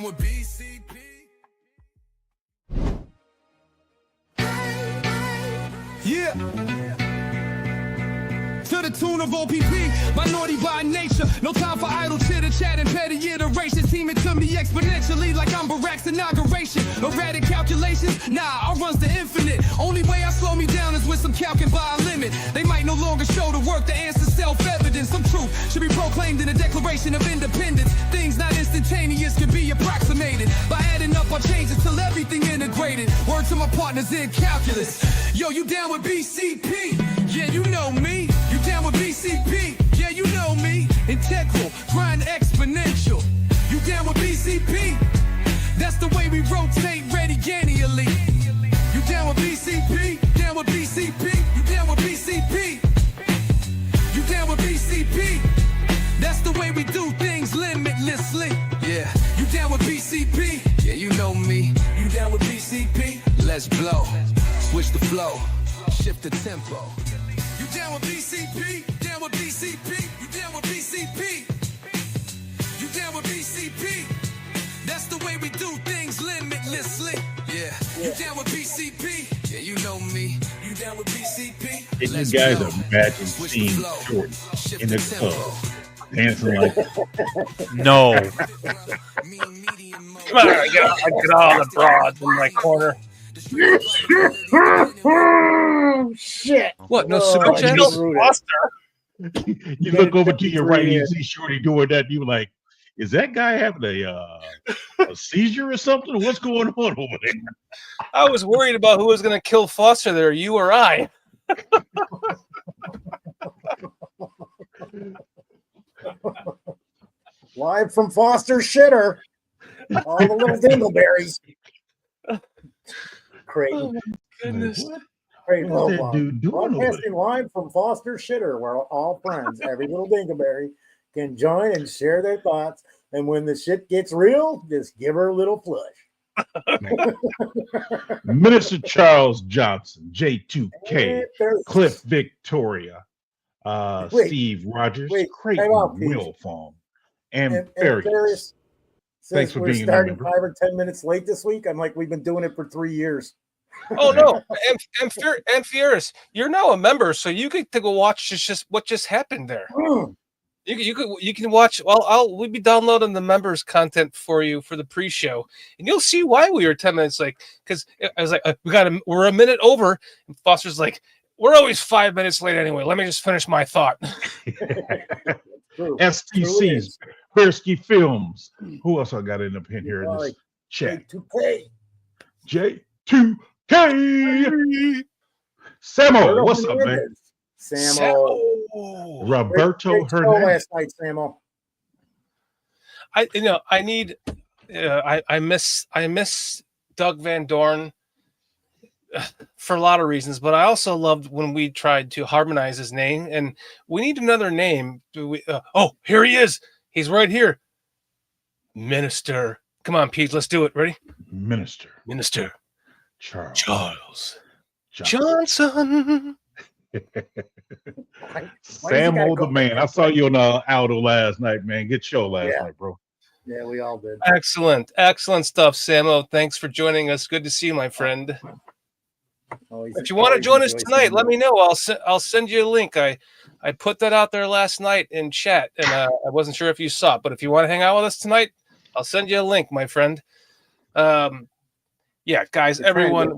with BCP. Yeah. To the tune of OPP, minority by nature. No time for idle chitter chat and petty iterations. Teaming to me exponentially like I'm Barack's inauguration. Erratic calculations, nah, I runs the infinite. Only way I slow me down is with some calcing by a limit. They might no longer show the work, the answer's self-evident. Some truth should be proclaimed in the Declaration of Independence. Things not instantaneous can be approximated by adding up our changes till everything integrated. Word to my partners in calculus. Yo, you down with BCP? Yeah, you know me. You down with BCP? Yeah, you know me. Integral, grind exponential. You down with BCP? That's the way we rotate radiannually. You down with BCP? Down with BCP? You down with BCP? You down with BCP? That's the way we do things limitlessly. Yeah, you down with BCP? Yeah, you know me. You down with BCP? Let's blow. Switch the flow. Shift the tempo. You down with BCP? Down with BCP? You down with BCP? You down with BCP? That's the way we do things limitlessly. Yeah. You down with BCP? Yeah, you know me. You down with BCP? Can you guys imagine seeing Jordan in the club dancing like No. Come on, I get all the broads in my corner. Oh, shit. What? No super chats? you look over to your right and you see Shorty doing that, you like, is that guy having a seizure or something? What's going on over there? I was worried about who was going to kill Foster there, you or I. Live from Foster's shitter. All the little dingleberries. Crazy. Oh, my goodness. Great What's that dude doing over broadcasting live from Foster's shitter, where all friends, every little dingleberry, can join and share their thoughts. And when the shit gets real, just give her a little flush. Minister Charles Johnson, J2K, Cliff Victoria, Steve Rogers, Creighton Wilfong, and Ferris. Thanks for being starting 5 or 10 minutes late this week. I'm like, we've been doing it for 3 years. Oh no, and Fierce, you're now a member, so you get to go watch just what just happened there. You can watch. Well, we'll be downloading the members content for you for the pre-show, and you'll see why we were 10 minutes late. Because I was like, we're a minute over, and Foster's like, we're always 5 minutes late anyway. Let me just finish my thought. STCs, Bersky Films. Who else I got in the pin here in this chat? J2K. Samo, what's up, man? Samo. Roberto Hernandez. Last night, Samo. I miss Doug Van Dorn for a lot of reasons, but I also loved when we tried to harmonize his name, and we need another name. Here he is. He's right here. Minister. Come on, Pete. Let's do it. Ready? Minister. Charles Johnson. Samo the man. I saw you on Aldo last night, man. Good show last night, bro. Yeah, we all did. Excellent stuff, Samo. Thanks for joining us. Good to see you, my friend. If you want to join us tonight, let me know. I'll send you a link. I put that out there last night in chat, and I wasn't sure if you saw it. But if you want to hang out with us tonight, I'll send you a link, my friend. Yeah, guys, everyone.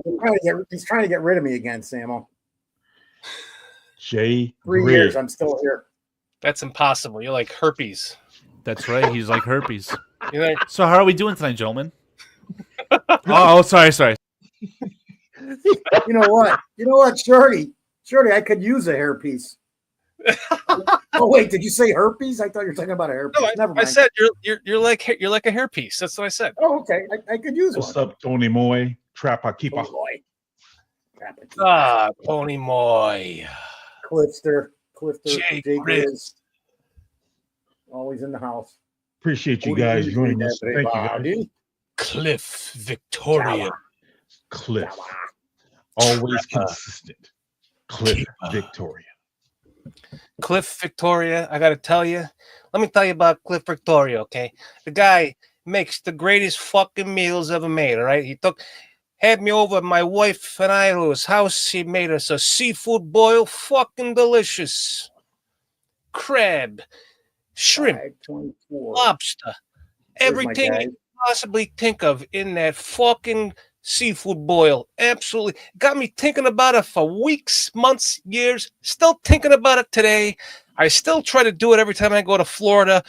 He's trying to get rid of me again, Samo. 3 years, I'm still here. That's impossible. You're like herpes. That's right. He's like herpes. So how are we doing tonight, gentlemen? Sorry. You know what, Shorty, I could use a hairpiece. Oh wait, did you say herpes? I thought you were talking about a hairpiece. No, Never mind. I said you're like a hairpiece. That's what I said. Oh, okay. I could use What's one. up, Tony Moy? Trapakeepa. Tony Moy. Clifter, Jake Grizz. Always in the house. Appreciate you guys joining us. Thank you, guys. Cliff Victoria. Cliff. Always consistent. Cliff Victoria. Cliff Victoria, I got to tell you. Let me tell you about Cliff Victoria, okay? The guy makes the greatest fucking meals ever made. All right, had me over at my wife and Ilo's house. He made us a seafood boil, fucking delicious. Crab, shrimp, 524. lobster, There's my everything guy. you can possibly think of in that fucking seafood boil. Absolutely. Got me thinking about it for weeks, months, years. Still thinking about it today. I still try to do it every time I go to Florida,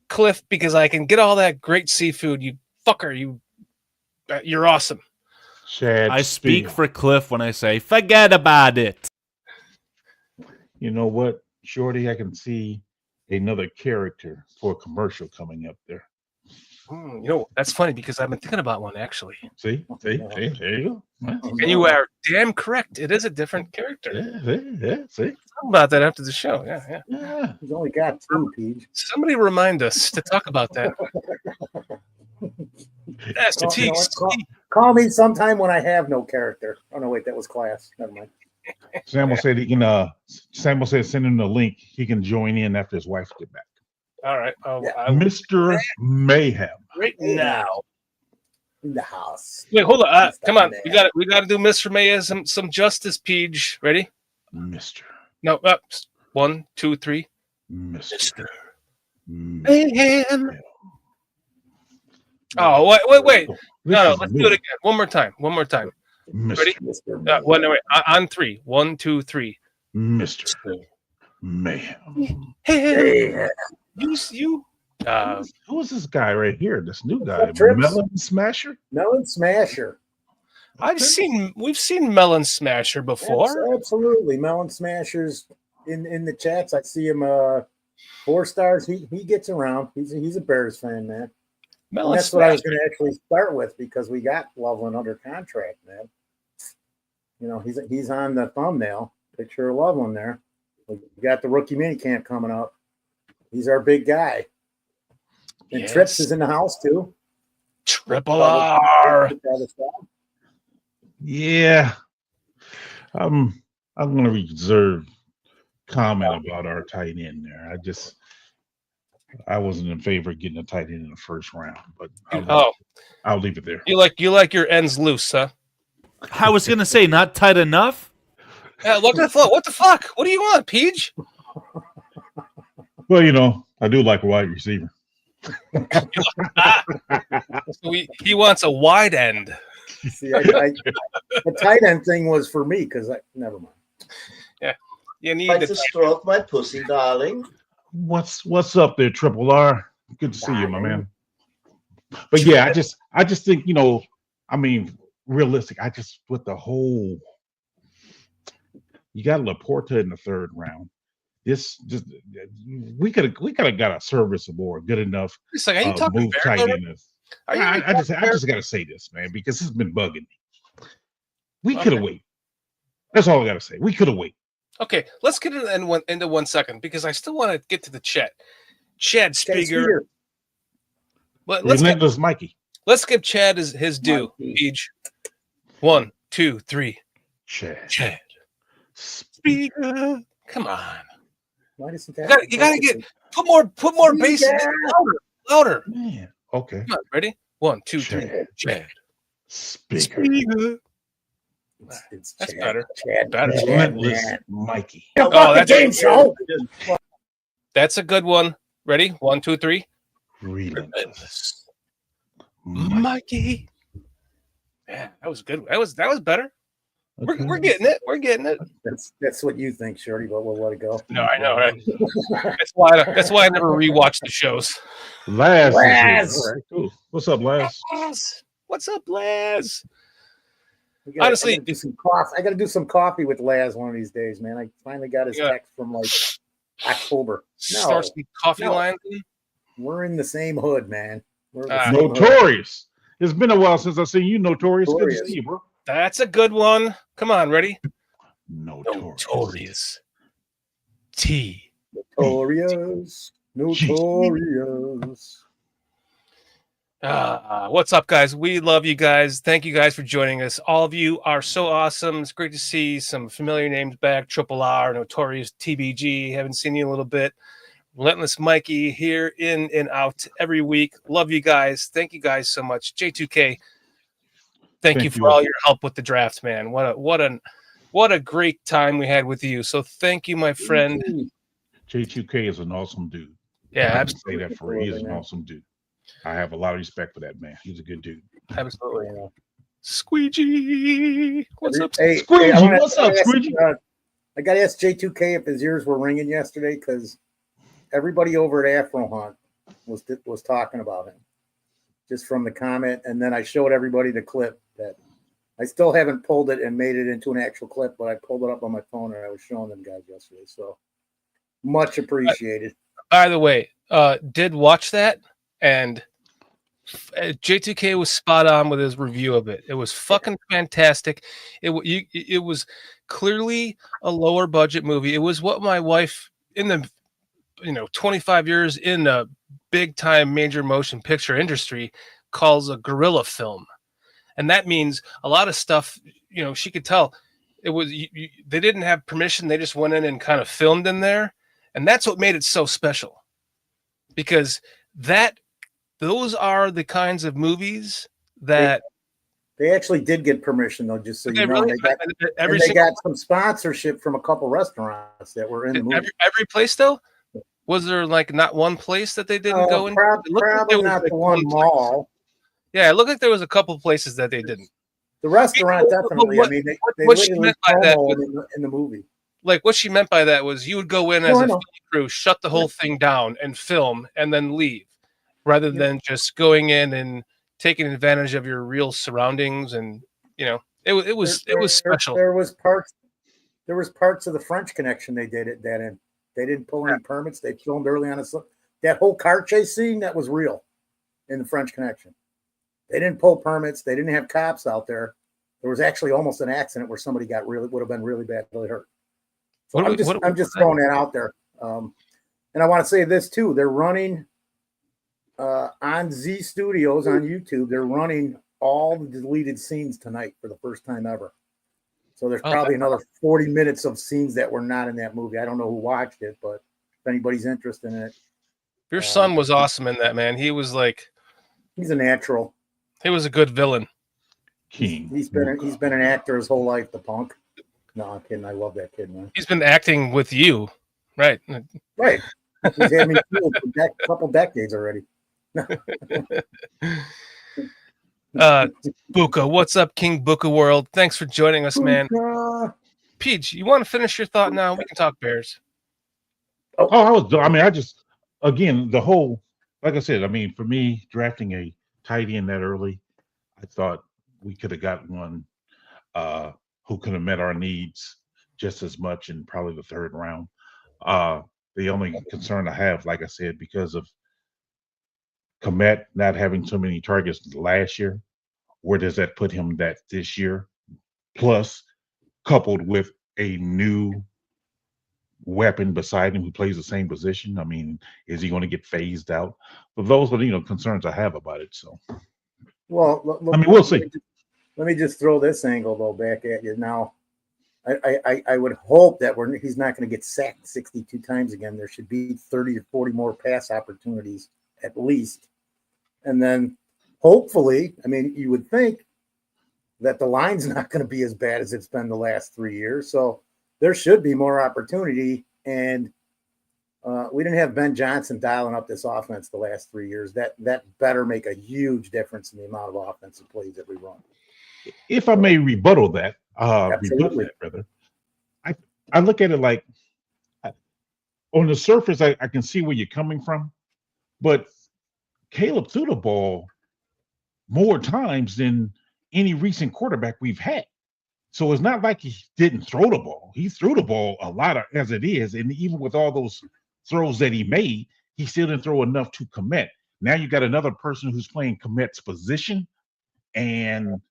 Cliff, because I can get all that great seafood. You fucker, you're awesome. Chad I speak Spiegel. for Cliff when I say, forget about it. You know what, Shorty? I can see another character for a commercial coming up there. You know, that's funny because I've been thinking about one actually. See, there you go. And you are damn correct. It is a different character. See. Talk about that after the show. Yeah. He's only got 2, Peach. Somebody remind us to talk about that. That's the You know T. what? Call me sometime when I have no character. Oh no, wait, that was class. Never mind. Samo said he can. Samo said send him the link. He can join in after his wife get back. All right. Mr. Mayhem. Right now. In the house. Wait, hold on. Come on. Man. We got to do Mr. Mayhem some justice, Peach. Ready? Mr. No. 1, 2, 3. Mr. Mayhem. Oh, wait. No. Let's do it again. One more time. Ready? Mr. Wait. On 3. 1, 2, 3. Mr. Mayhem. Hey. You. Who is this guy right here? This new guy, Trips? Melon Smasher. Melon Smasher. We've seen Melon Smasher before. Absolutely. Melon Smashers in the chats. I see him 4 stars. He gets around. He's a Bears fan, man. And that's what I was going to actually start with because we got Loveland under contract, man. You know, he's on the thumbnail. Picture of Loveland there. We got the rookie minicamp coming up. He's our big guy. And Yes. Trips is in the house too. Triple R. Yeah, I'm going to reserve comment about our tight end there. I wasn't in favor of getting a tight end in the first round, but I'll leave it there. You like your ends loose, huh? I was going to say, not tight enough. Look at the flow. What the fuck? What do you want, Peach? Well, you know, I do like a wide receiver. So he wants a wide end. See, the tight end thing was for me because never mind. Yeah, you need Like the to stroke my pussy, darling. What's up there, Triple R? Good to see you, my man. But yeah, I just think, you know, I mean, realistic. With the whole, you got Laporta in the 3rd round. We could have got a serviceable or good enough It's like, are you talking move tight Bears? end. I just got to say this, man, because this has been bugging me. We could have waited. That's all I got to say. We could have waited. Okay, let's get into 1 second because I still want to get to the chat. Chad Spieger. But Relentless Mikey. let's give Chad his due. Peach. 1, 2, 3. Chad. Spieger. Come on. Why doesn't You gotta get put more bass in it. Louder. Man. Okay. Come on, ready? 1, 2, 3. Chad. Spieger. It's That's Chad. better. Chad. Better. Relentless Mikey. Oh, that's game show. That's a good one. Ready? 1, 2, 3. Relentless Mikey. Yeah, that was good. That was better. We're getting it. We're getting it. That's what you think, Shorty, but we'll let it go. No, I know, right? That's why I never rewatch the shows. Laz. Laz. All right, cool. What's up, Laz? What's up, Laz? Honestly, Honestly, I got to do some coffee with Laz one of these days, man. I finally got his text from like October. Start some coffee lines. We're in the same hood, man. We're the same Notorious. It's been a while since I've seen you, Notorious. Good to see you, bro. That's a good one. Come on, ready? Notorious. T. Notorious. What's up, guys? We love you guys. Thank you guys for joining us. All of you are so awesome. It's great to see some familiar names back. Triple R, Notorious, TBG. Haven't seen you in a little bit. Relentless Mikey here in and out every week. Love you guys. Thank you guys so much. J2K, thank you for all your help with the draft, man. What a great time we had with you. So thank you, my friend. J2K is an awesome dude. Yeah, I absolutely. can say that for he's an awesome dude. I have a lot of respect for that man. He's a good dude. Absolutely. Squeegee. What's up? Hey, Squeegee, what's up, Squeegee? I got to ask J2K if his ears were ringing yesterday because everybody over at Afro Hunt was talking about him just from the comment. And then I showed everybody the clip that I still haven't pulled it and made it into an actual clip, but I pulled it up on my phone and I was showing them guys yesterday. So much appreciated. By the way, did watch that, and J2K was spot on with his review of it. It was fucking fantastic. It was clearly a lower budget movie. It was what my wife in the 25 years in the big time major motion picture industry calls a guerrilla film. And that means a lot of stuff, she could tell it was, they didn't have permission. They just went in and kind of filmed in there. And that's what made it so special, because those are the kinds of movies that they actually did get permission, though, just so you know. Really, they got some sponsorship from a couple restaurants that were in the movie. Every place, though? Was there like not one place that they didn't go in? Probably not the one mall. Yeah, it looked like there was a couple places that they didn't. The restaurant definitely. I mean, they what she meant by that was, in the movie. Like what she meant by that was you would go in as a film crew, shut the whole thing down, and film, and then leave, rather than just going in and taking advantage of your real surroundings. And it was special. There was parts of the French Connection they did it that in. They didn't pull any permits. They filmed early on. That whole car chase scene, that was real in the French Connection. They didn't pull permits. They didn't have cops out there. There was actually almost an accident where somebody would have been really badly hurt. So I'm just throwing that out there. And I want to say this too. They're running on Z Studios on YouTube. They're running all the deleted scenes tonight for the first time ever. So there's probably another 40 minutes of scenes that were not in that movie. I don't know who watched it, but if anybody's interested in it. Your son was awesome in that, man. He was like, he's a natural. He was a good villain. King. He's been an actor his whole life, the punk. No, I'm kidding. I love that kid, man. He's been acting with you. Right. Right. He's had me fooled for a couple decades already. Buka, what's up, King Buka World? Thanks for joining us, man. Peach, you want to finish your thought now? We can talk Bears. Again, the whole, like I said, for me, drafting a tight end that early, I thought we could have got one who could have met our needs just as much in probably the third round. The only concern I have, like I said, because of Komet not having so many targets last year, where does that put him this year? Plus, coupled with a new weapon beside him who plays the same position. Is he going to get phased out? But those are concerns I have about it. So, well, we'll see. Let me just throw this angle though back at you now. I would hope that he's not going to get sacked 62 times again. There should be 30 or 40 more pass opportunities at least. And then hopefully, you would think that the line's not going to be as bad as it's been the last 3 years. So there should be more opportunity. And we didn't have Ben Johnson dialing up this offense the last 3 years. That better make a huge difference in the amount of offensive plays that we run. If I may rebuttal that, absolutely, brother. I look at it like on the surface, I can see where you're coming from, but Caleb threw the ball more times than any recent quarterback we've had. So it's not like he didn't throw the ball. He threw the ball a lot as it is. And even with all those throws that he made, he still didn't throw enough to commit. Now you got another person who's playing commit's position. And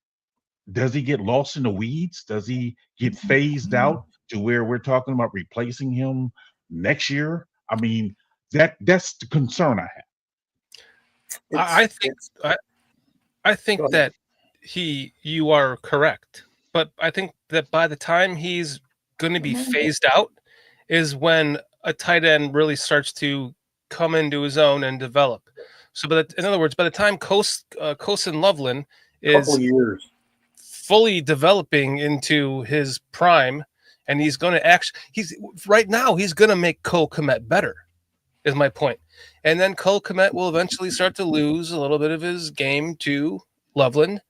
does he get lost in the weeds? Does he get phased out to where we're talking about replacing him next year? That's the concern I have. I think that you are correct, but I think that by the time he's going to be phased out is when a tight end really starts to come into his own and develop. So, in other words, by the time Cosin Loveland is years fully developing into his prime, and he's going to he's going to make Cole Kmet better, is my point. And then Cole Kmet will eventually start to lose a little bit of his game to Loveland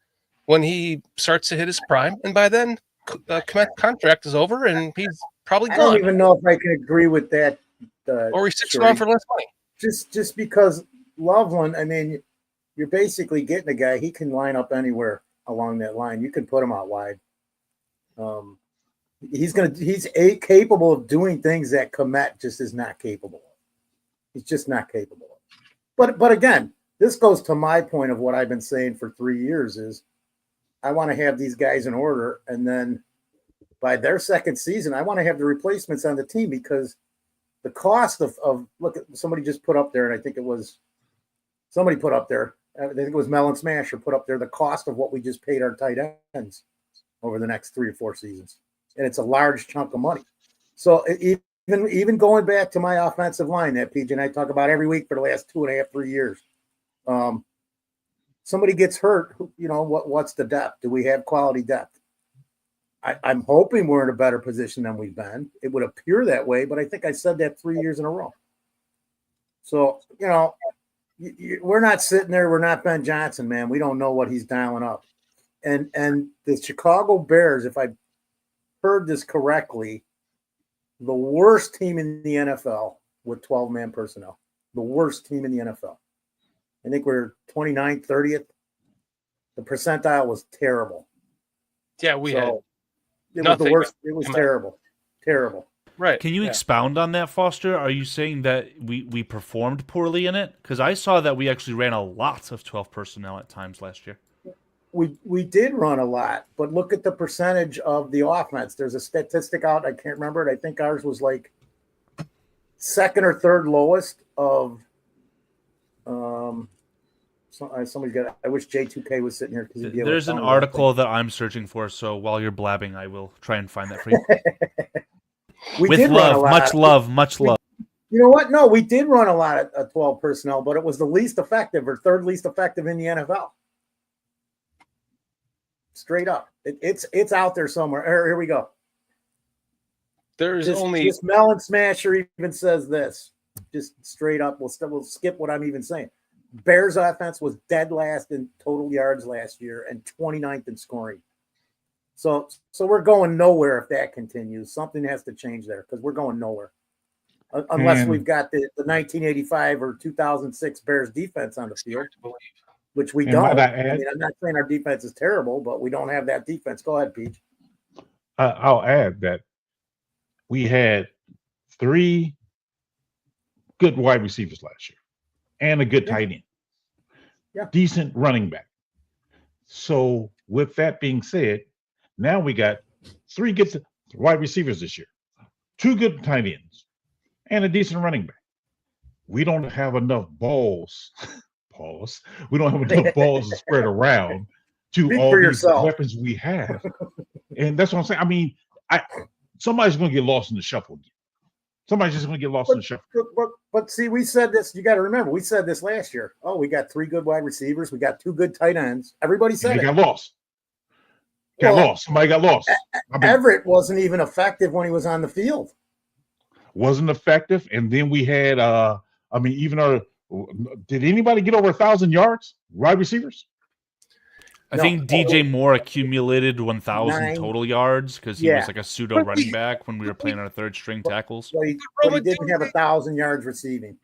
when he starts to hit his prime. And by then, Kmet's contract is over, and he's probably gone. I don't even know if I can agree with that. Or he's 6 on for less money. Just because Loveland, I mean, you're basically getting a guy, he can line up anywhere along that line. You can put him out wide. He's capable of doing things that Kmet just is not capable of. He's just not capable of. But again, this goes to my point of what I've been saying for 3 years is I want to have these guys in order, and then by their second season, I want to have the replacements on the team, because the cost of look, somebody just put up there, and I think it was somebody put up there, I think it was Melon Smasher put up there, the cost of what we just paid our tight ends over the next 3 or 4 seasons. And it's a large chunk of money. So even going back to my offensive line that PJ and I talk about every week for the last 2.5, 3 years, somebody gets hurt, what's the depth? Do we have quality depth? I'm hoping we're in a better position than we've been. It would appear that way, but I think I said that 3 years in a row. So, we're not sitting there. We're not Ben Johnson, man. We don't know what he's dialing up. And the Chicago Bears, if I heard this correctly, the worst team in the NFL with 12-man personnel. The worst team in the NFL. I think we're 29th, 30th. The percentile was terrible. Yeah, we had it was the worst. It was terrible. Terrible. Right. Can you expound on that, Foster? Are you saying that we performed poorly in it? Because I saw that we actually ran a lot of 12 personnel at times last year. We did run a lot, but look at the percentage of the offense. There's a statistic out. I can't remember it. I think ours was like second or third lowest of somebody's got. I wish J2K was sitting here, because there's an article that I'm searching for. So while you're blabbing, I will try and find that for you. With love, much love, much love. You know what? No, we did run a lot of 12 personnel, but it was the least effective or third least effective in the NFL. Straight up, it's out there somewhere. Here we go. There's only just Melon Smasher even says this. Just straight up, we'll skip what I'm even saying. Bears offense was dead last in total yards last year and 29th in scoring. So we're going nowhere if that continues. Something has to change there, because we're going nowhere. Unless we've got the 1985 or 2006 Bears defense on the field, which we don't. I'm not saying our defense is terrible, but we don't have that defense. Go ahead, Pete. I'll add that we had 3 good wide receivers last year and a good tight end. Yeah. Decent running back. So with that being said, now we got 3 good wide receivers this year, 2 good tight ends, and a decent running back. We don't have enough balls. Pause. We don't have enough balls to spread around to Speak all for these yourself. weapons we have. And that's what I'm saying. I mean, somebody's going to get lost in the shuffle again. Somebody's just going to get lost in the shuffle. But see, we said this. You got to remember, we said this last year. Oh, we got 3 good wide receivers. We got 2 good tight ends. Everybody said they it. got lost. Somebody got lost. Everett wasn't even effective when he was on the field. Wasn't effective. And then we had, did anybody get over 1,000 yards? Wide receivers? I think DJ Moore accumulated 1,000 total yards because he was like a pseudo running back when we were playing our third string tackles. But he didn't have 1,000 yards receiving.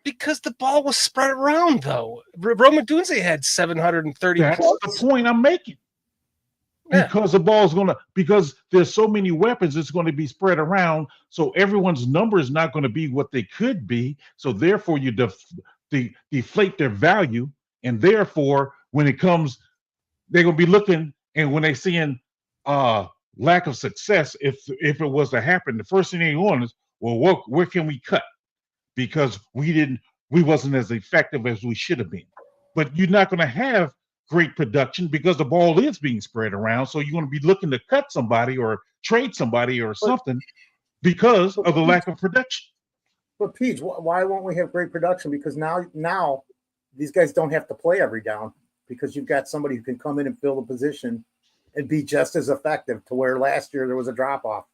Because the ball was spread around, though. Roma Dunze had 730 That's points. the point I'm making. Because the ball's because there's so many weapons, it's going to be spread around. So everyone's number is not going to be what they could be. So therefore, you deflate their value. And therefore, when it comes, they're going to be looking, and when they're seeing lack of success, if it was to happen, the first thing they're going is, well, where can we cut? Because we wasn't as effective as we should have been. But you're not going to have great production because the ball is being spread around. So you're going to be looking to cut somebody or trade somebody or something because of the lack of production. But Peach, why won't we have great production? Because now these guys don't have to play every down because you've got somebody who can come in and fill the position and be just as effective. To where last year there was a drop off.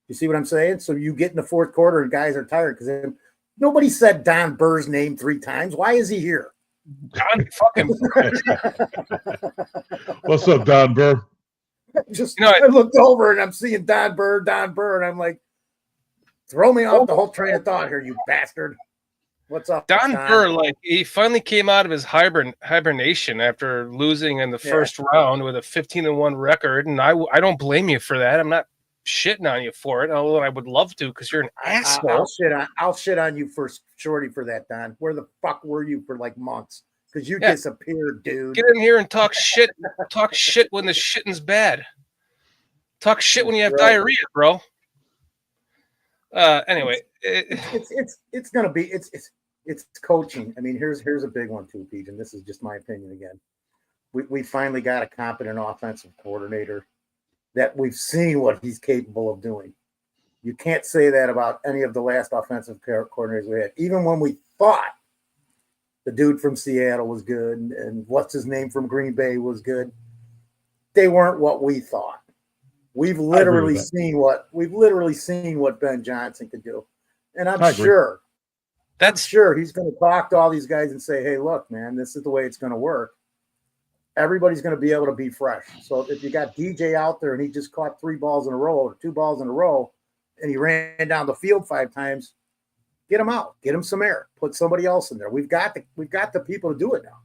You see what I'm saying? So you get in the fourth quarter and guys are tired because nobody said Don Burr's name 3 times. Why is he here? Don fucking. What's up, Don Burr? I looked over and I'm seeing Don Burr, and I'm like, throw me off the whole train of thought here, you bastard. What's up, Don Burr? Like, he finally came out of his hibernation after losing in the first round with a 15-1 record, and I don't blame you for that. I'm not shitting on you for it, although I would love to because you're an asshole. I'll shit on you for shorty for that, Don. Where the fuck were you for like months? Because you disappeared, dude. Get in here and talk shit. Talk shit when the shitting's bad. Talk shit when you have diarrhea, bro. Anyway, it's gonna be it's coaching. I mean, here's a big one too, Pete, and this is just my opinion again. We finally got a competent offensive coordinator that we've seen what he's capable of doing. You can't say that about any of the last offensive coordinators we had. Even when we thought the dude from Seattle was good and what's his name from Green Bay was good, they weren't what we thought. We've literally seen what Ben Johnson could do. And I'm sure he's going to talk to all these guys and say, hey, look, man, this is the way it's going to work. Everybody's going to be able to be fresh. So if you got DJ out there and he just caught 3 balls in a row or 2 balls in a row and he ran down the field 5 times, get him out, get him some air, put somebody else in there. We've got the people to do it now.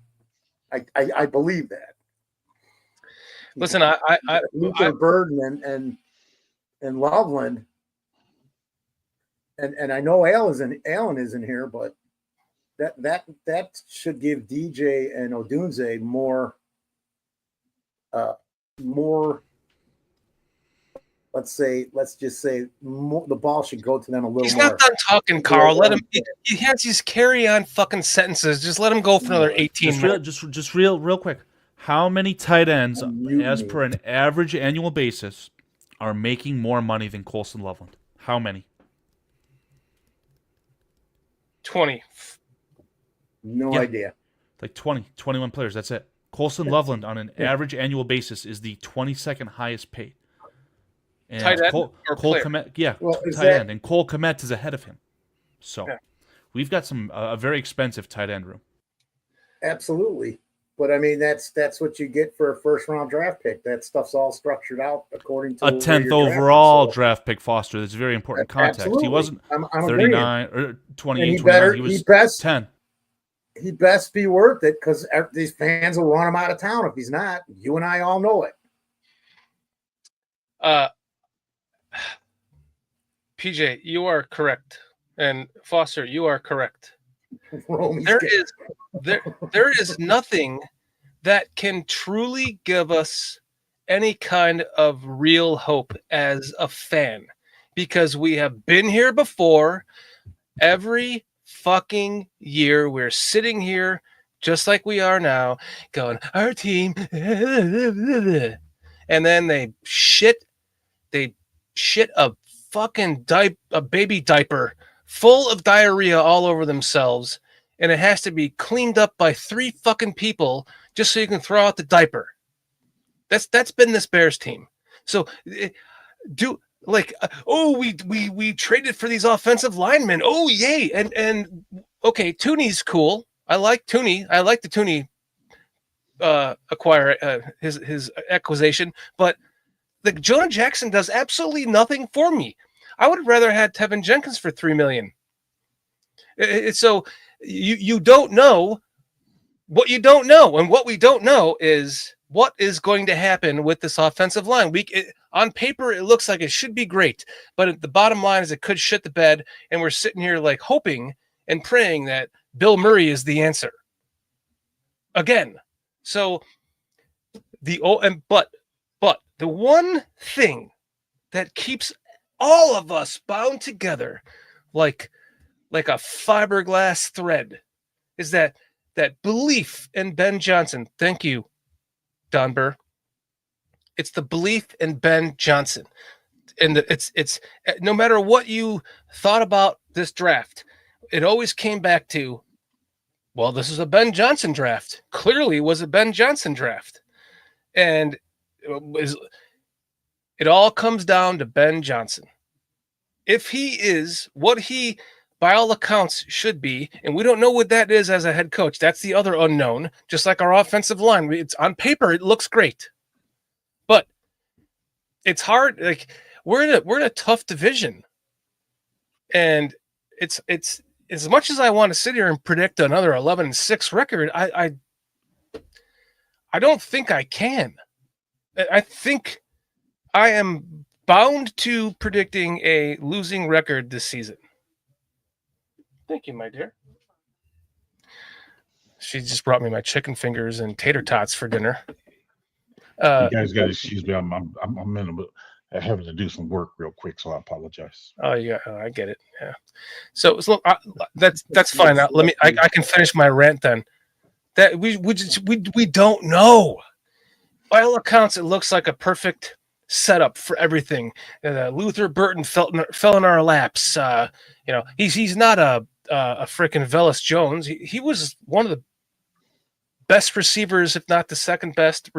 I believe that. Listen, I Burden and Loveland, and I know Allen isn't here, but that should give DJ and Odunze more. Let's just say the ball should go to them a little more. He's not done talking, Carl. Let him. He has these carry-on fucking sentences. Just let him go for another 18 minutes. Just real quick. How many tight ends, as per an average annual basis, are making more money than Colson Loveland? How many? 20. No idea. Like 20, 21 players. That's it. Colson Loveland, on an average annual basis, is the 22nd highest paid. And tight end Cole Kmet, tight end. And Cole Kmet is ahead of him. So we've got a very expensive tight end room. Absolutely. But I mean, that's what you get for a first-round draft pick. That stuff's all structured out according to a 10th overall draft pick. Foster. That's very important context. Absolutely. He wasn't I'm 39 or 28, 29. He was 10. He best be worth it because these fans will run him out of town if he's not. You and I all know it. PJ, you are correct, and Foster, you are correct. There is nothing that can truly give us any kind of real hope as a fan, because we have been here before. Every fucking year we're sitting here just like we are now going, our team, and then they shit a fucking a baby diaper full of diarrhea all over themselves, and it has to be cleaned up by 3 fucking people just so you can throw out the diaper. That's been this Bears team. So we traded for these offensive linemen. Oh yay! And okay, Tooney's cool. I like Tooney. I like the Tooney his acquisition, but the Jonah Jackson does absolutely nothing for me. I would have rather had Tevin Jenkins for $3 million. So you don't know what you don't know, and what we don't know is what is going to happen with this offensive line. On paper, it looks like it should be great, but the bottom line is it could shit the bed, and we're sitting here like hoping and praying that Bill Murray is the answer again. So but the one thing that keeps all of us bound together like a fiberglass thread is that belief in Ben Johnson. Thank you, Don Burr. It's the belief in Ben Johnson. it's no matter what you thought about this draft, it always came back to, well, this is a Ben Johnson draft. Clearly, it was a Ben Johnson draft, and it all comes down to Ben Johnson. If he is what he, by all accounts, should be, and we don't know what that is as a head coach. That's the other unknown. Just like our offensive line, it's on paper, it looks great, but it's hard. Like we're in a tough division, and it's as much as I want to sit here and predict another 11-6 record, I don't think I can. I think I am bound to predicting a losing record this season. Thank you, my dear. She just brought me my chicken fingers and tater tots for dinner. You guys got to excuse me. I'm having to do some work real quick, so I apologize. Oh yeah, I get it. Yeah. So look, that's fine. Now, let me. I can finish my rant then. That we don't know. By all accounts, it looks like a perfect setup for everything. Luther Burton fell in our laps. He's not a freaking Velus Jones. He was one of the best receivers, if not the second best,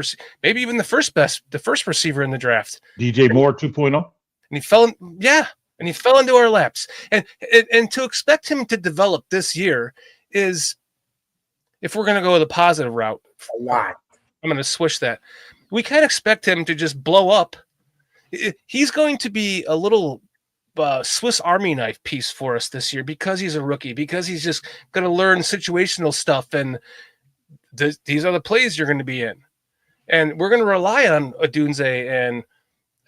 maybe even the first receiver in the draft. DJ Moore 2.0. And he fell into our laps. And to expect him to develop this year is, if we're going to go the positive route, a lot. I'm going to switch that. We can't expect him to just blow up. He's going to be a little Swiss Army knife piece for us this year because he's a rookie, because he's just going to learn situational stuff, and these are the plays you're going to be in. And we're going to rely on Odunze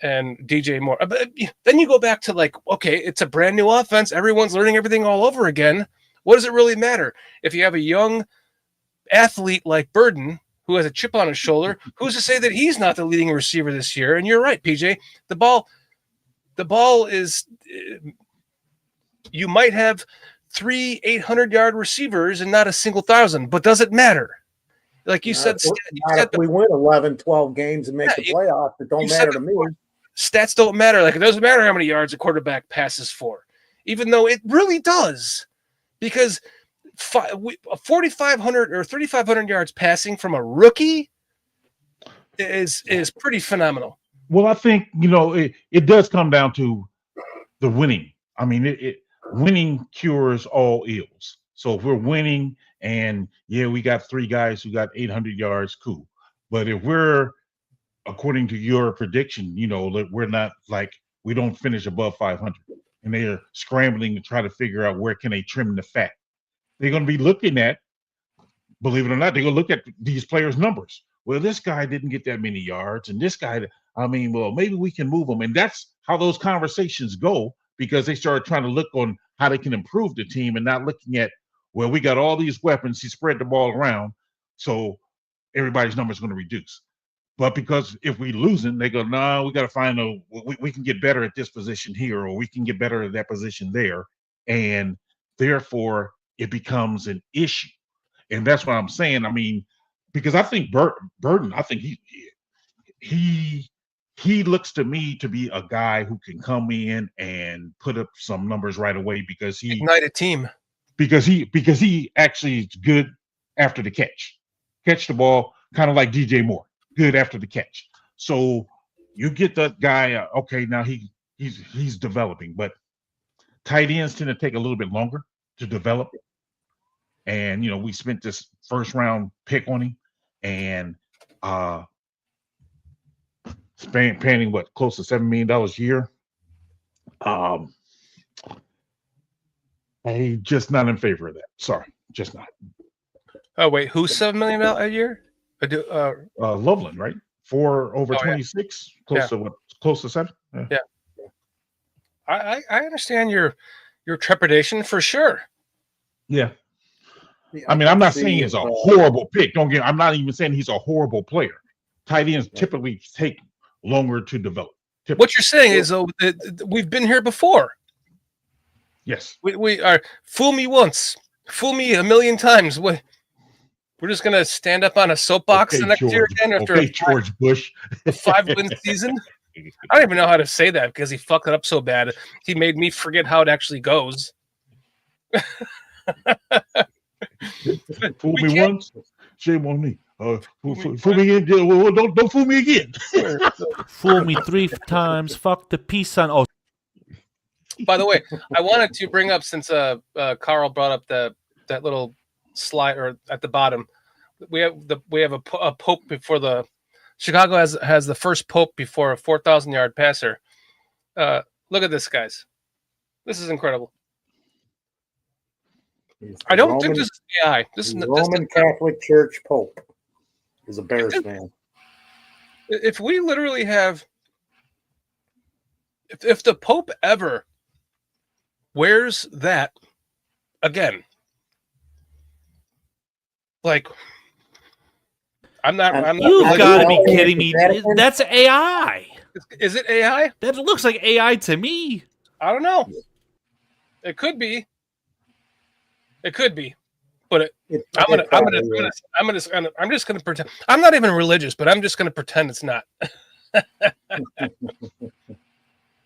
and DJ Moore. But then you go back to like, okay, it's a brand new offense. Everyone's learning everything all over again. What does it really matter? If you have a young athlete like Burden, who has a chip on his shoulder, who's to say that he's not the leading receiver this year? And you're right, PJ. The ball is, you might have 3 800-yard receivers and not a single 1,000, but does it matter? Like you said, if we win 11, 12 games and make the playoffs, it don't matter to me. Stats don't matter. Like, it doesn't matter how many yards a quarterback passes for, even though it really does, because 4,500 or 3,500 yards passing from a rookie is pretty phenomenal. Well, I think, it does come down to the winning. I mean, winning cures all ills. So if we're winning and we got 3 guys who got 800 yards, cool. But if we're, according to your prediction, we're not, like, we don't finish above 500 and they're scrambling to try to figure out where can they trim the fat. They're going to be looking at, believe it or not, they're going to look at these players' numbers. Well, this guy didn't get that many yards, and this guy, maybe we can move him. And that's how those conversations go, because they start trying to look on how they can improve the team and not looking at, well, we got all these weapons, he spread the ball around, so everybody's number is going to reduce. But because if we losing, they go, no, we got to find we can get better at this position here, or we can get better at that position there. And therefore, it becomes an issue. And that's what I'm saying. I mean, because I think Burton, I think he looks to me to be a guy who can come in and put up some numbers right away, because he ignite a team. Because he actually is good after the catch the ball, kind of like DJ Moore, good after the catch. So you get that guy. Okay, now he's developing, but tight ends tend to take a little bit longer to develop. And we spent this first round pick on him, and paying what, close to $7 million a year. I'm just not in favor of that. Sorry, just not. Oh wait, who's $7 million a year? Loveland, right? 4 over 26, close to what? Close to 7. Yeah. I understand your trepidation for sure. Yeah. I mean, I'm not saying it's a horrible pick. I'm not even saying he's a horrible player. Tight ends typically take longer to develop. Typically. What you're saying is, we've been here before. Yes. We are, fool me once, fool me a million times. We're just gonna stand up on a soapbox the next year again after George Bush, a 5-win season. I don't even know how to say that because he fucked it up so bad. He made me forget how it actually goes. Fool me once, shame on me. Fool me again. Well, don't fool me again. Fool me 3 times. Fuck the peace sign. Oh, by the way, I wanted to bring up, since Carl brought up that little slide or at the bottom, we have a pope before the Chicago has the first pope before a 4,000-yard passer. Look at this, guys. This is incredible. I don't think this is AI. This is Roman Catholic Church Pope. Is a Bears fan. If we literally have, if the Pope ever wears that again, like, you've got to be kidding me. That's AI. Is it AI? That looks like AI to me. I don't know. It could be. It could be. But I'm just gonna pretend. I'm not even religious, but I'm just gonna pretend it's not.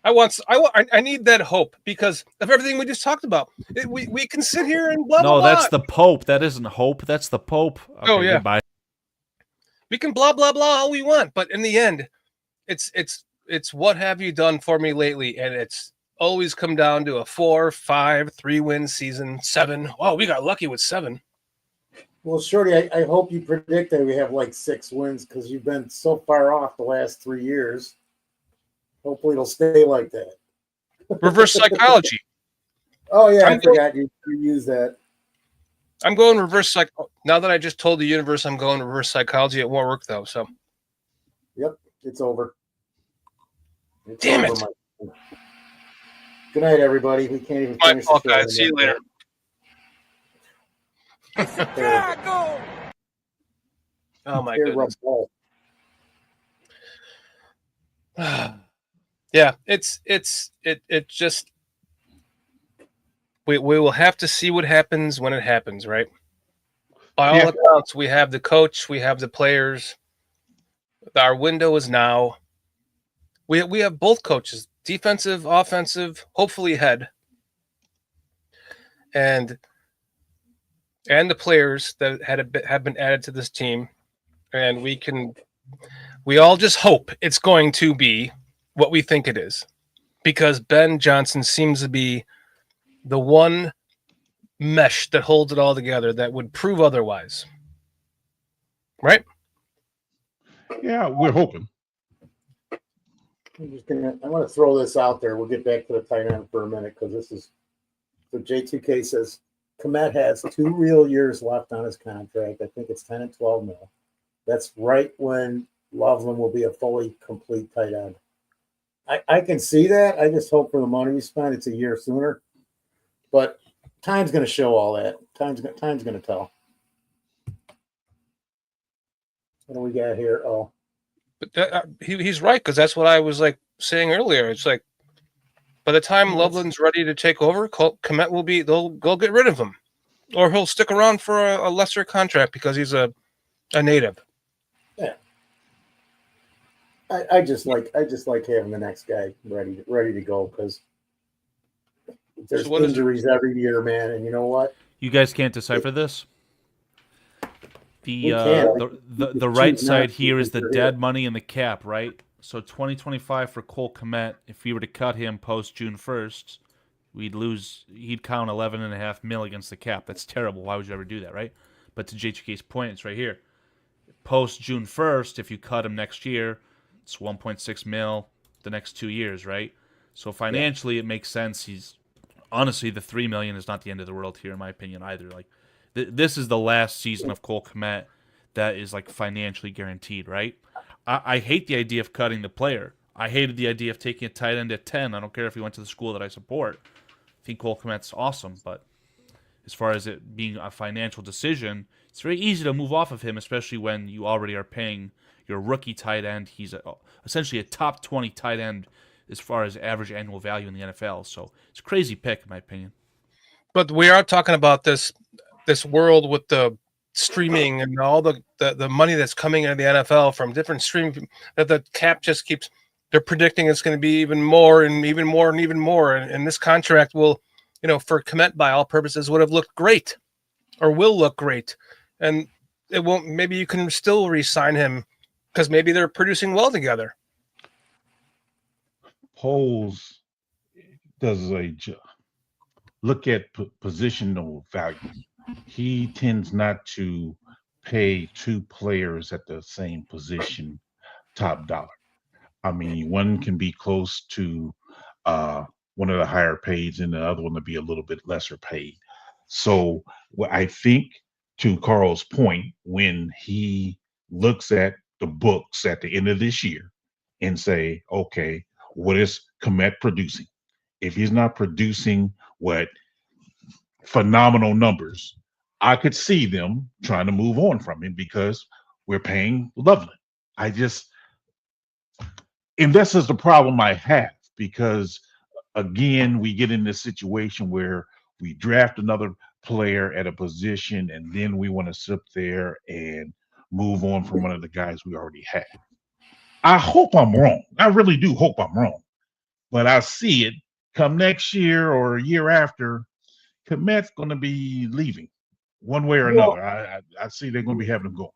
I need that hope because of everything we just talked about. We can sit here and blah blah. No, that's the Pope. That isn't hope. That's the Pope. Okay, oh yeah. Goodbye. We can blah blah blah all we want, but in the end, it's what have you done for me lately, and it's always come down to a 4, 5, 3-win season, 7. Wow, we got lucky with 7. Well, Shorty, I hope you predict that we have like 6 wins because you've been so far off the last 3 years. Hopefully it'll stay like that. Reverse psychology. Oh, yeah, I forgot you used that. I'm going reverse psych. Now that I just told the universe I'm going reverse psychology, it won't work, though. So. Yep, it's over. Damn it. Good night, everybody. We can't even finish. My fault, guys. See you later. Chicago. Oh my goodness. Yeah, it just we will have to see what happens when it happens, right? By all accounts, we have the coach, we have the players. Our window is now. We have both coaches, defensive, offensive, hopefully head. And the players that have been added to this team, and we all just hope it's going to be what we think it is, because Ben Johnson seems to be the one mesh that holds it all together that would prove otherwise, right? Yeah, we're hoping. I want to throw this out there. We'll get back to the tight end for a minute because this is so J2K says Kmet has 2 real years left on his contract. I think it's 10 and 12 mil. That's right when Loveland will be a fully complete tight end. I can see that. I just hope for the money we spend, it's a year sooner. But time's going to show all that. Time's going to tell. What do we got here? Oh, but he's right, because that's what I was like saying earlier. It's like by the time Loveland's ready to take over, Kmet will be. They'll get rid of him, or he'll stick around for a lesser contract because he's a native. Yeah. I just like having the next guy ready to go because there's injuries every year, man. And you know what? You guys can't decipher this. The right side here is the dead money in the cap, right? So 2025 for Cole Kmet, if we were to cut him post June 1st, he'd count 11.5 mil against the cap. That's terrible. Why would you ever do that, right? But to JGK's point, it's right here. Post June 1st, if you cut him next year, it's 1.6 mil the next 2 years, right? So financially, it makes sense. Honestly, the $3 million is not the end of the world here, in my opinion, either. Like, this is the last season of Cole Kmet that is like financially guaranteed, right? I hate the idea of cutting the player. I hated the idea of taking a tight end at 10. I don't care if he went to the school that I support. I think Cole Kmet's awesome, but as far as it being a financial decision, it's very easy to move off of him, especially when you already are paying your rookie tight end. He's essentially a top 20 tight end as far as average annual value in the NFL. So it's a crazy pick, in my opinion. But we are talking about this world with the streaming and all the money that's coming into the NFL from different streaming, that the cap just keeps they're predicting it's going to be even more and even more and even more. And this contract will, for Kmet by all purposes would have looked great or will look great. And it won't, maybe you can still re-sign him because maybe they're producing well together. Poles does look at positional value. He tends not to pay two players at the same position top dollar. I mean, one can be close to one of the higher paid and the other one to be a little bit lesser paid. So I think, to Carl's point, when he looks at the books at the end of this year and say, okay, what is Kmet producing? If he's not producing what phenomenal numbers, I could see them trying to move on from him because we're paying Loveland. And this is the problem I have, because again, we get in this situation where we draft another player at a position and then we want to sit there and move on from one of the guys we already have. I hope I'm wrong. I really do hope I'm wrong. But I see it come next year or a year after, Kmet's going to be leaving one way or another. I see they're going to be having him go.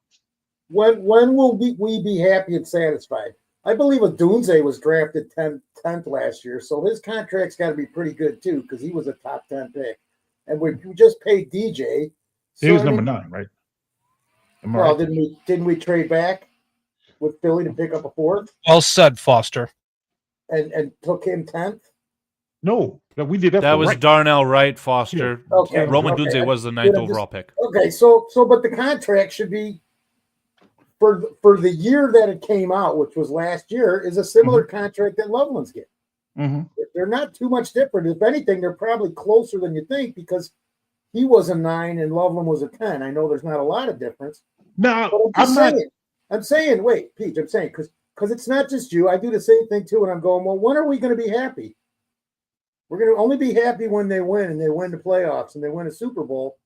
When will we be happy and satisfied? I believe Odunze was drafted 10th last year, so his contract's got to be pretty good too, because he was a top 10 pick. And we just paid DJ. He was number 9, right? Well, didn't we trade back with Philly to pick up a 4th? Well said, Foster. And took him 10th? No, we did that. That was Wright. Darnell Wright, Foster. Yeah. Okay. Roman Dunze was the 9th overall pick. Okay, so but the contract should be for the year that it came out, which was last year, is a similar contract that Loveland's getting. Mm-hmm. They're not too much different. If anything, they're probably closer than you think, because he was a 9 and Loveland was a 10. I know there's not a lot of difference. No, I'm saying, wait, Pete, I'm saying, because it's not just you. I do the same thing too, and I'm going, well, when are we going to be happy? We're going to only be happy when they win, and they win the playoffs, and they win a Super Bowl.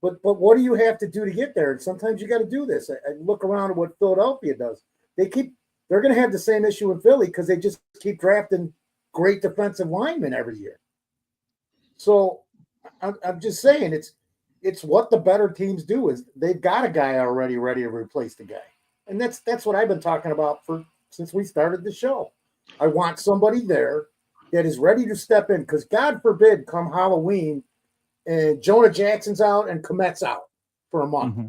But what do you have to do to get there? And sometimes you got to do this. I look around at what Philadelphia does. They're going to have the same issue in Philly because they just keep drafting great defensive linemen every year. So I'm just saying it's what the better teams do is they've got a guy already ready to replace the guy. And that's what I've been talking about since we started the show. I want somebody there that is ready to step in, because God forbid come Halloween and Jonah Jackson's out and Kmet's out for a month. Mm-hmm.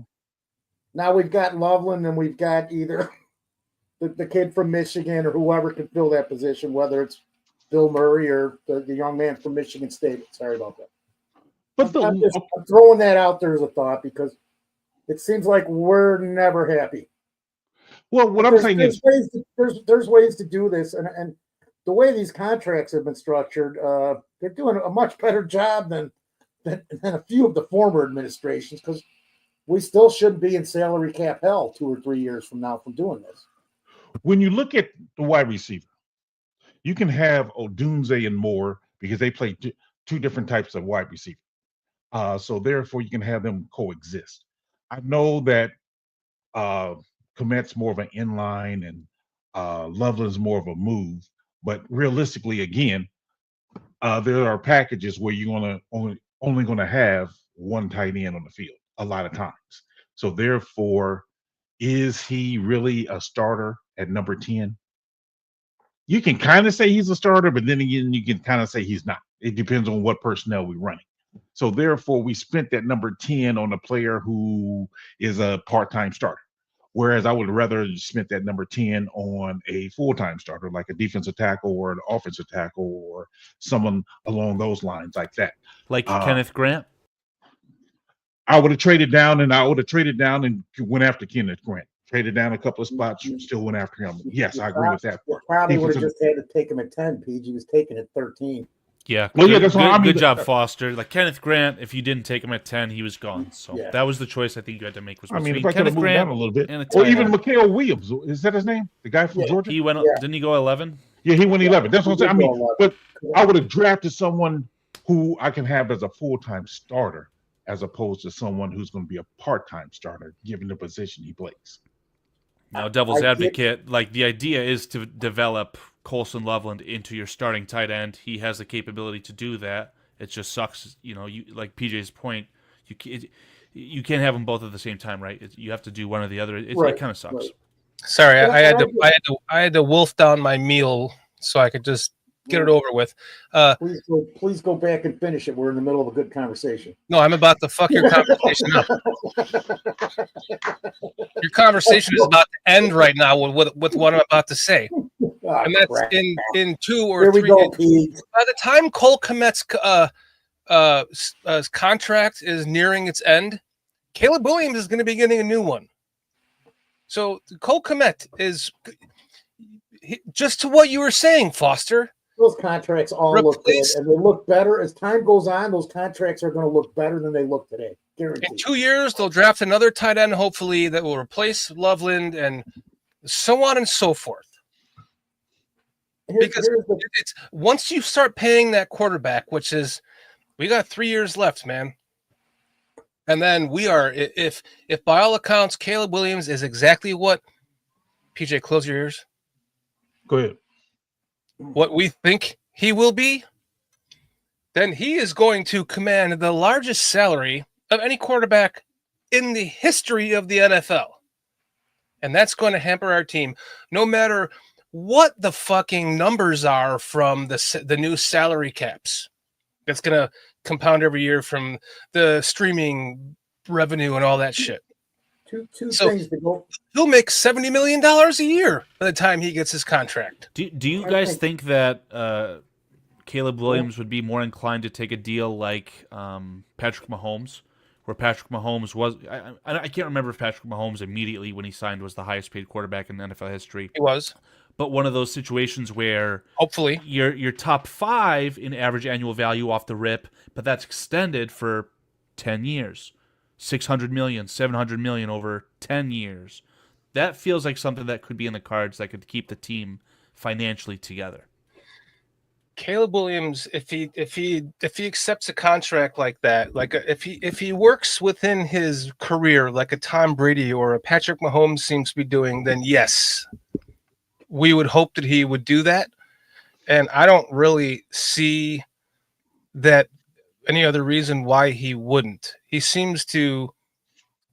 Now we've got Loveland and we've got either the kid from Michigan or whoever can fill that position, whether it's Bill Murray or the young man from Michigan State. Sorry about that. But I'm throwing that out there as a thought, because it seems like we're never happy. Well, what I'm saying is there's ways to do this, and the way these contracts have been structured, they're doing a much better job than a few of the former administrations, because we still shouldn't be in salary cap hell 2 or 3 years from now from doing this. When you look at the wide receiver, you can have Odunze and Moore because they play two different types of wide receiver. So therefore, you can have them coexist. I know that Kmet's more of an inline and Loveland's more of a move, but realistically, again, there are packages where you're only going to have one tight end on the field a lot of times. So therefore, is he really a starter at number 10? You can kind of say he's a starter, but then again, you can kind of say he's not. It depends on what personnel we're running. So therefore, we spent that number 10 on a player who is a part-time starter. Whereas I would rather spend that number 10 on a full-time starter, like a defensive tackle or an offensive tackle or someone along those lines like that. Like Kenneth Grant? I would have traded down and went after Kenneth Grant. Traded down a couple of spots, still went after him. Yes, I agree with that part. Probably would have just had to take him at 10, PG. He was taking at 13. Yeah. Well, yeah, that's what I mean. Good job, Foster. Like Kenneth Grant, if you didn't take him at 10, he was gone. So that was the choice I think you had to make. Was if I could have moved down a little bit. Or even Mikael Williams. Is that his name? The guy from Georgia? He went. Didn't he go 11? Yeah, he went 11. That's what I'm saying. I mean, but I would have drafted someone who I can have as a full-time starter, as opposed to someone who's going to be a part-time starter, given the position he plays. Now, devil's advocate, like the idea is to develop Colson Loveland into your starting tight end. He has the capability to do that. It just sucks, you know. You like PJ's point. You can't have them both at the same time, right? You have to do one or the other. It kind of sucks. Right. Sorry, I had to wolf down my meal so I could just get it over with. Please go back and finish it. We're in the middle of a good conversation. No, I'm about to fuck your conversation up. Your conversation is about to end right now with what I'm about to say. And that's in 2 or 3 days. By the time Cole Kmet's contract is nearing its end, Caleb Williams is going to be getting a new one. So Cole Kmet is just to what you were saying, Foster. Those contracts all look good, and they look better as time goes on. Those contracts are going to look better than they look today. Guaranteed. In 2 years, they'll draft another tight end, hopefully, that will replace Loveland, and so on and so forth. Because it's once you start paying that quarterback, which is, we got 3 years left, man. And then we are, if by all accounts, Caleb Williams is exactly what, PJ, close your ears. Go ahead. What we think he will be, then he is going to command the largest salary of any quarterback in the history of the NFL. And that's going to hamper our team, no matter what the fucking numbers are from the new salary caps. That's going to compound every year from the streaming revenue and all that shit. Two things to go. He'll make $70 million a year by the time he gets his contract. Do you guys think that Caleb Williams would be more inclined to take a deal like Patrick Mahomes, where Patrick Mahomes was? I can't remember if Patrick Mahomes immediately when he signed was the highest paid quarterback in NFL history. He was. But one of those situations where hopefully you're top 5 in average annual value off the rip, but that's extended for 10 years. 600 million, 700 million over 10 years. That feels like something that could be in the cards that could keep the team financially together. Caleb Williams, if he accepts a contract like that, like if he works within his career like a Tom Brady or a Patrick Mahomes seems to be doing, then yes, we would hope that he would do that. And I don't really see that any other reason why he wouldn't. He seems to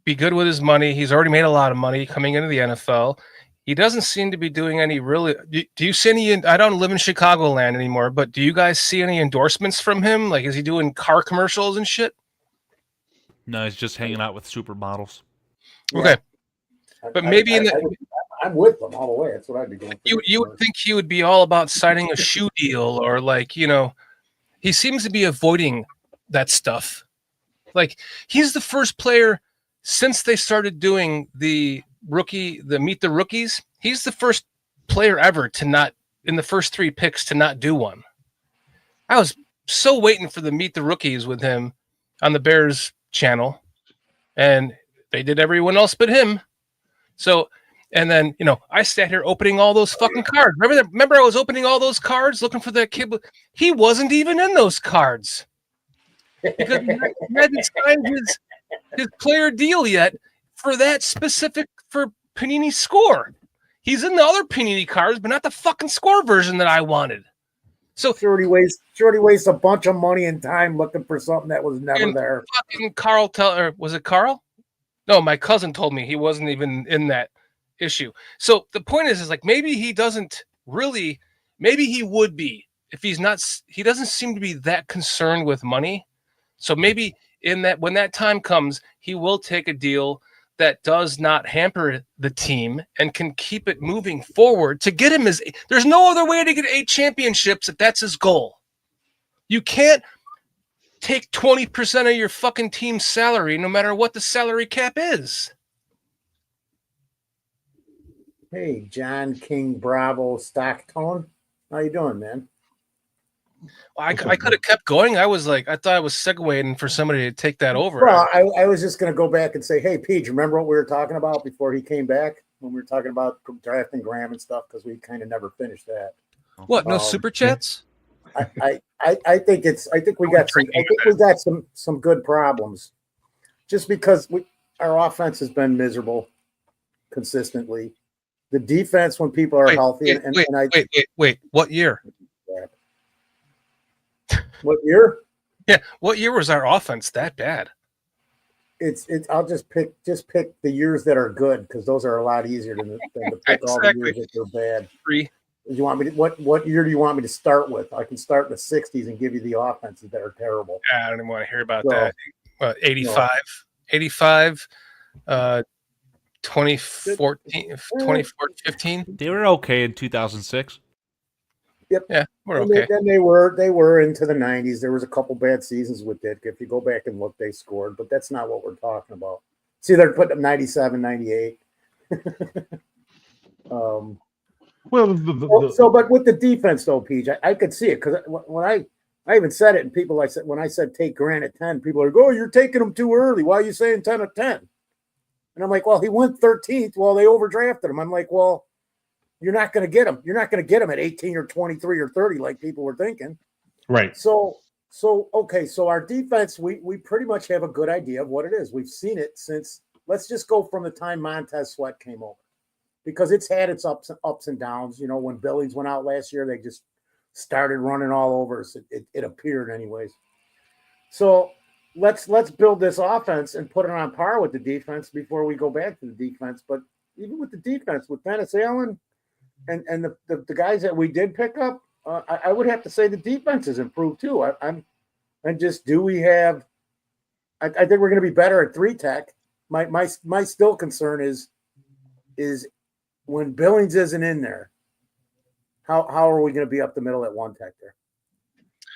be good with his money. He's already made a lot of money coming into the NFL. He doesn't seem to be doing any really. Do you see any? I don't live in Chicagoland anymore, but do you guys see any endorsements from him? Like, is he doing car commercials and shit? No, he's just hanging out with supermodels. Okay, but maybe I'm with them all the way. That's what I'd be doing. You would think he would be all about signing a shoe deal or like, you know, he seems to be avoiding that stuff. Like, he's the first player since they started doing the Meet the Rookies. He's the first player ever to not, in the first 3 picks, to not do one. I was so waiting for the Meet the Rookies with him on the Bears channel, and they did everyone else but him. So, and then, you know, I sat here opening all those fucking cards. Remember I was opening all those cards looking for that kid. He wasn't even in those cards because he hadn't signed his player deal yet for that specific, for Panini Score. He's in the other Panini cards, but not the fucking Score version that I wanted. So Shorty wastes a bunch of money and time looking for something that was never there. Fucking Carl, was it Carl? No, my cousin told me he wasn't even in that issue. So the point is like, maybe he doesn't really, maybe he would be if he's not, he doesn't seem to be that concerned with money. So maybe in that, when that time comes, he will take a deal that does not hamper the team and can keep it moving forward to get him there's no other way to get 8 championships if that's his goal. You can't take 20% of your fucking team's salary, no matter what the salary cap is. Hey, John King Bravo Stocktone. How you doing, man? Well, I could have kept going. I thought I was segueing for somebody to take that over. Well, I was just going to go back and say, hey, Pete, remember what we were talking about before he came back? When we were talking about drafting Graham and stuff, because we kind of never finished that. What? No super chats? I think we got some good problems. Just because our offense has been miserable consistently. The defense when people are healthy. Wait. What year? What year? Yeah. What year was our offense that bad? It's. I'll just pick the years that are good because those are a lot easier than to pick all the years that they're bad. You want me to, what year do you want me to start with? I can start in the 60s and give you the offenses that are terrible. I don't even want to hear about that. 85, 2014, 2015. They were okay in 2006. Yep. Yeah, we're okay. Then they were into the 90s. There was a couple bad seasons with it. If you go back and look, they scored, but that's not what we're talking about. See, they're putting up 97, 98. But with the defense though, Peach, I could see it because when I even said it, and people when I said take Grant at 10, people are like, "Oh, you're taking him too early. Why are you saying 10 at 10?" And I'm like, "Well, he went 13th. Well, they overdrafted him." I'm like, "Well, you're not going to get him. You're not going to get him at 18 or 23 or 30 like people were thinking." Right. So okay. So our defense, we pretty much have a good idea of what it is. We've seen it since. Let's just go from the time Montez Sweat came over. Because it's had its ups and downs. You know, when Billings went out last year, they just started running all over us. It appeared anyways. So let's build this offense and put it on par with the defense before we go back to the defense. But even with the defense, with Dennis Allen and the guys that we did pick up, I would have to say the defense has improved too. Do we have? I think we're going to be better at 3-tech. My still concern is when Billings isn't in there, how are we going to be up the middle at 1-tech there?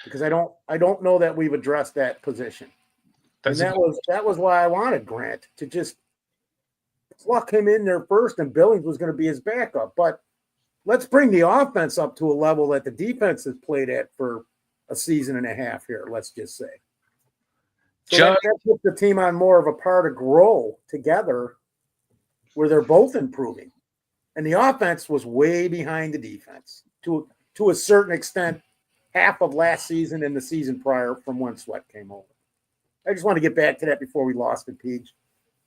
Because I don't know that we've addressed that position. And that was why I wanted Grant to just pluck him in there first, and Billings was going to be his backup. But let's bring the offense up to a level that the defense has played at for a season and a half here, let's just say. So that puts the team on more of a par to grow together where they're both improving. And the offense was way behind the defense to a certain extent, half of last season and the season prior from when Sweat came over. I just want to get back to that before we lost it, Peach.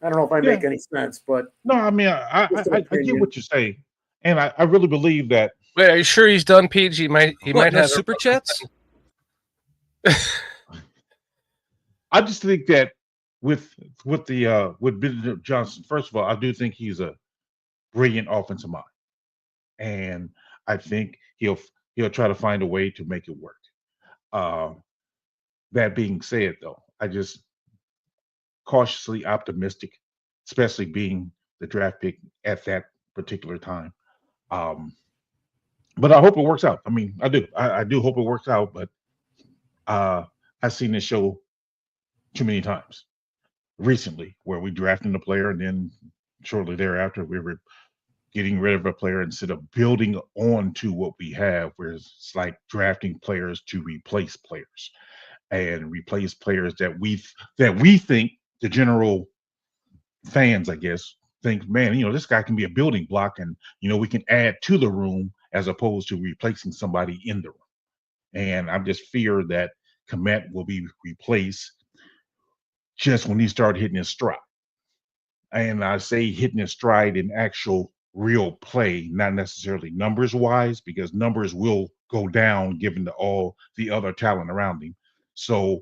I don't know if I make any sense, but no, I mean, I get what you're saying, and I really believe that. Wait, are you sure he's done, Peach? He might have super chats. I just think that with Ben Johnson, first of all, I do think he's a brilliant offensive mind, and I think he'll try to find a way to make it work. That being said, though, I just cautiously optimistic, especially being the draft pick at that particular time. But I hope it works out. I mean, I do. I do hope it works out, but I've seen this show too many times recently where we drafted a player and then shortly thereafter we were getting rid of a player instead of building on to what we have, where it's like drafting players to replace players and replace players that we think the general fans, I guess, think, man, this guy can be a building block and, we can add to the room as opposed to replacing somebody in the room. And I just fear that Komet will be replaced just when he started hitting his stride. And I say hitting his stride in actual real play, not necessarily numbers wise, because numbers will go down given all the other talent around him. So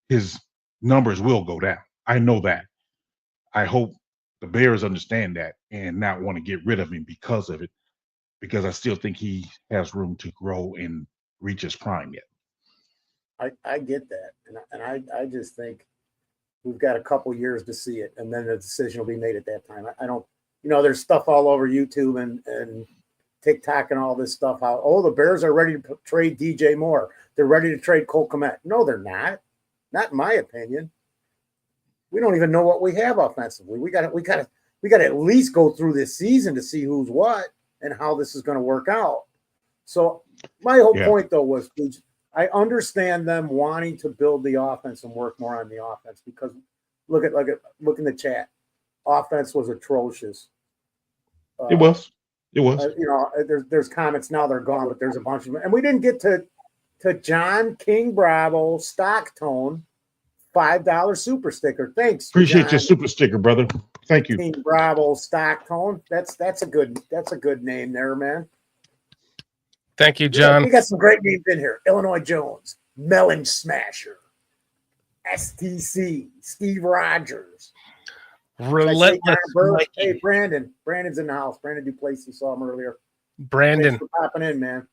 his numbers will go down. I know that. I hope the Bears understand that and not want to get rid of him because of it, because I still think he has room to grow and reach his prime yet. I get that. And I just think we've got a couple years to see it, and then the decision will be made at that time. I don't, there's stuff all over YouTube and TikTok and all this stuff. The Bears are ready to trade DJ Moore. They're ready to trade Cole Kmet. No, they're not. Not in my opinion. We don't even know what we have offensively. We got to at least go through this season to see who's what and how this is going to work out. So my whole point though was I understand them wanting to build the offense and work more on the offense because look in the chat. Offense was atrocious. It was. There's comments now they're gone, but there's a bunch of them. And we didn't get to John King Bravo Stocktone $5 super sticker. Thanks. Appreciate John. your super sticker, brother. Thank you. Team Bravo Stockton. That's a good name there, man. Thank you, John. We got some great names in here. Illinois Jones, Melon Smasher, STC, Steve Rogers. Relentless. Hey, Brandon. Brandon's in the house. Brandon Duplessis, you saw him earlier. Brandon. Thanks for popping in, man.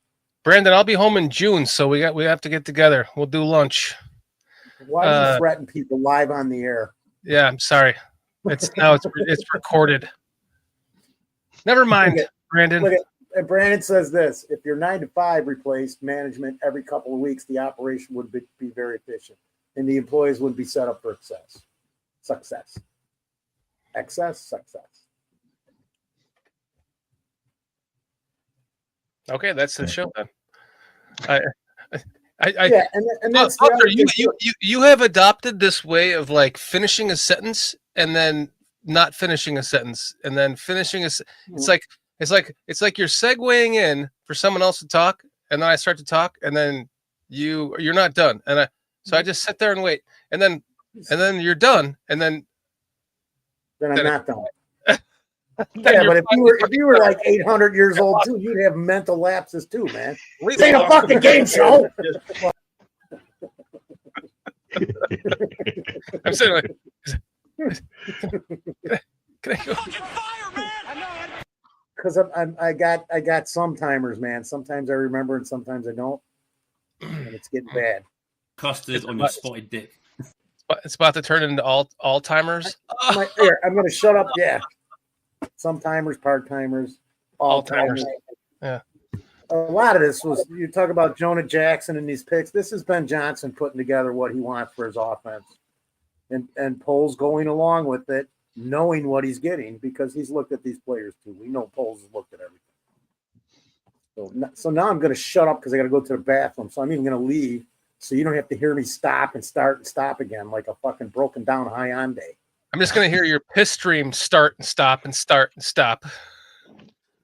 Brandon, I'll be home in June, so we have to get together. We'll do lunch. Why do you threaten people live on the air? Yeah, I'm sorry. It's recorded. Never mind, Brandon. And Brandon says this: if you're 9 to 5 replaced management every couple of weeks, the operation would be very efficient, and the employees would be set up for success. Okay, that's the show then. And that's Arthur, you have adopted this way of like finishing a sentence and then not finishing a sentence and then finishing it's like you're segueing in for someone else to talk, and then I start to talk, and then you're not done, and I just sit there and wait, and then you're done, and then I'm not done. Yeah, but if you were like 800 years old too, you'd have mental lapses too, man. This ain't a fucking game show. I'm saying like, can I go? Because I got some timers, man. Sometimes I remember and sometimes I don't, and it's getting bad. Custard on your spotted dick. It's about to turn into all timers. I'm going to shut up. Yeah. Some timers, part timers, all timers. Yeah. A lot of this was, you talk about Jonah Jackson and these picks. This is Ben Johnson putting together what he wants for his offense, and Poles going along with it, knowing what he's getting because he's looked at these players too. We know Poles has looked at everything. So now I'm going to shut up because I got to go to the bathroom. So I'm even going to leave so you don't have to hear me stop and start and stop again like a fucking broken down Hyundai. I'm just going to hear your piss stream start and stop and start and stop.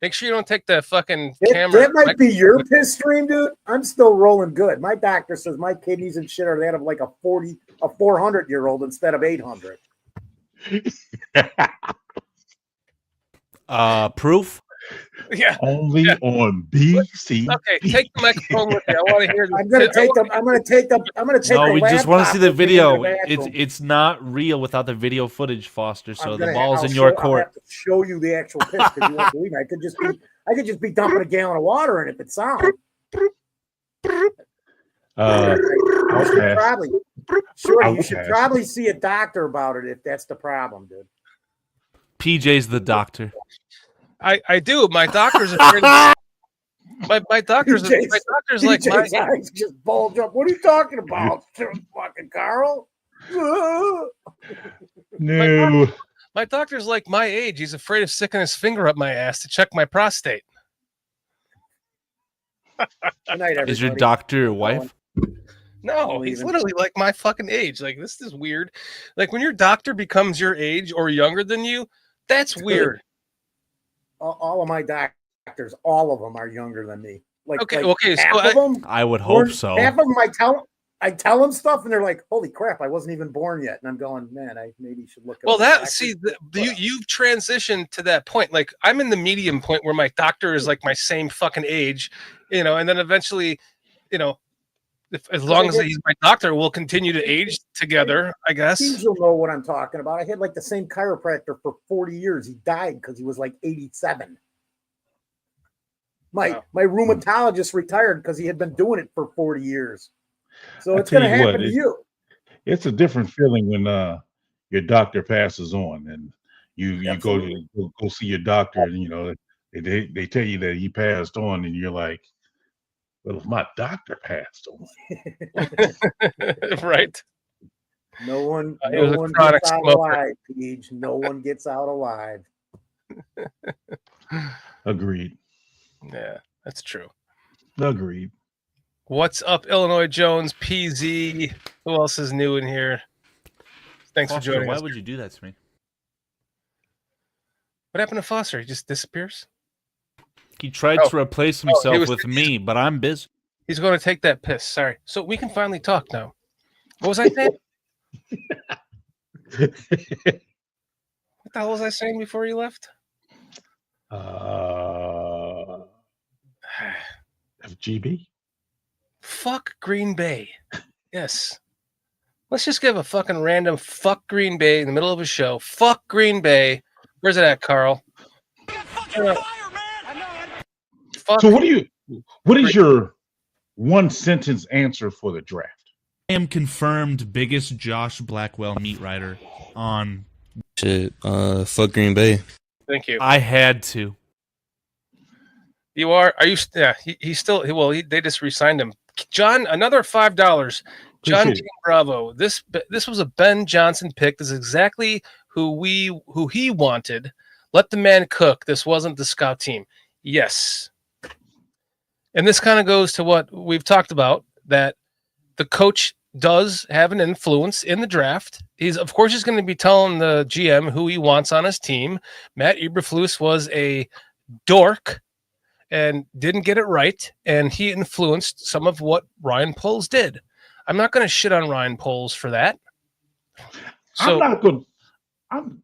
Make sure you don't take the fucking camera. That might be your piss stream, dude. I'm still rolling good. My doctor says my kidneys and shit are that of like a 400-year-old instead of 800. Proof? Yeah. Only on BC. Okay, take the microphone with you. I want to hear this. I'm gonna take No, we just want to see the video. It's It's not real without the video footage, Foster. So the ball's in your court. I'll have to show you the actual piss because you won't believe me. I could just be dumping a gallon of water in it if it sounds. You should probably see a doctor about it if that's the problem, dude. PJ's the doctor. I do. My doctor's afraid. My doctor's like my eyes just bulge up. What are you talking about, fucking Carl? No. My doctor's like my age. He's afraid of sticking his finger up my ass to check my prostate. Good night, is your doctor your wife? No, he's literally like my fucking age. Like, this is weird. Like, when your doctor becomes your age or younger than you, that's weird. All of my doctors, all of them are younger than me. Okay. Half of them, I would hope so. Half of them, I tell them stuff, and they're like, "Holy crap, I wasn't even born yet." And I'm going, "Man, I maybe should look." Well, you've transitioned to that point. Like, I'm in the medium point where my doctor is like my same fucking age, and then eventually, as long as he's my doctor, we'll continue to age together, I guess. You'll know what I'm talking about. I had like the same chiropractor for 40 years. He died because he was like 87. My rheumatologist retired because he had been doing it for 40 years. So it's going to happen to you. It's a different feeling when your doctor passes on and you go see your doctor, and they tell you that he passed on, and you're like, well, if my doctor passed on. Right. No one gets out alive, Peach. No one gets out alive. Agreed. Yeah, that's true. Agreed. What's up, Illinois Jones, PZ? Who else is new in here? Thanks Foster, for joining us. Why would you do that to me? What happened to Foster? He just disappears? He tried to replace himself with me, but I'm busy. He's going to take that piss. Sorry. So we can finally talk now. What was I saying? What the hell was I saying before you left? FGB. Fuck Green Bay. Yes. Let's just give a fucking random fuck Green Bay in the middle of a show. Fuck Green Bay. Where's it at, Carl? Fuck. So what is your one sentence answer for the draft? I am confirmed biggest Josh Blackwell meat writer on. Shit, fuck Green Bay. Thank you. I had to. You are you? Yeah, he's still. Well, they just re-signed him. John, another $5. John King Bravo. This was a Ben Johnson pick. This is exactly who he wanted. Let the man cook. This wasn't the scout team. Yes. And this kind of goes to what we've talked about, that the coach does have an influence in the draft. He's going to be telling the GM who he wants on his team. Matt Eberflus was a dork and didn't get it right, and he influenced some of what Ryan Poles did. I'm not going to shit on Ryan Poles for that. So, I'm not good. I'm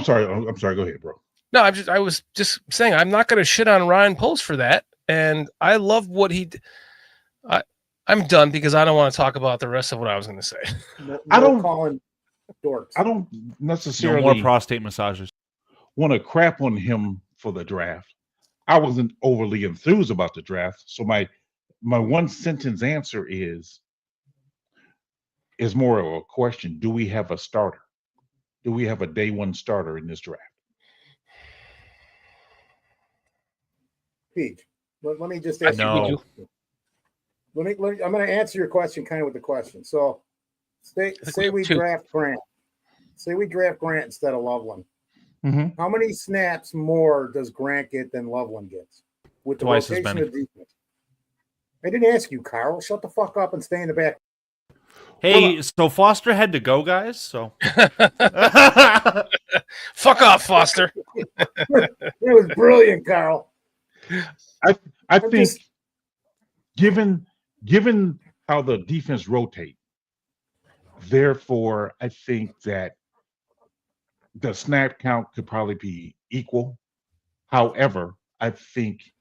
sorry. I'm sorry. Go ahead, bro. No, I was just saying I'm not going to shit on Ryan Poles for that, and I love what he. I'm done because I don't want to talk about the rest of what I was going to say. I don't call him dorks. I don't necessarily more prostate massages. want to crap on him for the draft. I wasn't overly enthused about the draft, so my one sentence answer is more of a question. Do we have a starter? Do we have a day one starter in this draft? Pete, let me just ask you. I'm going to answer your question kind of with the question. So, say we draft Grant. Say we draft Grant instead of Loveland. Mm-hmm. How many snaps more does Grant get than Loveland gets? With the Twice as rotation many. of defense. I didn't ask you, Carl. Shut the fuck up and stay in the back. Hey, so Foster had to go, guys. So fuck off, Foster. That was brilliant, Carl. I think given how the defense rotate, therefore I think that the snap count could probably be equal. However, I think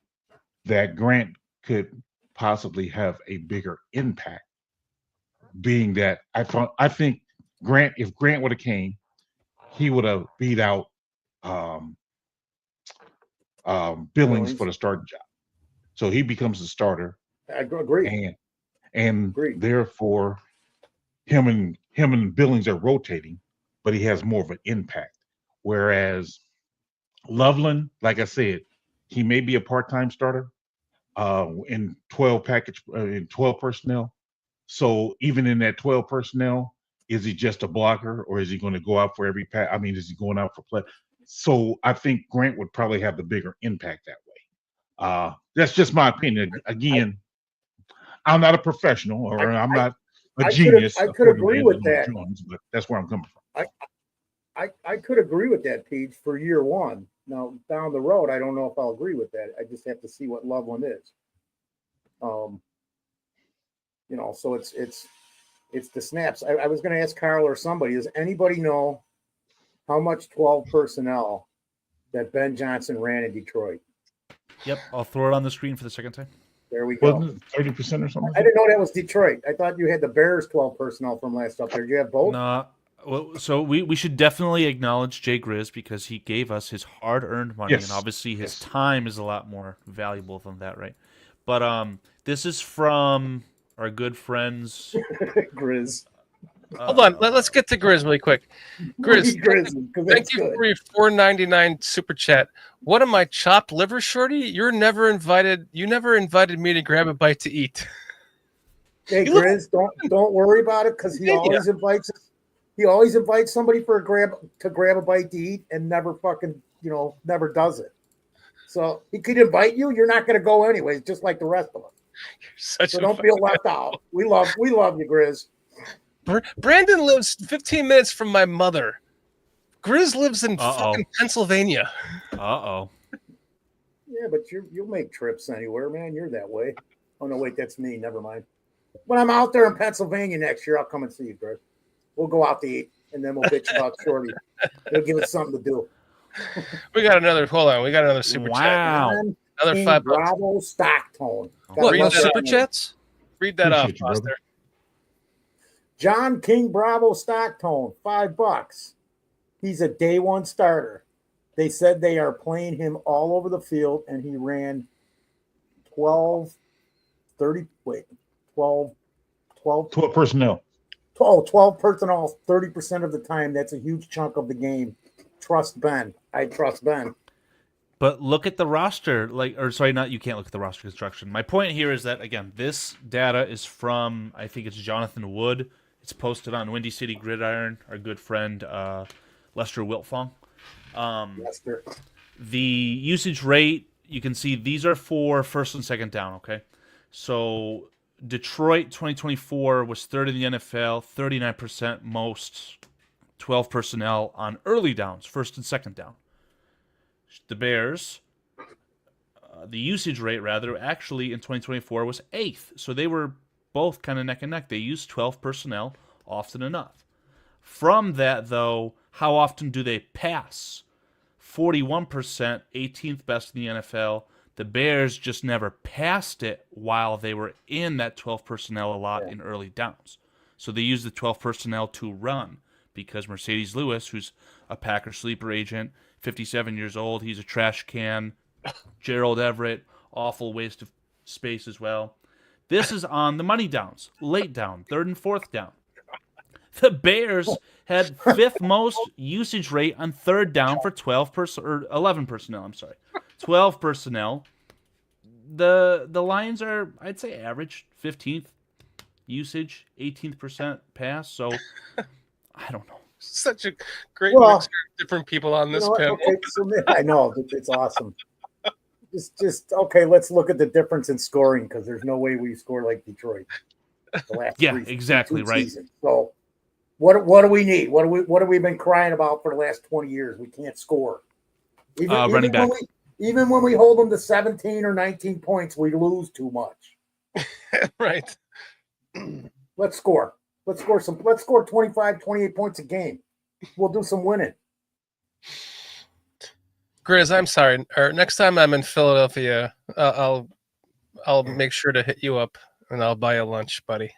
that Grant could possibly have a bigger impact, being that I think Grant, if Grant would have came, he would have beat out Billings for the starting job. So he becomes the starter. I agree. And therefore him and Billings are rotating, but he has more of an impact. Whereas Loveland, like I said, he may be a part-time starter in 12 personnel. So even in that 12 personnel, is he just a blocker or is he going to go out for every pass? I mean, is he going out for play? So I think Grant would probably have the bigger impact that way. That's just my opinion. Again, I'm not a professional or I'm not a genius. I could agree with that. Jones, but that's where I'm coming from. I could agree with that, Pete, for year one. Now, down the road, I don't know if I'll agree with that. I just have to see what Loveland is. So it's the snaps. I was going to ask Carl or somebody, does anybody know how much 12 personnel that Ben Johnson ran in Detroit? Yep, I'll throw it on the screen for the second time. There we go. Wasn't it 30% or something? I didn't know that was Detroit. I thought you had the Bears 12 personnel from last up there. Did you have both? No. Well, so we should definitely acknowledge Jay Grizz because he gave us his hard-earned money, Yes. and obviously his time is a lot more valuable than that, right? But this is from our good friends Grizz. Hold on, let's get to Grizz really quick. Grizz, thank you for your $4.99 super chat. What am I, chopped liver, shorty? You never invited me to grab a bite to eat. Hey, Grizz, don't worry about it because he always invites us. He always invites somebody to grab a bite to eat and never fucking, never does it. So he could invite you. You're not going to go anyways, just like the rest of us. So don't feel left out. We love you, Grizz. Brandon lives 15 minutes from my mother. Grizz lives in fucking Pennsylvania. Uh-oh. Yeah, but you'll make trips anywhere, man. You're that way. Oh, no, wait, that's me. Never mind. When I'm out there in Pennsylvania next year, I'll come and see you, Grizz. We'll go out to eat, and then we'll bitch about Shorty. It'll give us something to do. We got another. Hold on, we got another super chat. Wow. Another King $5. Bravo stock tone. What, Gotta read love that that super name. chats? Read that off, Appreciate you, brother. Foster. John King Bravo stock tone, $5. He's a day one starter. They said they are playing him all over the field, and he ran 12 personnel. 12 personnel 30% of the time. That's a huge chunk of the game. Trust Ben. I trust Ben. But look at the roster, you can't look at the roster construction. My point here is that, again, this data is from, I think it's Jonathan Wood. It's posted on Windy City Gridiron, our good friend Lester Wiltfong. Lester. The usage rate, you can see these are for first and second down, okay? So Detroit 2024 was third in the NFL, 39% most 12 personnel on early downs, first and second down. The Bears, the usage rate, rather, actually in 2024 was 8th. So they were both kind of neck and neck. They used 12 personnel often enough. From that, though, how often do they pass? 41%, 18th best in the NFL. The Bears just never passed it while they were in that 12 personnel a lot in early downs. So they used the 12 personnel to run because Mercedes Lewis, who's a Packer sleeper agent, 57 years old, he's a trash can. Gerald Everett, awful waste of space as well. This is on the money downs, late down, third and fourth down. The Bears had 5th most usage rate on third down for 11 personnel. 12 personnel. The Lions are, I'd say, average 15th usage, 18th pass. So I don't know. Such a great mixture of different people on this panel. Okay, so I know it's awesome. Just okay. Let's look at the difference in scoring because there's no way we score like Detroit. The last exactly right. Seasons. So, what do we need? What have we been crying about for the last 20 years? We can't score. Running back. Even when we hold them to 17 or 19 points, we lose too much. Right. Let's score. Let's score 25, 28 points a game. We'll do some winning. Grizz, I'm sorry. Or next time I'm in Philadelphia, I'll make sure to hit you up and I'll buy you lunch, buddy.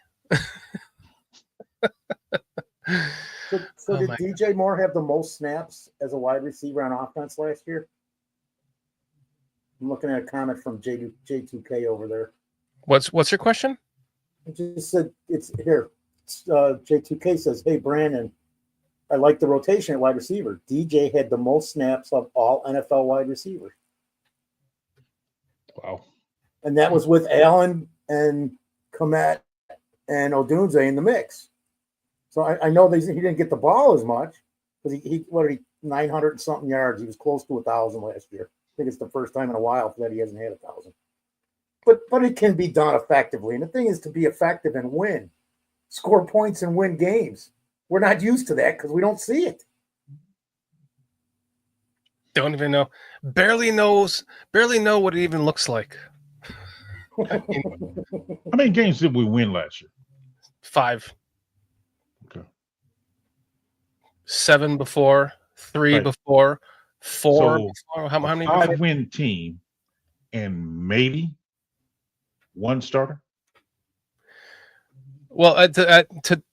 So did DJ Moore have the most snaps as a wide receiver on offense last year? I'm looking at a comment from J2K over there. What's your question? It just said it's here. J2K says, "Hey Brandon, I like the rotation at wide receiver. DJ had the most snaps of all NFL wide receivers." Wow. And that was with Allen and Komet and Odunze in the mix. So I know he didn't get the ball as much because he 900 and something yards. He was close to 1,000 last year. I think it's the first time in a while that he hasn't had 1,000. But it can be done effectively. And the thing is to be effective and win. Score points and win games. We're not used to that because we don't see it. Don't even know. Barely know what it even looks like. How many games did we win last year? 5. Okay. 7 before, 3 before, 4 before. How many? 5-win team and maybe one starter. Well, to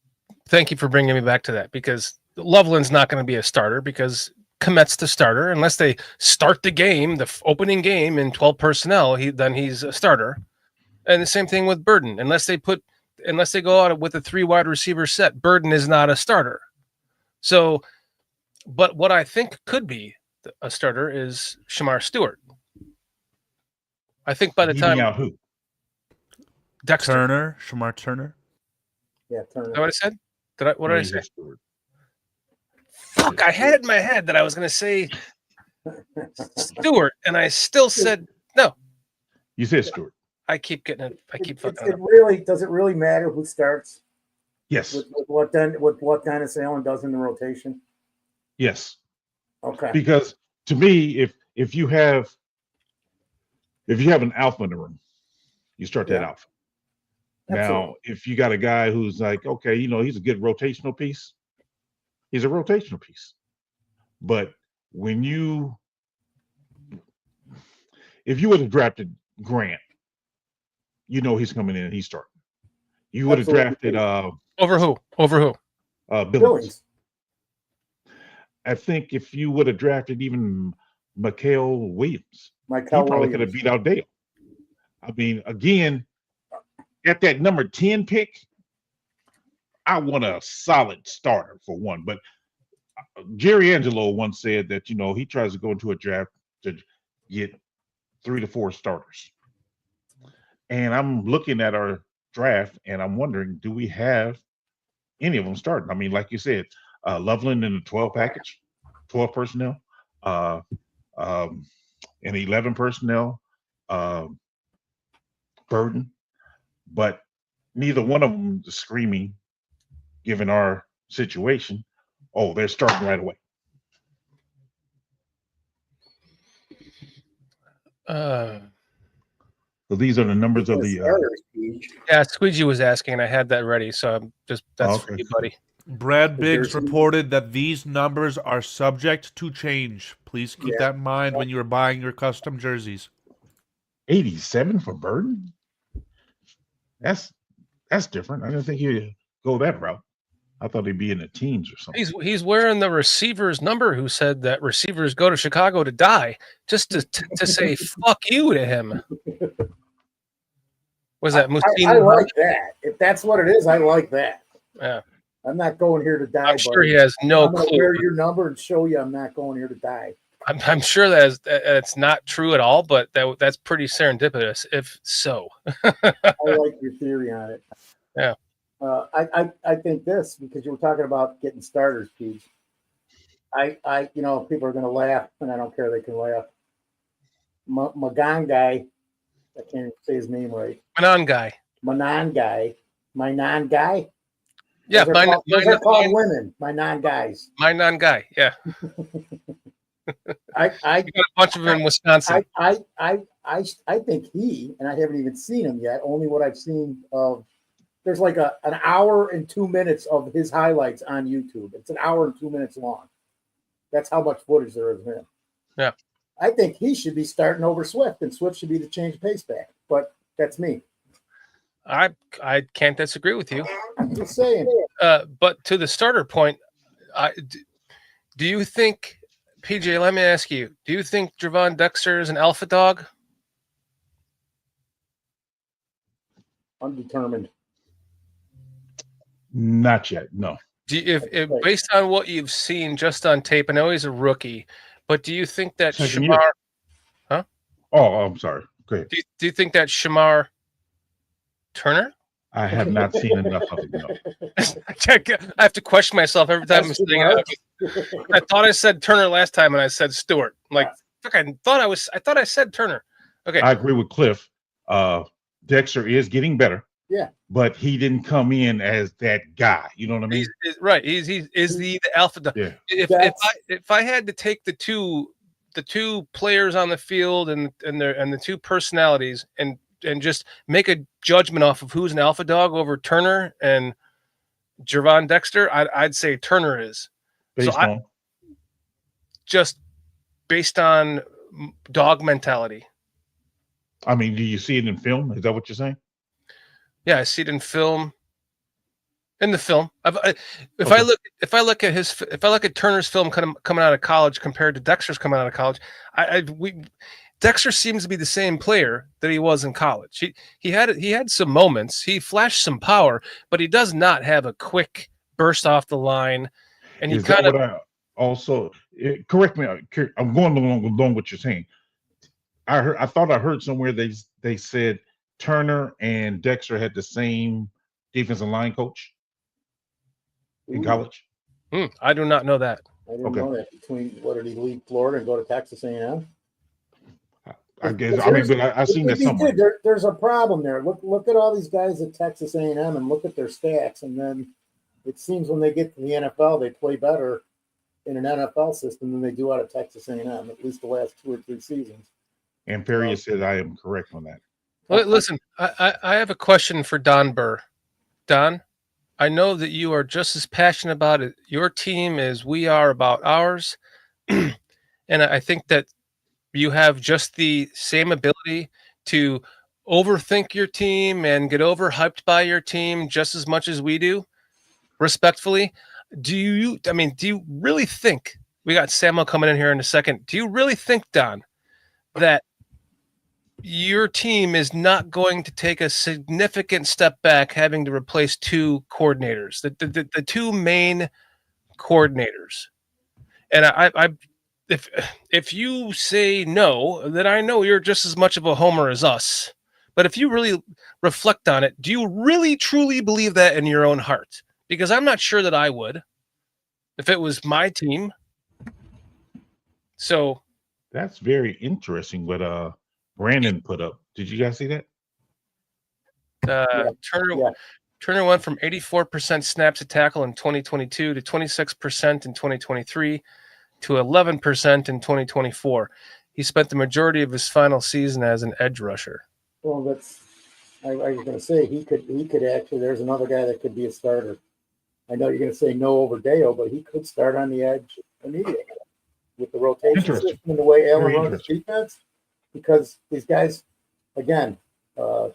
thank you for bringing me back to that because Loveland's not going to be a starter because Komet's the starter unless they start the game, the opening game in 12 personnel. Then he's a starter, and the same thing with Burden. Unless they go out with a 3 wide receiver set, Burden is not a starter. So, but what I think could be a starter is Shamar Stewart. I think by the time out who? Dexter. Shamar Turner. Yeah, Turner. Is that what I said? What did I say? Fuck, I had it in my head that I was going to say Stewart, and I still said no. You said Stewart. I keep getting it. I keep fucking it. Really does it really matter who starts? Yes. With what Dennis Allen does in the rotation? Yes. Okay. Because to me, if you have an alpha in the room, you start that alpha. Absolutely. Now, if you got a guy who's like, okay, he's a good rotational piece, he's a rotational piece. But if you would have drafted Grant, he's coming in and he's starting. You would have drafted over who? Billings. I think if you would have drafted even Mikael Williams, he probably could have beat out Dale. I mean, again, at that number 10 pick, I want a solid starter for one. But Jerry Angelo once said that, he tries to go into a draft to get 3 to 4 starters. And I'm looking at our draft and I'm wondering, do we have any of them starting? I mean, like you said, Loveland in the 12 package, 12 personnel, and 11 personnel, Burden, but neither one of them is screaming, given our situation, oh, they're starting right away. So these are the numbers of the. Yeah, Squeegee was asking, and I had that ready, so that's for you, buddy. Brad Biggs reported that these numbers are subject to change. Please keep that in mind when you're buying your custom jerseys. 87 for Burden? That's different. I didn't think he'd go that route. I thought he'd be in the teens or something. He's wearing the receiver's number who said that receivers go to Chicago to die, just to say fuck you to him. Was that Mussine? I like that. If that's what it is, I like that. Yeah. I'm not going here to die. I'm sure he has no clue. I'm gonna wear your number and show you I'm not going here to die. I'm sure that it's not true at all, but that's pretty serendipitous, if so. I like your theory on it. Yeah. I think this, because you were talking about getting starters, Pete. People are going to laugh, and I don't care. They can laugh. Magan guy, I can't even say his name right. Manan guy. Yeah, they're called women. My non-guys. My non-guy. Yeah. I got a bunch of them in Wisconsin. I think he, and I haven't even seen him yet. Only what I've seen of. There's like an hour and 2 minutes of his highlights on YouTube. It's an hour and 2 minutes long. That's how much footage there is of him. Yeah. I think he should be starting over Swift, and Swift should be the change pace back. But that's me. I can't disagree with you. I'm just saying. But to the starter point, do you think, PJ, let me ask you, do you think Javon Dexter is an alpha dog? Undetermined. Not yet, no. If based on what you've seen just on tape, I know he's a rookie, but do you think that Shamar? Huh? Oh, I'm sorry. Go ahead. Do you think that Shamar Turner? I have not seen enough of it. No. I have to question myself every time I'm saying it. I thought I said Turner last time, and I said Stewart. I thought I said Turner. Okay. I agree with Cliff. Dexter is getting better. Yeah, but he didn't come in as that guy. You know what I mean? Right. He's the alpha dog. Yeah. If I had to take the two players on the field and the two personalities and just make a judgment off of who's an alpha dog over Turner and Javon Dexter, I'd say Turner is. Just based on dog mentality. I mean, do you see it in film? Is that what you're saying? Yeah, I see it in film. In the film, if I look at Turner's film coming out of college compared to Dexter's coming out of college, Dexter seems to be the same player that he was in college. He had some moments. He flashed some power, but he does not have a quick burst off the line. And he kind of correct me. I'm going along what you're saying. I thought I heard somewhere they said Turner and Dexter had the same defensive line coach in college. I do not know that. I didn't know that. What did he leave Florida and go to Texas A&M? I guess. I've seen that somewhere. There's a problem there. Look at all these guys at Texas A&M and look at their stats, and then it seems when they get to the NFL, they play better in an NFL system than they do out of Texas A&M. At least the last 2 or 3 seasons. And Perry said I am correct on that. Listen, I have a question for Don Burr. Don, I know that you are just as passionate about it, your team as we are about ours. And I think that you have just the same ability to overthink your team and get overhyped by your team just as much as we do, respectfully. Do you really think, we got Samo coming in here in a second, do you really think, Don, that your team is not going to take a significant step back having to replace two coordinators, the two main coordinators? And if you say no, then I know you're just as much of a homer as us. But if you really reflect on it, do you really truly believe that in your own heart? Because I'm not sure that I would if it was my team. So that's very interesting what Brandon put up. Did you guys see that? Turner went from 84% snaps to tackle in 2022 to 26% in 2023 to 11% in 2024. He spent the majority of his final season as an edge rusher. Well, I was going to say he could actually. There's another guy that could be a starter. I know you're going to say no over Deo, but he could start on the edge immediately with the rotation system and the way Allen runs his defense. Because these guys, again, they're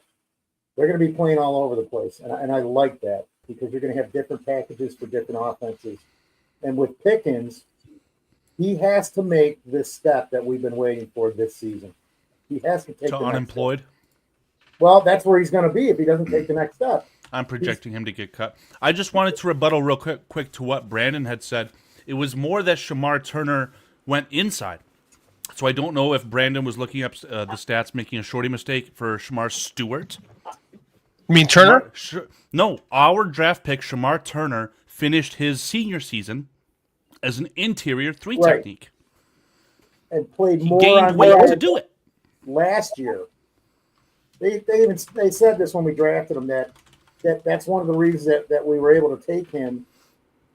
going to be playing all over the place, and I like that because you're going to have different packages for different offenses. And with Pickens, he has to make this step that we've been waiting for this season. He has to take the unemployed. Next step. Well, that's where he's going to be if he doesn't take the next step. I'm projecting him to get cut. I just wanted to rebuttal real quick to what Brandon had said. It was more that Shamar Turner went inside. So I don't know if Brandon was looking up the stats, making a shorty mistake for Shamar Stewart. You mean Turner? No, our draft pick, Shamar Turner, finished his senior season as an interior 3 technique. And played more gained on weight to do it. Last year. They said this when we drafted him, that's one of the reasons that we were able to take him,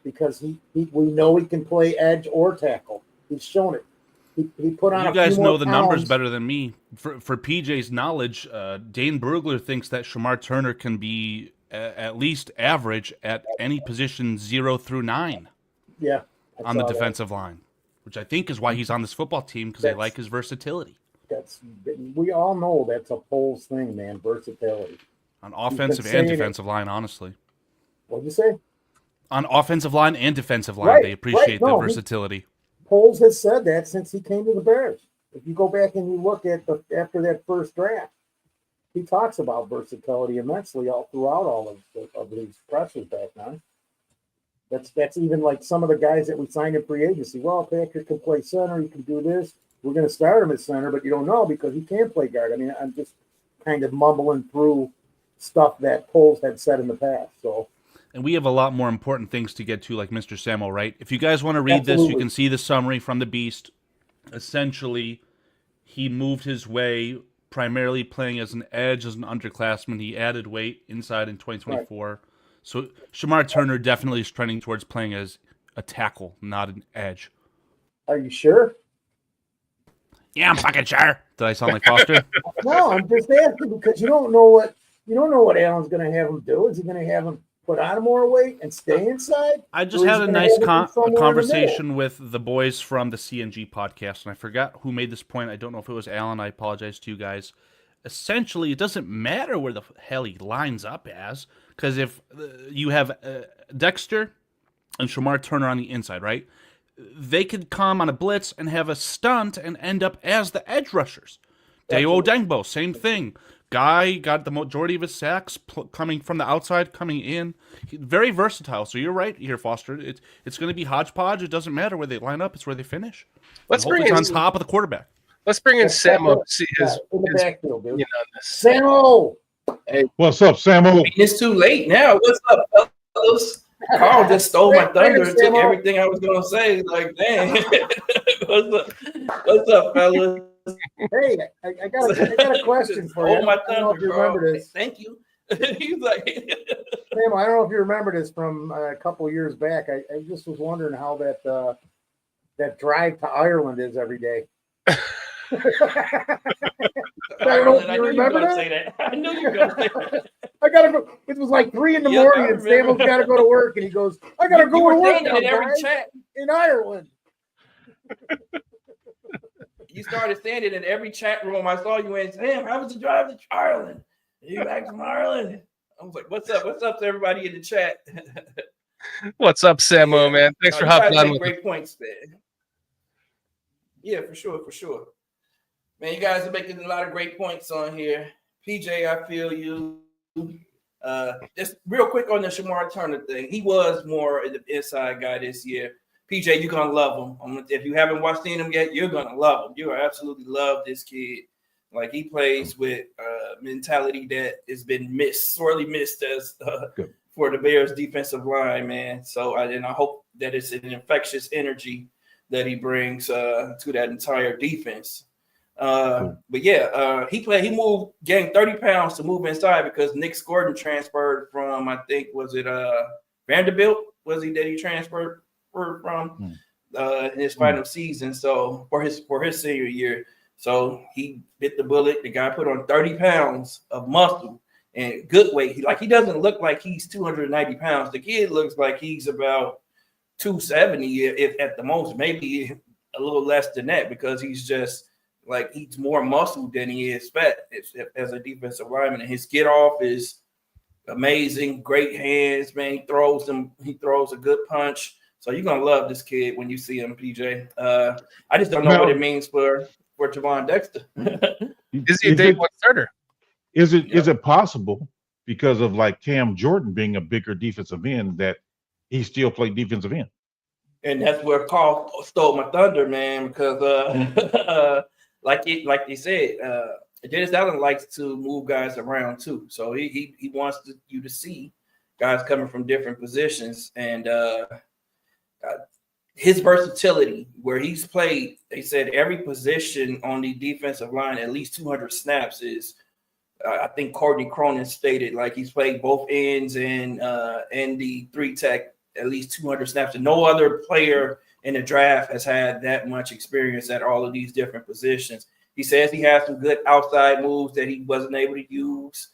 because we know he can play edge or tackle. He's shown it. He put on. You guys know the numbers better than me. For PJ's knowledge, Dane Brugler thinks that Shamar Turner can be at least average at any position 0 through 9. Yeah, on the defensive line, which I think is why he's on this football team, because they like his versatility. We all know that's a Poles thing, man. Versatility on offensive and defensive line. Honestly, what'd you say? On offensive line and defensive line, they appreciate the versatility. Poles has said that since he came to the Bears. If you go back and you look at after that first draft, he talks about versatility immensely all throughout all of these pressures back then. That's even like some of the guys that we signed in free agency. Well, Patrick can play center. He can do this. We're going to start him at center, but you don't know because he can play guard. I mean, I'm just kind of mumbling through stuff that Poles had said in the past. So. And we have a lot more important things to get to, like Mr. Samo, right? If you guys want to read this, you can see the summary from the Beast. Essentially, he moved his way primarily playing as an edge, as an underclassman. He added weight inside in 2024. Right. So Shamar Turner definitely is trending towards playing as a tackle, not an edge. Are you sure? Yeah, I'm fucking sure. Did I sound like Foster? No, I'm just asking because you don't know what Allen's going to have him do. Is he going to have him put on more weight and stay inside? I just had a nice conversation with the boys from the CNG podcast, and I forgot who made this point. I don't know if it was Alan. I apologize to you guys. Essentially, it doesn't matter where the hell he lines up as, because if you have Dexter and Shamar Turner on the inside, right? They could come on a blitz and have a stunt and end up as the edge rushers. Deo Dengbo, same thing. Guy got the majority of his sacks coming from the outside, coming in. Very versatile. So you're right here, Foster. It's going to be hodgepodge. It doesn't matter where they line up. It's where they finish. Let's bring in on top of the quarterback. Let's bring in Samo to see his in the backfield, dude. Samo! Hey, what's up, Samo? It's too late now. What's up, fellas? Carl just stole my thunder and took everything I was going to say. Like, dang. What's up, fellas? Hey, I got a question for you. My thunder, I don't know if you remember this. Thank you. He's like, Sam, I don't know if you remember this from a couple of years back. I just was wondering how that drive to Ireland is every day. I don't know if you remember that. I knew you were going to say that. I gotta go. It was like 3 in the morning, and Samuel's got to go to work, and he goes, "I gotta go to work now, in every chat in Ireland." You started saying it in every chat room I saw you in. Sam, how was the drive to Ireland? Are you back from Ireland? I was like, what's up? What's up to everybody in the chat? What's up, Samo, man? Thanks for hopping on. Great points, man. Yeah, for sure. Man, you guys are making a lot of great points on here. PJ, I feel you. Just real quick on the Shamar Turner thing. He was more the inside guy this year. PJ, you're gonna love him. If you haven't seen him yet, you're gonna love him. You absolutely love this kid. Like, he plays with mentality that has been sorely missed as for the Bears defensive line, man. So I hope that it's an infectious energy that he brings to that entire defense. But yeah, he moved, gained 30 pounds to move inside because Nick Gordon transferred from, I think, was it Vanderbilt? Was he that he transferred from in his final season? So for his senior year. So he bit the bullet. The guy put on 30 pounds of muscle and good weight. He doesn't look like he's 290 pounds. The kid looks like he's about 270, if at the most, maybe a little less than that, because he's just like, he's more muscle than he is fat as a defensive lineman. And his get off is amazing. Great hands, man. He throws a good punch. So you're gonna love this kid when you see him, PJ. I just don't know what it means for Javon Dexter. Is he a day one starter? Is it possible, because of like Cam Jordan being a bigger defensive end, that he still played defensive end? And that's where Carl stole my thunder, man, because like they said, Dennis Allen likes to move guys around too. So he wants you to see guys coming from different positions, and his versatility, where he's played, they said every position on the defensive line, at least 200 snaps is, I think Courtney Cronin stated, like, he's played both ends and the 3-tech at least 200 snaps. And no other player in the draft has had that much experience at all of these different positions. He says he has some good outside moves that he wasn't able to use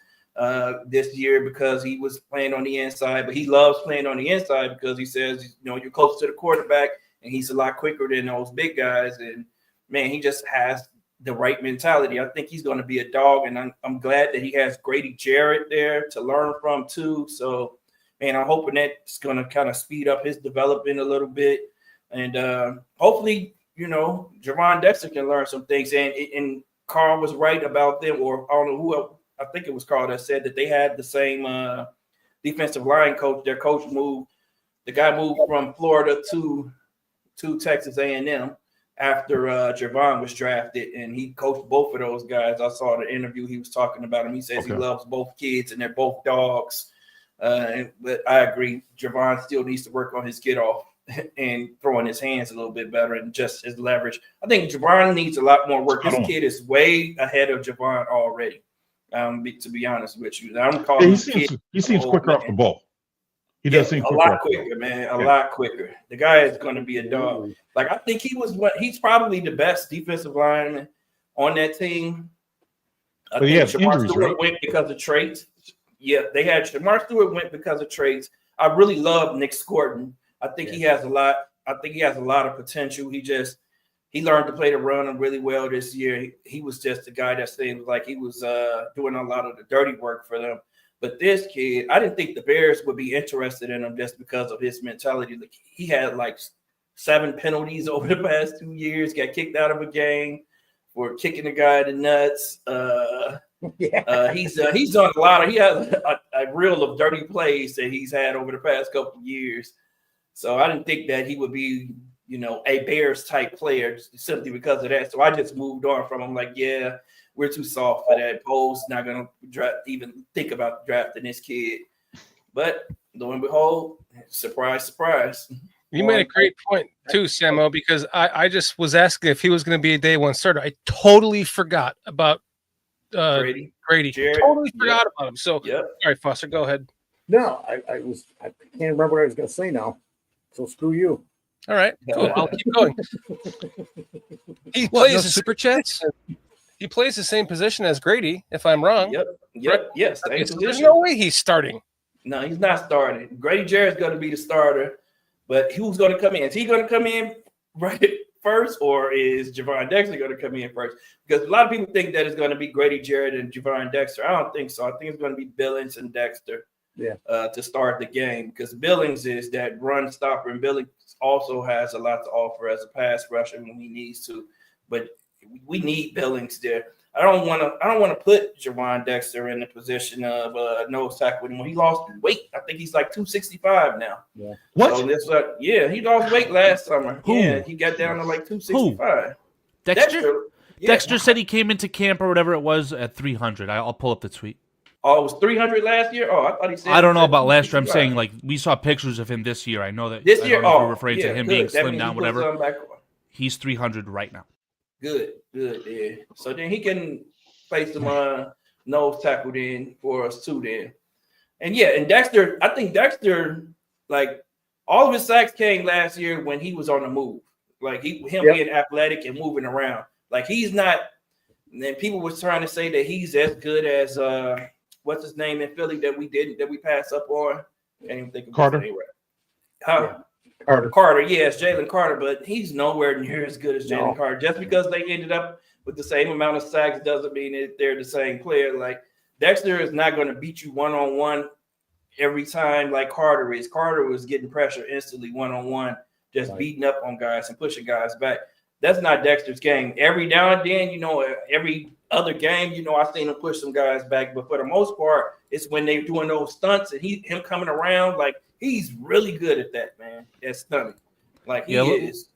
this year because he was playing on the inside, but he loves playing on the inside because he says, you're close to the quarterback and he's a lot quicker than those big guys. And man, he just has the right mentality. I think he's going to be a dog, and I'm glad that he has Grady Jarrett there to learn from too. So, man, I'm hoping that's going to kind of speed up his development a little bit, and hopefully, Javon Dexter can learn some things. And Carl was right about them, or I don't know who else. I think it was Carl that said that they had the same defensive line coach. Their coach the guy moved from Florida to Texas A&M after Javon was drafted, and he coached both of those guys. I saw the interview he was talking about him. He says he loves both kids, and they're both dogs. But I agree, Javon still needs to work on his get off and throwing his hands a little bit better and just his leverage. I think Javon needs a lot more work. This kid is way ahead of Javon already. To be honest with you, I'm calling he seems quicker off the ball. He does seem a lot quicker, man. A lot quicker. The guy is going to be a dog. Like, I think he's probably the best defensive lineman on that team. I think Shamar Stewart went because of traits. Yeah, they had Shamar Stewart went because of traits. I really love Nick Gordon. I think he has a lot. I think he has a lot of potential. He learned to play the run really well this year. He was just a guy that seemed like he was doing a lot of the dirty work for them. But this kid, I didn't think the Bears would be interested in him just because of his mentality. Like, he had like 7 penalties over the past 2 years, got kicked out of a game for kicking the guy in the nuts. He's done a lot of, he has a reel of dirty plays that he's had over the past couple of years. So I didn't think that he would be, a Bears type player simply because of that. So I just moved on from him. Like, yeah, we're too soft for that. Poe's not going to even think about drafting this kid. But lo and behold, surprise, surprise. You made a great point too, Samo, because I just was asking if he was going to be a day one starter. I totally forgot about Grady. Jared. Totally forgot about him. So, all right, Foster, go ahead. No, I can't remember what I was going to say now. So screw you. All right, cool. I'll keep going. He plays the super chats. He plays the same position as Grady, if I'm wrong. Yep. Yes. Okay, so there's no way he's starting. No, he's not starting. Grady Jarrett's going to be the starter, but who's going to come in? Is he going to come in right first, or is Javon Dexter going to come in first? Because a lot of people think that it's going to be Grady Jarrett and Javon Dexter. I don't think so. I think it's going to be Billings and Dexter to start the game, because Billings is that run stopper, and Billings also has a lot to offer as a pass rusher when he needs to. But we need Billings there. I don't want to put Javon Dexter in the position of nose tackle when he lost weight. I think he's like 265 now. Yeah. What? So this, he lost weight last summer. Who? Yeah, he got down to like 265. Dexter? Yeah. Dexter said he came into camp or whatever it was at 300. I'll pull up the tweet. Oh, it was 300 last year? Oh, I thought he said. I don't know about last year. I'm saying, like, we saw pictures of him this year. I know that. This year, we're referring to him good. being That slimmed means down, he put whatever. something back on. He's 300 right now. Good, yeah. So then he can play some nose tackle then for us too then. And Dexter, I think Dexter, like, all of his sacks came last year when he was on the move. Like, being athletic and moving around. Like, he's not, and people was trying to say that he's as good as what's his name in Philly that we passed up on. Can't even think of Carter. his name right. Carter, yes, Jalen Carter, but he's nowhere near as good as Jalen Carter. Just because they ended up with the same amount of sacks doesn't mean that they're the same player. Like, Dexter is not going to beat you one-on-one every time like Carter is. Carter was getting pressure instantly one-on-one, just beating up on guys and pushing guys back. That's not Dexter's game. Every now and then, every other game, I've seen him push some guys back, but for the most part, it's when they're doing those stunts and him coming around, like, he's really good at that, man. That's stunning. Like, he is.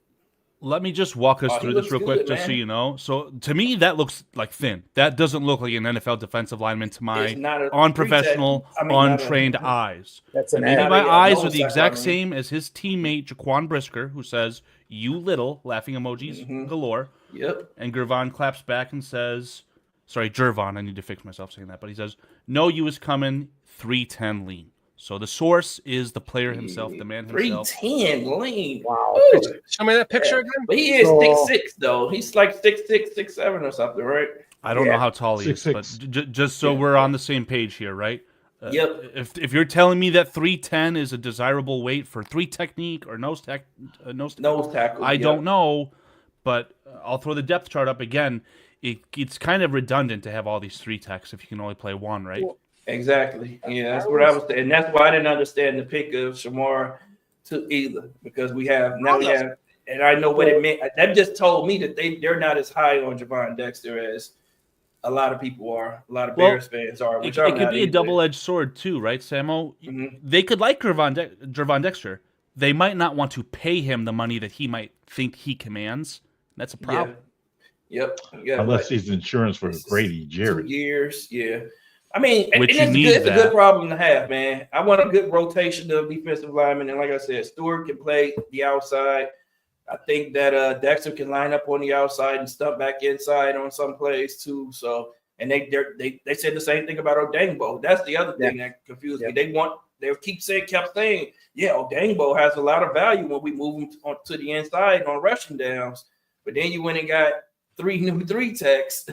Let me just walk us through this real quick, just so you know. So, to me, that looks like thin. That doesn't look like an NFL defensive lineman to my unprofessional, untrained eyes. That's maybe my eyes are the exact same as his teammate, Jaquan Brisker, who says, "You little," laughing emojis galore. Yep. And Gervon claps back and says, sorry, Jervon, I need to fix myself saying that, but he says, "No, you is coming, 310 lean." So the source is the player himself, the man himself. 310 lean. Wow. Show me that picture again. But he is 6'6", though. He's like 6'6", 6'7", or something, right? I don't know how tall he is, 6'6". but just so we're on the same page here, right? Yep. If you're telling me that 310 is a desirable weight for three technique or nose tackle, I don't know, but I'll throw the depth chart up again. It's kind of redundant to have all these three techs if you can only play one, right? Exactly. Yeah, that's what I was saying. And that's why I didn't understand the pick of Shamar to either, because we have, and I know what it meant. That just told me that they're not as high on Javon Dexter as a lot of people are, a lot of Bears fans are. Which it could be a double-edged sword too, right, Samo? They could like Javon Dexter. They might not want to pay him the money that he might think he commands. That's a problem. Yep. Unless he's insurance for Grady Jarrett. 2 years, yeah. I mean, it's a good problem to have, man. I want a good rotation of defensive linemen, and like I said, Stewart can play the outside. I think that Dexter can line up on the outside and stuff back inside on some plays too. So, and they said the same thing about Odangbo. That's the other thing that confused me. They kept saying, Odangbo has a lot of value when we move him to the inside on rushing downs. But then you went and got 3 new 3 techs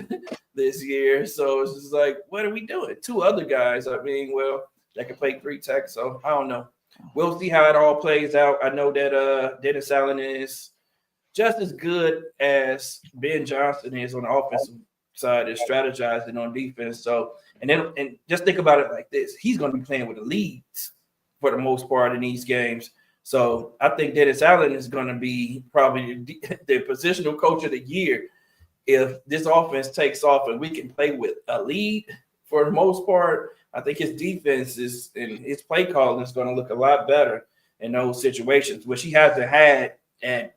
this year. So it's just like, what are we doing? 2 other guys, that can play 3 techs. So I don't know. We'll see how it all plays out. I know that Dennis Allen is just as good as Ben Johnson is on the offensive side of strategizing on defense. So, and just think about it like this. He's going to be playing with the leads for the most part in these games. So I think Dennis Allen is going to be probably the positional coach of the year if this offense takes off and we can play with a lead for the most part. I think his defense and his play calling is going to look a lot better in those situations, which he hasn't had. And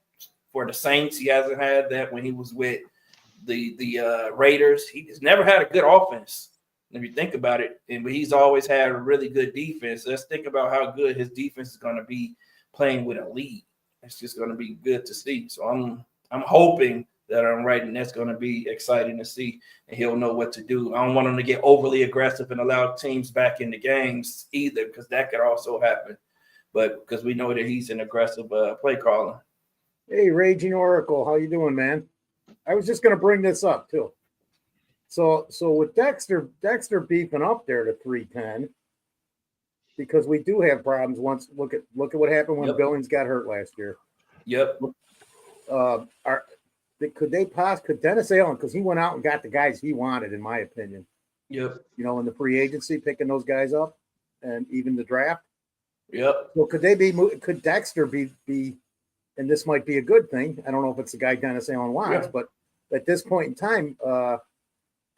for the Saints, he hasn't had that when he was with the Raiders. He's never had a good offense, if you think about it. But he's always had a really good defense. Let's think about how good his defense is going to be playing with a lead. It's just going to be good to see. So I'm hoping that I'm right, and that's going to be exciting to see, and he'll know what to do. I don't want him to get overly aggressive and allow teams back in the games either, because that could also happen. But because we know that he's an aggressive play caller. Hey, Raging Oracle, how you doing, man? I was just going to bring this up too. So with Dexter beefing up there to 310, because we do have problems. Look at what happened when Billings got hurt last year. Yep. could Dennis Allen, because he went out and got the guys he wanted, in my opinion. Yep. You know, in the free agency, picking those guys up, and even the draft. Yep. So could Dexter be, and this might be a good thing. I don't know if it's the guy Dennis Allen wants, but at this point in time,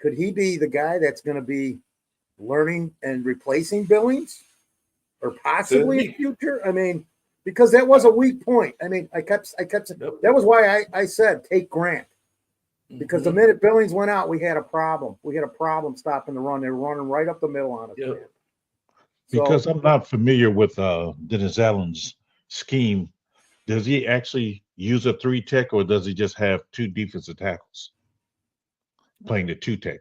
could he be the guy that's going to be learning and replacing Billings, or possibly in future? I mean, because that was a weak point. I mean, I kept that was why I said take Grant, because the minute Billings went out, we had a problem. We had a problem stopping the run. They were running right up the middle on us. Yep. Because I'm not familiar with Dennis Allen's scheme. Does he actually use a 3-tech, or does he just have 2 defensive tackles playing the 2-tech?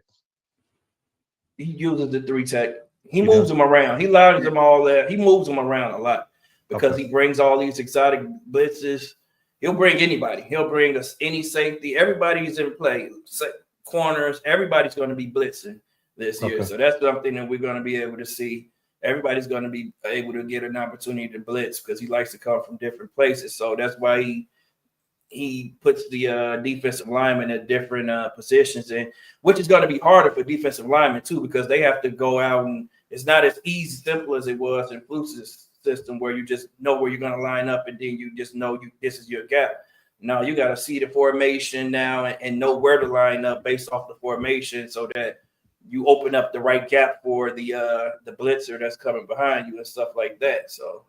He uses the 3-tech. He moves them around. He allows them all there. He moves them around a lot because he brings all these exotic blitzes. He'll bring anybody. He'll bring us any safety. Everybody's in play. Corners. Everybody's going to be blitzing this year. So that's something that we're going to be able to see. Everybody's going to be able to get an opportunity to blitz because he likes to come from different places. So that's why he puts the defensive linemen at different positions, and which is going to be harder for defensive linemen too, because they have to go out, and it's not as easy, simple as it was in Fluke's system where you just know where you're going to line up and then you just know this is your gap. Now you got to see the formation now and know where to line up based off the formation so that you open up the right gap for the blitzer that's coming behind you and stuff like that. So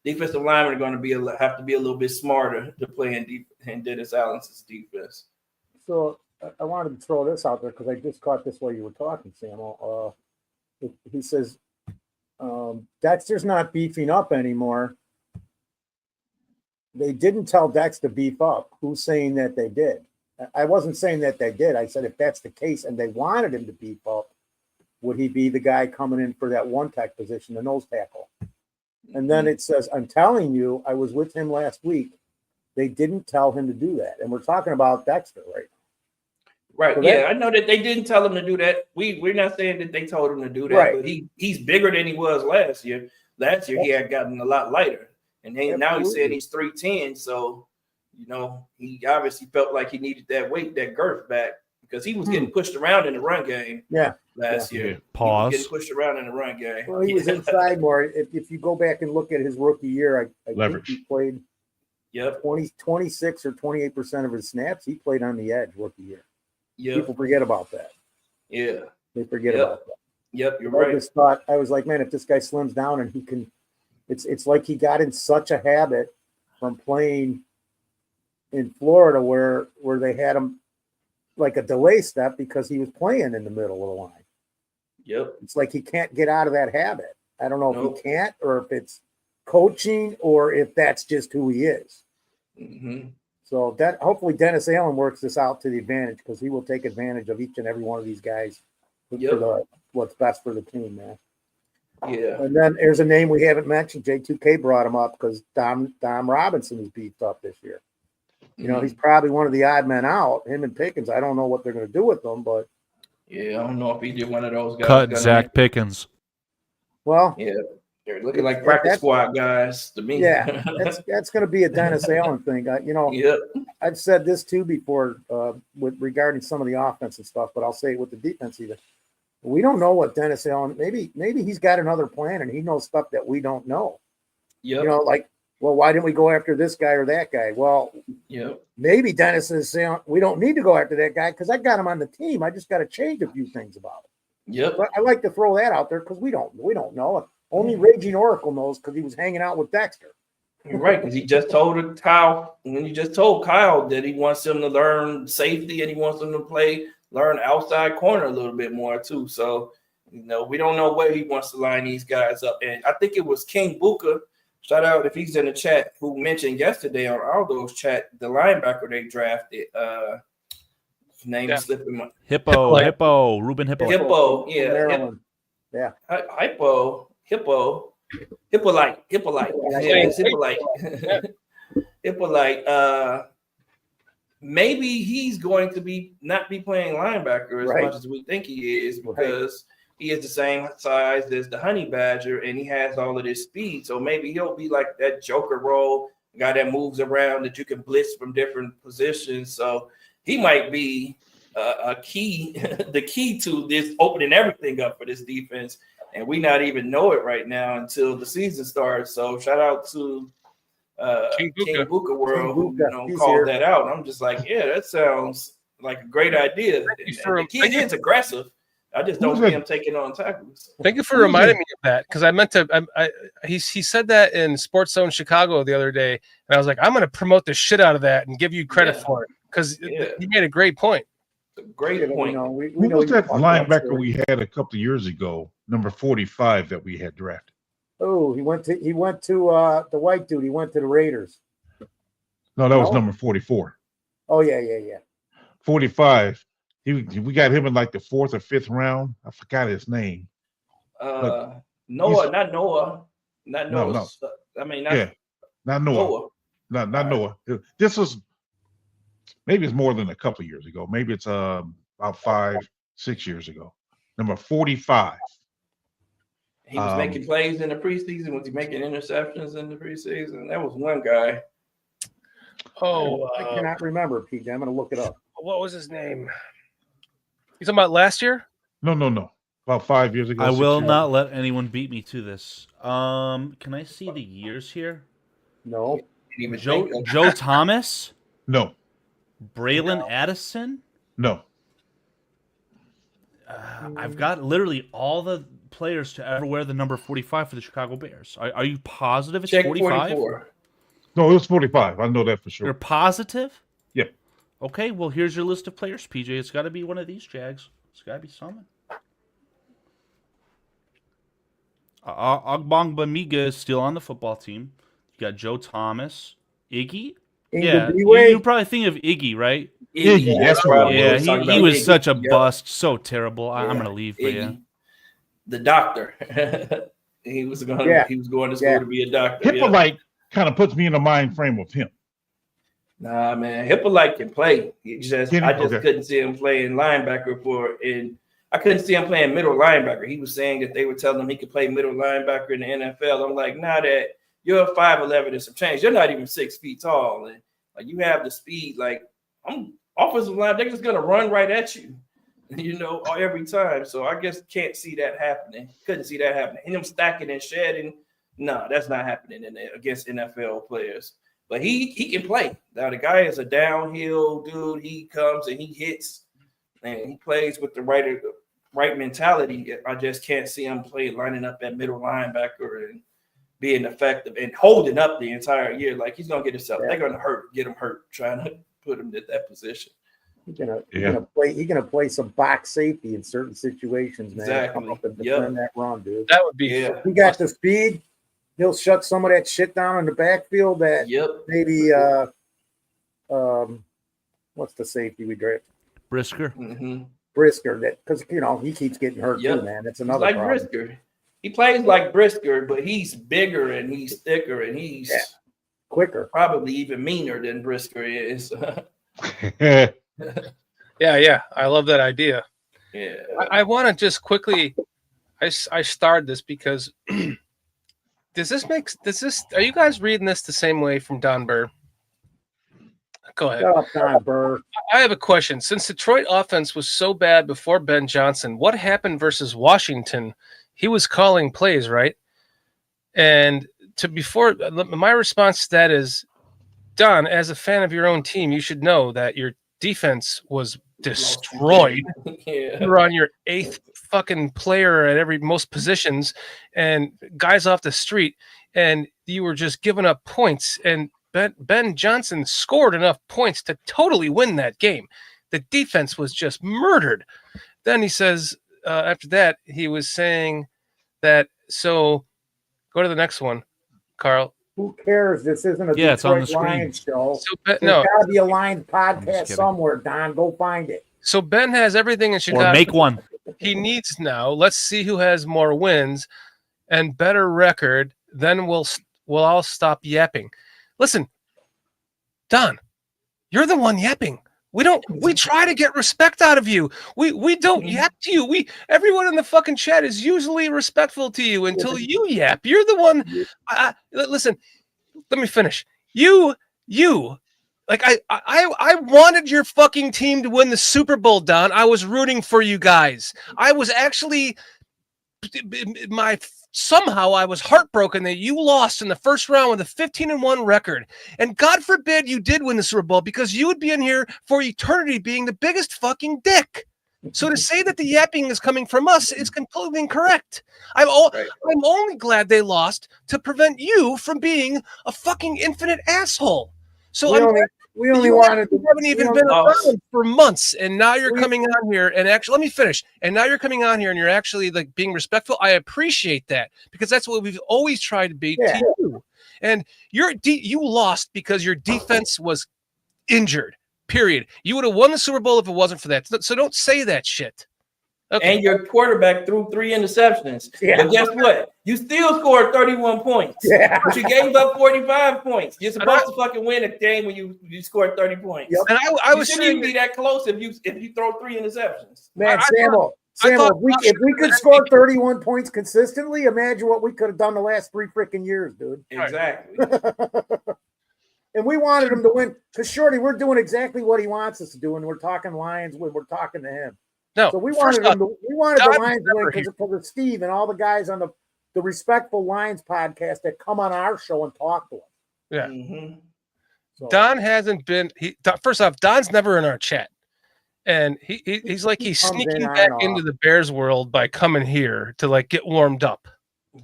defensive linemen are going to have to be a little bit smarter to play in Dennis Allen's defense. So I wanted to throw this out there because I just caught this while you were talking, Samo. He says Dexter's not beefing up anymore. They didn't tell Dex to beef up. Who's saying that they did? I wasn't saying that they did. I said if that's the case and they wanted him to beef up, would he be the guy coming in for that 1-tech position, the nose tackle? And then it says, I'm telling you, I was with him last week. They didn't tell him to do that. And we're talking about Dexter right now. Right. So I know that they didn't tell him to do that. We're not saying that they told him to do that, but he's bigger than he was last year. Last year, he had gotten a lot lighter. And now he's saying he's 310. So, you know, he obviously felt like he needed that weight, that girth back, because he was getting pushed around in the run game last year. Pause. He was getting pushed around in the run game. Well, he was inside more. If you go back and look at his rookie year, I think he played 26 or 28% of his snaps. He played on the edge rookie year. People forget about that. Yeah. They forget about that. Yep, you're right. I just thought, I was like, man, if this guy slims down and he can, it's like he got in such a habit from playing in Florida where they had him like a delay step because he was playing in the middle of the line. Yep. It's like he can't get out of that habit. I don't know if he can't or if it's coaching or if that's just who he is. So that hopefully Dennis Allen works this out to the advantage because he will take advantage of each and every one of these guys for what's best for the team, man. Yeah. And then there's a name we haven't mentioned. J2K brought him up because Dom Robinson is beefed up this year. You know, he's probably one of the odd men out. Him and Pickens, I don't know what they're going to do with them, but I don't know if he did one of those guys. Cut Zach Pickens. Well, they're looking like practice squad guys to me. Yeah, that's going to be a Dennis Allen thing. You know, I've said this too before with regarding some of the offensive stuff, but I'll say it with the defense either. We don't know what Dennis Allen. Maybe he's got another plan and he knows stuff that we don't know. You know, like, well, why didn't we go after this guy or that guy? Well, maybe Dennis is saying we don't need to go after that guy because I got him on the team. I just got to change a few things about it. But I like to throw that out there because we don't know. Only Raging Oracle knows because he was hanging out with Dexter. Right, because he just told Kyle, when he just told Kyle that he wants him to learn safety and he wants him to learn outside corner a little bit more too. So, you know, we don't know where he wants to line these guys up. And I think it was King Buka, shout out if he's in the chat, who mentioned yesterday on Aldo's chat, the linebacker they drafted, his name is slipping my Ruben Hippo. Maryland. Hippolyte. Maybe he's going to not be playing linebacker as much as we think he is because he is the same size as the Honey Badger and he has all of this speed. So maybe he'll be like that Joker role a guy that moves around, that you can blitz from different positions. So he might be a key, the key to this opening everything up for this defense. And we not even know it right now until the season starts. So shout out to King Buka World, who called that out. I'm just like, yeah, that sounds like a great idea. The kid is aggressive. I just don't see him taking on tackles. Thank you for reminding me of that, because I meant to. He said that in Sports Zone Chicago the other day, and I was like, I'm going to promote the shit out of that and give you credit for it, because he made a great point. Great point. Who was that linebacker we had a couple of years ago, number 45 that we had drafted? Oh, he went to the white dude. He went to the Raiders. No, that was number 44. Oh yeah. 45. We got him in like the 4th or 5th round. I forgot his name. Not Noah. No. I mean, not Noah. Not Noah. This was maybe it's more than a couple of years ago. Maybe it's about 5-6 years ago. Number 45. He was making plays in the preseason. Was he making interceptions in the preseason? That was one guy. I cannot remember, PJ. I'm going to look it up. What was his name? You talking about last year? No. About 5 years ago. I will not let anyone beat me to this. Can I see the years here? No. Joe Thomas? No. Braylon Addison? No. I've got literally all the players to ever wear the number 45 for the Chicago Bears. Are you positive it's 45? No, it was 45. I know that for sure. You're positive? Yeah. Okay, well, here's your list of players, PJ. It's got to be one of these Jags. It's got to be someone. Ogbongbemiga is still on the football team. You got Joe Thomas. Iggy? Yeah, you probably think of Iggy, right? Iggy, that's right. Yeah, he was such a bust. So terrible. I'm going to leave, but yeah. The doctor. he was going to school to be a doctor. Hippolyte kind of puts me in the mind frame of him. Nah, man. Hippolyte can play. I just couldn't see him playing linebacker and I couldn't see him playing middle linebacker. He was saying that they were telling him he could play middle linebacker in the NFL. I'm like, that you're 5'11" and some change. You're not even 6 feet tall. And like you have the speed. Like I'm offensive line, they're just gonna run right at you, every time. So I guess can't see that happening. Couldn't see that happening. Him stacking and shedding. No, that's not happening against NFL players. But he can play. Now the guy is a downhill dude. He comes and he hits and he plays with the right mentality. I just can't see him lining up at middle linebacker and being effective and holding up the entire year. Like he's gonna get himself. They're gonna get him hurt trying to put him at that position. He's gonna play some box safety in certain situations, man. Exactly. Come up and defend that run, dude. That would be. He got the speed. He'll shut some of that shit down in the backfield. That maybe what's the safety we drafted? Brisker. Mm-hmm. Brisker, because he keeps getting hurt too, man. That's another problem. Brisker. He plays like Brisker, but he's bigger and he's thicker and he's quicker. Probably even meaner than Brisker is. Yeah. I love that idea. Yeah. I want to just quickly. I starred this because. Are you guys reading this the same way from Don Burr? Go ahead. Shut up, Don Burr. I have a question. Since Detroit offense was so bad before Ben Johnson, what happened versus Washington? He was calling plays, right? And my response to that is, Don, as a fan of your own team, you should know that your defense was destroyed. You were on your 8th fucking player at most positions and guys off the street, and you were just giving up points. And Ben Johnson scored enough points to totally win that game. The defense was just murdered. Then he says, after that, he was saying that, so go to the next one, Carl. Who cares? This isn't a Detroit Lions show. There's got to be a Lions podcast somewhere, Don. Go find it. So Ben has everything in Chicago. Or make one. He needs now. Let's see who has more wins and better record. Then we'll all stop yapping. Listen, Don, you're the one yapping. We try to get respect out of you. We don't yap to you. Everyone in the fucking chat is usually respectful to you until you yap. You're the one. Listen, let me finish. You, like I wanted your fucking team to win the Super Bowl, Don. I was rooting for you guys. I was actually somehow I was heartbroken that you lost in the first round with a 15-1 record. And God forbid you did win the Super Bowl, because you would be in here for eternity being the biggest fucking dick. So to say that the yapping is coming from us is completely incorrect. I'm only glad they lost to prevent you from being a fucking infinite asshole. So we only wanted you haven't even been around for months, and now you're coming on here and actually, let me finish. And now you're coming on here and you're actually like being respectful. I appreciate that, because that's what we've always tried to be to you. And you lost because your defense was injured. Period. You would have won the Super Bowl if it wasn't for that. So don't say that shit. Okay. And your quarterback threw 3 interceptions. Yeah. But guess what? You still scored 31 points. Yeah. But you gave up 45 points. You're supposed to fucking win a game when you scored 30 points. Yep. And I was shouldn't even be that close if you throw 3 interceptions. Man, Samo, if we could score 31 points consistently, imagine what we could have done the last 3 freaking years, dude. Exactly. And we wanted him to win because, Shorty, we're doing exactly what he wants us to do, and we're talking Lions when we're talking to him. No, so we wanted the Lions to win because of Steve and all the guys on the Respectful Lions podcast that come on our show and talk to us. Yeah. Mm-hmm. So. Don hasn't been. First off, Don's never in our chat, and he's sneaking back into the Bears world by coming here to like get warmed up.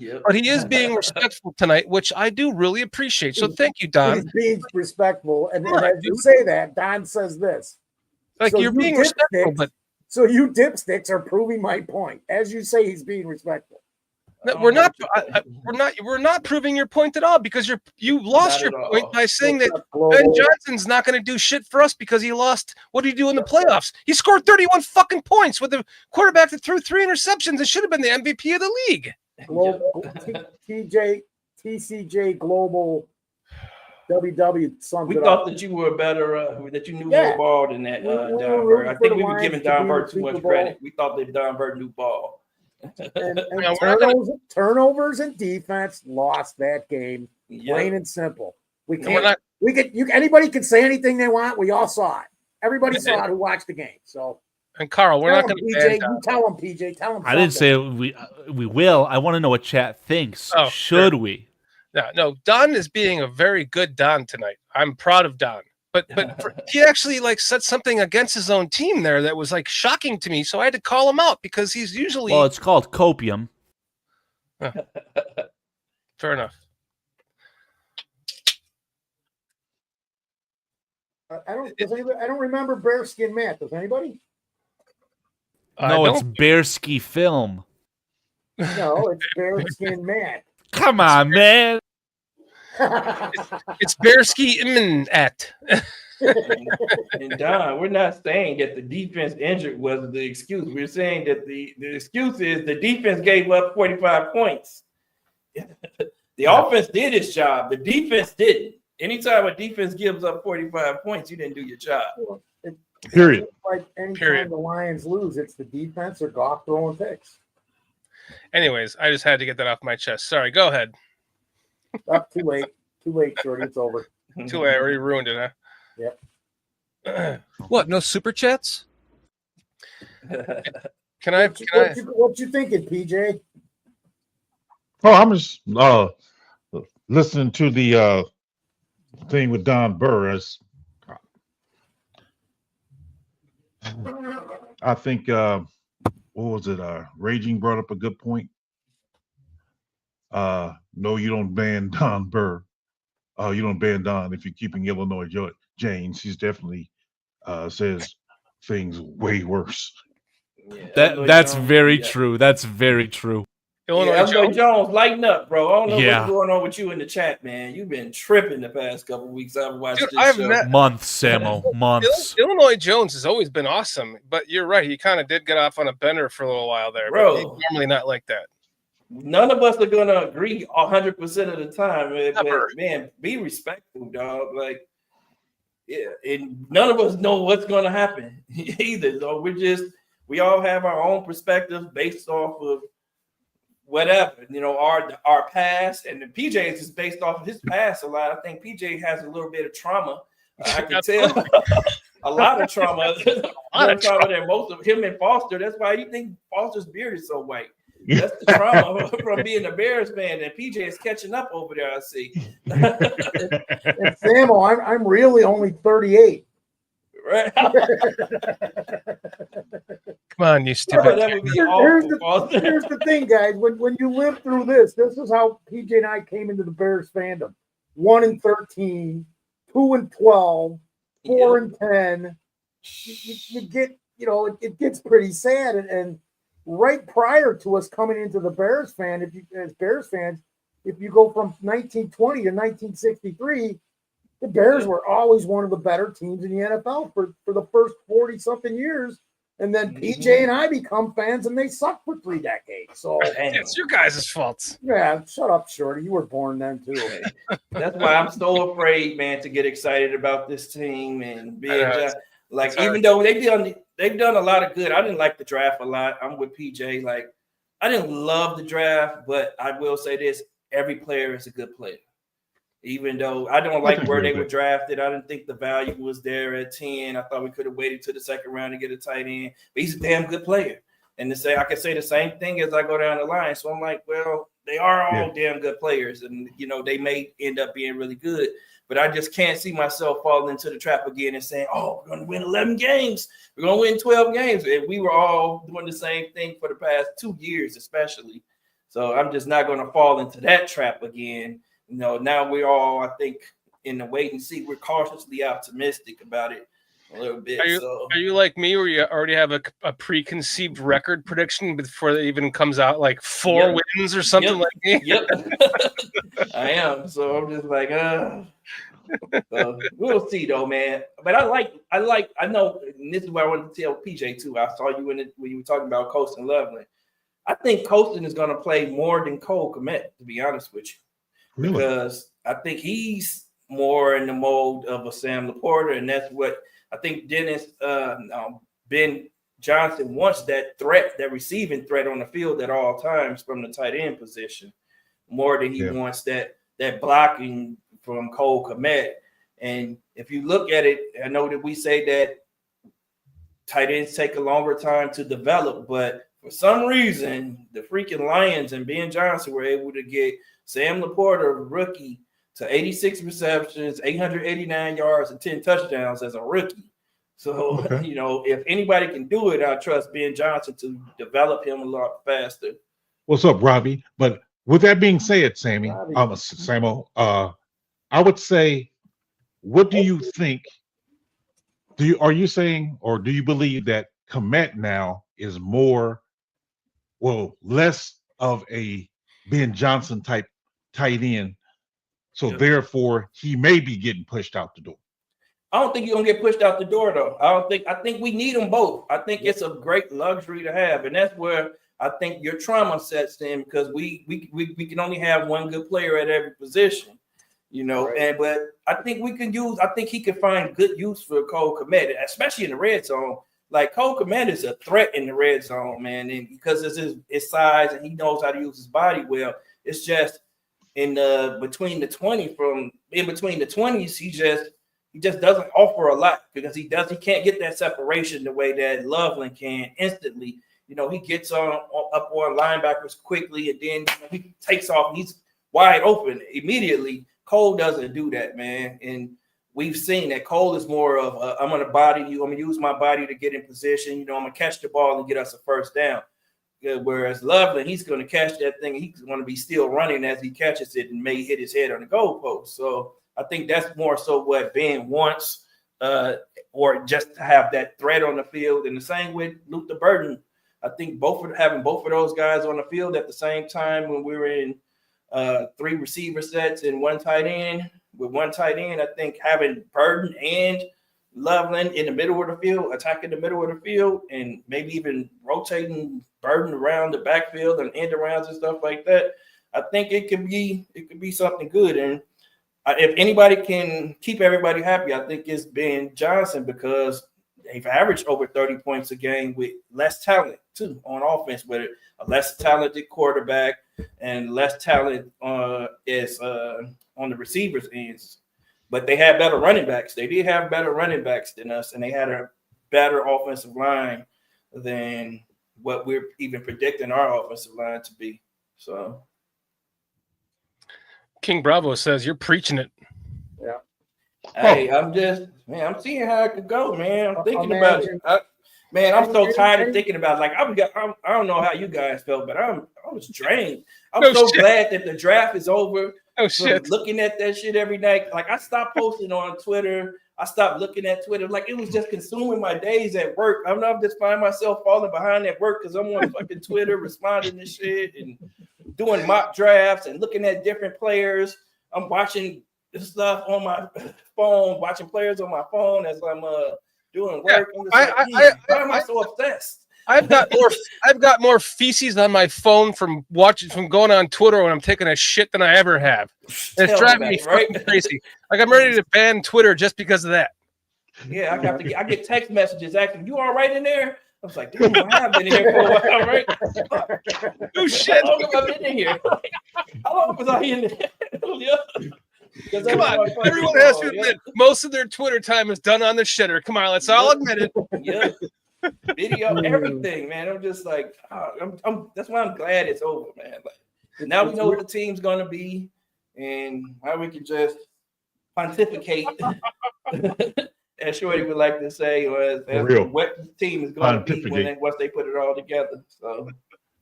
Yep. But he is being respectful tonight, which I do really appreciate. So thank you, Don. He's being respectful. And as you say that, Don says this. Like, so you're being respectful, but so you dipsticks are proving my point. As you say, he's being respectful. No, we're not proving your point at all, because you lost your point by saying that Ben Johnson's not going to do shit for us because he lost. What did he do in the playoffs? He scored 31 fucking points with a quarterback that threw 3 interceptions. It should have been the MVP of the league. Global TCJ Global WW sums we it thought up. that you were better, that you knew more ball than that, Don Burr. I think we were giving Don Burr too much credit. We thought that Don Burr knew ball. And turnovers and defense lost that game. Plain and simple. We can't. Anybody can say anything they want. We all saw it. Everybody saw it who watched the game. So. And Carl, we're not going to. You tell him, PJ. Tell him. I didn't say we will. I want to know what chat thinks. Oh, should we? No. Don is being a very good Don tonight. I'm proud of Don. But he actually said something against his own team there that was shocking to me. So I had to call him out because he's usually. Well, it's called copium. Fair enough. I don't remember bearskin Matt. Does anybody? No, it's Bearsky Film. No, it's Bearskin Matt. Come on, man. It's Bearsky Act. And Don, we're not saying that the defense injured was the excuse. We're saying that the excuse is the defense gave up 45 points. The offense did its job. The defense didn't. Anytime a defense gives up 45 points, you didn't do your job. Period. Like anytime the Lions lose, it's the defense or Goff throwing picks. Anyways, I just had to get that off my chest. Sorry, go ahead. Too late, Shorty. It's over. Too late. I already ruined it, huh? Yep. What? No super chats? What you thinking, PJ? Oh, I'm just listening to the thing with Don Burr. I think what was it? Raging brought up a good point. No, you don't ban Don Burr. You don't ban Don if you're keeping Illinois James. He's definitely says things way worse. Yeah, that's very true. That's very true. Illinois Jones, lighten up, bro. I don't know what's going on with you in the chat, man. You've been tripping the past couple of weeks. I've watched this show. Months, Samo. Months. Illinois Jones has always been awesome, but you're right. He kind of did get off on a bender for a little while there. Bro, but he's normally not like that. None of us are going to agree 100% of the time. But, man, be respectful, dog. And none of us know what's going to happen either. So we all have our own perspectives based off of whatever, our past, and the PJ is just based off of his past a lot. I think PJ has a little bit of trauma. I can tell a lot of trauma. Trauma that most of him and Foster. That's why you think Foster's beard is so white. That's the trauma from being a Bears fan, and PJ is catching up over there. I see. And Samo, I'm really only 38. Right. Come on, you stupid. Here's the thing, guys. When you live through this is how PJ and I came into the Bears fandom. 1-13, 2-12, 4-10. You get, it gets pretty sad. And right prior to us coming into the Bears as Bears fans, if you go from 1920 to 1963. The Bears were always one of the better teams in the NFL for the first 40-something years. And then PJ and I become fans, and they sucked for 3 decades. So it's your guys' fault. Yeah, shut up, Shorty. You were born then, too. That's why I'm so afraid, man, to get excited about this team and being even though they've done a lot of good. I didn't like the draft a lot. I'm with PJ. Like, I didn't love the draft, but I will say this: every player is a good player. Even though I don't like where they were drafted, I didn't think the value was there at 10. I thought we could have waited to the second round to get a tight end. But he's a damn good player. And I can say the same thing as I go down the line. So I'm like, well, they are all damn good players. And, they may end up being really good. But I just can't see myself falling into the trap again and saying, oh, we're going to win 11 games. We're going to win 12 games. And we were all doing the same thing for the past 2 years, especially. So I'm just not going to fall into that trap again. Now we're all, I think, in the wait and see. We're cautiously optimistic about it a little bit. Are you like me, where you already have a preconceived record prediction before it even comes out, like 4 wins or something like me? Yep. I am. So I'm just like, so we'll see though, man. But I know, and this is what I wanted to tell PJ too. I saw you when you were talking about Colston Loveland. I think Colston is going to play more than Cole Kmet, to be honest with you. Really? Because I think he's more in the mold of a Sam Laporta, and that's what I think Ben Johnson wants, that threat, that receiving threat on the field at all times from the tight end position, more than he wants that blocking from Cole Kmet. And if you look at it, I know that we say that tight ends take a longer time to develop, but for some reason, the freaking Lions and Ben Johnson were able to get Sam Laporta, rookie, to 86 receptions, 889 yards, and 10 touchdowns as a rookie. So, if anybody can do it, I trust Ben Johnson to develop him a lot faster. What's up, Robbie? But with that being said, Samo, I would say, what do you think? Are you saying, or do you believe that Kmet now is less of a Ben Johnson type tight end, so therefore he may be getting pushed out the door? I don't think you're gonna get pushed out the door though. I think we need them both. I think it's a great luxury to have, and that's where I think your trauma sets in, because we can only have one good player at every position, Right. But I think he can find good use for Cole Kmet, especially in the red zone. Like, Cole Kmet is a threat in the red zone, man, and because it's his size and he knows how to use his body well. It's just in between the 20s, he just doesn't offer a lot, because he can't get that separation the way that Loveland can instantly. He gets up on linebackers quickly, and then he takes off and he's wide open immediately. Cole doesn't do that, man, and we've seen that Cole is more of I'm going to body you. I'm going to use my body to get in position. I'm going to catch the ball and get us a first down. Whereas Loveland, he's going to catch that thing. He's going to be still running as he catches it and may hit his head on the goalpost. So I think that's more so what Ben wants, or just to have that threat on the field. And the same with Luther Burden. I think having both of those guys on the field at the same time when we were in 3 receiver sets and 1 tight end. With 1 tight end, I think having Burden and Loveland in the middle of the field, attacking the middle of the field, and maybe even rotating Burden around the backfield and end arounds and stuff like that, I think it could be something good. And if anybody can keep everybody happy, I think it's Ben Johnson, because they've averaged over 30 points a game with less talent too on offense, with a less talented quarterback and less talent is on the receivers' ends. But they had better running backs. They did have better running backs than us, and they had a better offensive line than what we're even predicting our offensive line to be. So King Bravo says you're preaching it. Yeah. Hey, I'm seeing how it could go, man. I'm thinking about it. I'm so tired of thinking about it. Like I don't know how you guys felt, but I was drained. I'm glad that the draft is over. Oh shit! Looking at that shit every night. Like I stopped posting on Twitter. I stopped looking at Twitter. Like it was just consuming my days at work. I'm just find myself falling behind at work because I'm on fucking Twitter responding to shit and doing mock drafts and looking at different players. I'm watching stuff on my phone, watching players on my phone as I'm doing work. Why am I so obsessed? I've got more feces on my phone from going on Twitter when I'm taking a shit than I ever have. And it's driving me fucking crazy. Like I'm ready to ban Twitter just because of that. Yeah, I get text messages asking, "You all right in there?" I was like, "Damn, I have been in here for a while, right?" Oh shit! How long have I been in here? How long was I in there? Come on, everyone has to admit most of their Twitter time is done on the shitter. Come on, let's all admit it. Yeah. Video, everything, man. I'm just like, that's why I'm glad it's over, man. Like now we know what the team's gonna be, and how we can just pontificate, as Shorty would like to say, or as what the team is gonna be once they put it all together. So,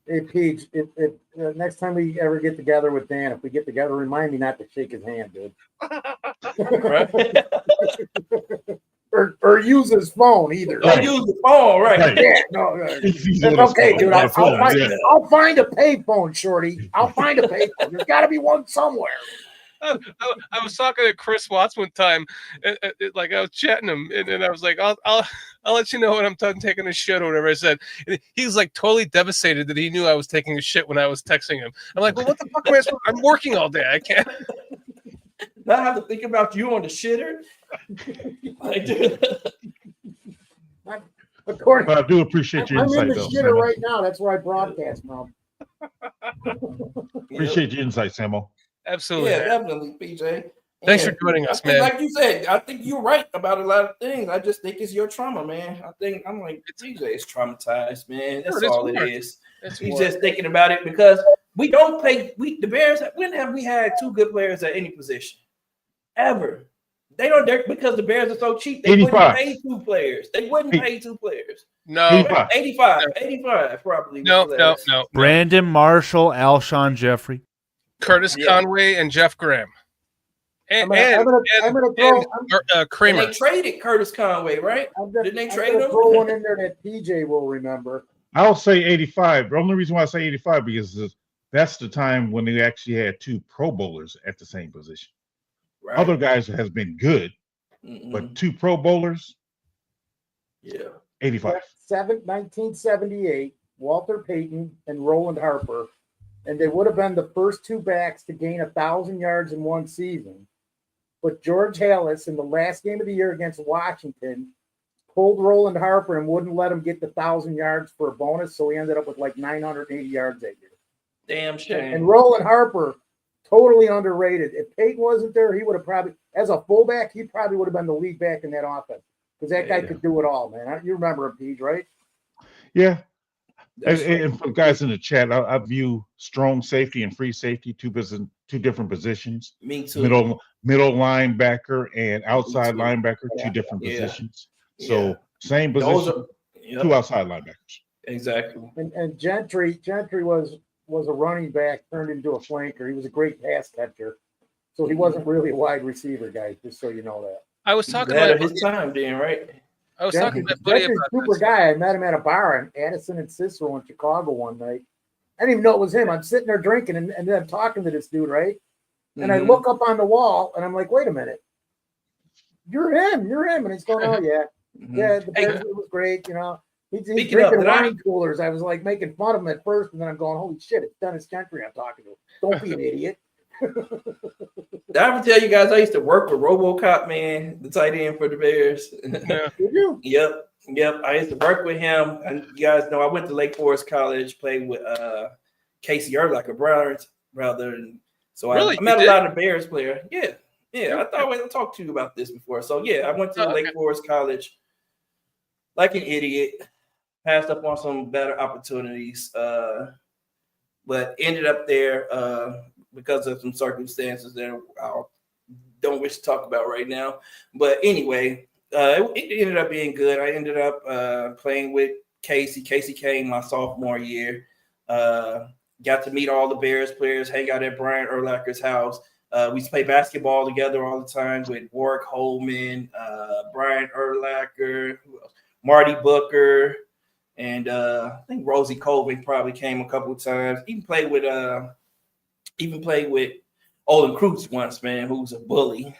hey Peach, if next time we ever get together with Dan, if we get together, remind me not to shake his hand, dude. Or use his phone either. Or use the phone, right? Yeah, no. Okay, dude. I'll find a payphone, Shorty. I'll find a payphone. There's got to be one somewhere. I was talking to Chris Watts one time, like I was chatting him, and I was like, I'll let you know when I'm done taking a shit or whatever I said. And he was like totally devastated that he knew I was taking a shit when I was texting him. I'm like, well, what the fuck am I supposed to? I'm working all day. I can't. Now I have to think about you on the shitter. But I do appreciate your insight, I'm in the though, shitter Samo. right now. That's where I broadcast from. Appreciate your insight, Samo. Absolutely. Yeah, definitely, PJ. Thanks for joining us, man. Like you said, I think you're right about a lot of things. I just think it's your trauma, man. I'm like, PJ is traumatized, man. That's all it is. He's just thinking about it because we don't play. The Bears. When have we had two good players at any position? Ever? They don't, because the Bears are so cheap. They 85. wouldn't pay two players. They wouldn't pay two players. No. 85 probably. No. Brandon Marshall, Alshon Jeffrey, Curtis Conway, and Jeff Graham. And Kramer. And they traded Curtis Conway, right? Didn't they trade him? Throw one in there that PJ will remember. I'll say 85. The only reason why I say 85 because that's the time when they actually had two Pro Bowlers at the same position. Right. Other guys has been good, but two Pro Bowlers. Yeah. 85. 1978, Walter Payton and Roland Harper, and they would have been the first two backs to gain 1,000 yards in one season. But George Halas, in the last game of the year against Washington, pulled Roland Harper and wouldn't let him get the 1,000 yards for a bonus, so he ended up with like 980 yards that year. Damn shame. And Roland Harper, totally underrated. If Payton wasn't there, he would have probably, as a fullback, he probably would have been the lead back in that offense because that guy could do it all, man. You remember him, Pete, right? Yeah. And for guys in the chat, I view strong safety and free safety two different positions. Me too. Middle linebacker and outside linebacker, two different positions. So same position, two outside linebackers. Exactly. And Gentry was a running back turned into a flanker. He was a great pass catcher. So he wasn't really a wide receiver, guys, just so you know that. I was talking about his time then, right? I was talking to buddy about super guy. I met him at a bar in Addison and Cicero in Chicago one night. I didn't even know it was him. I'm sitting there drinking and then I'm talking to this dude, right? And I look up on the wall and I'm like, wait a minute. You're him. And he's going, oh, yeah. Yeah, the Bears, it was great, you know. He's drinking wine coolers. I was like making fun of him at first, and then I'm going, holy shit, it's Dennis Gentry I'm talking to. Don't be an idiot. Did I ever tell you guys I used to work with RoboCop, man, the tight end for the Bears? Did you? Yep. Yep, I used to work with him, and you guys know I went to Lake Forest College, played with Casey Urlacher, brother, and so Really? I met You a did? lot of Bears player. Yeah. I thought I talked to you about this before. So yeah, I went to Lake Forest College like an idiot, passed up on some better opportunities, but ended up there because of some circumstances that I don't wish to talk about right now. But anyway, it ended up being good. I ended up playing with Casey. Casey came my sophomore year. Got to meet all the Bears players, hang out at Brian Urlacher's house. We used to play basketball together all the time with Warwick Holman, Brian Urlacher, Marty Booker, and I think Rosie Colvin probably came a couple of times. Even played with Olin Cruz once, man, who was a bully.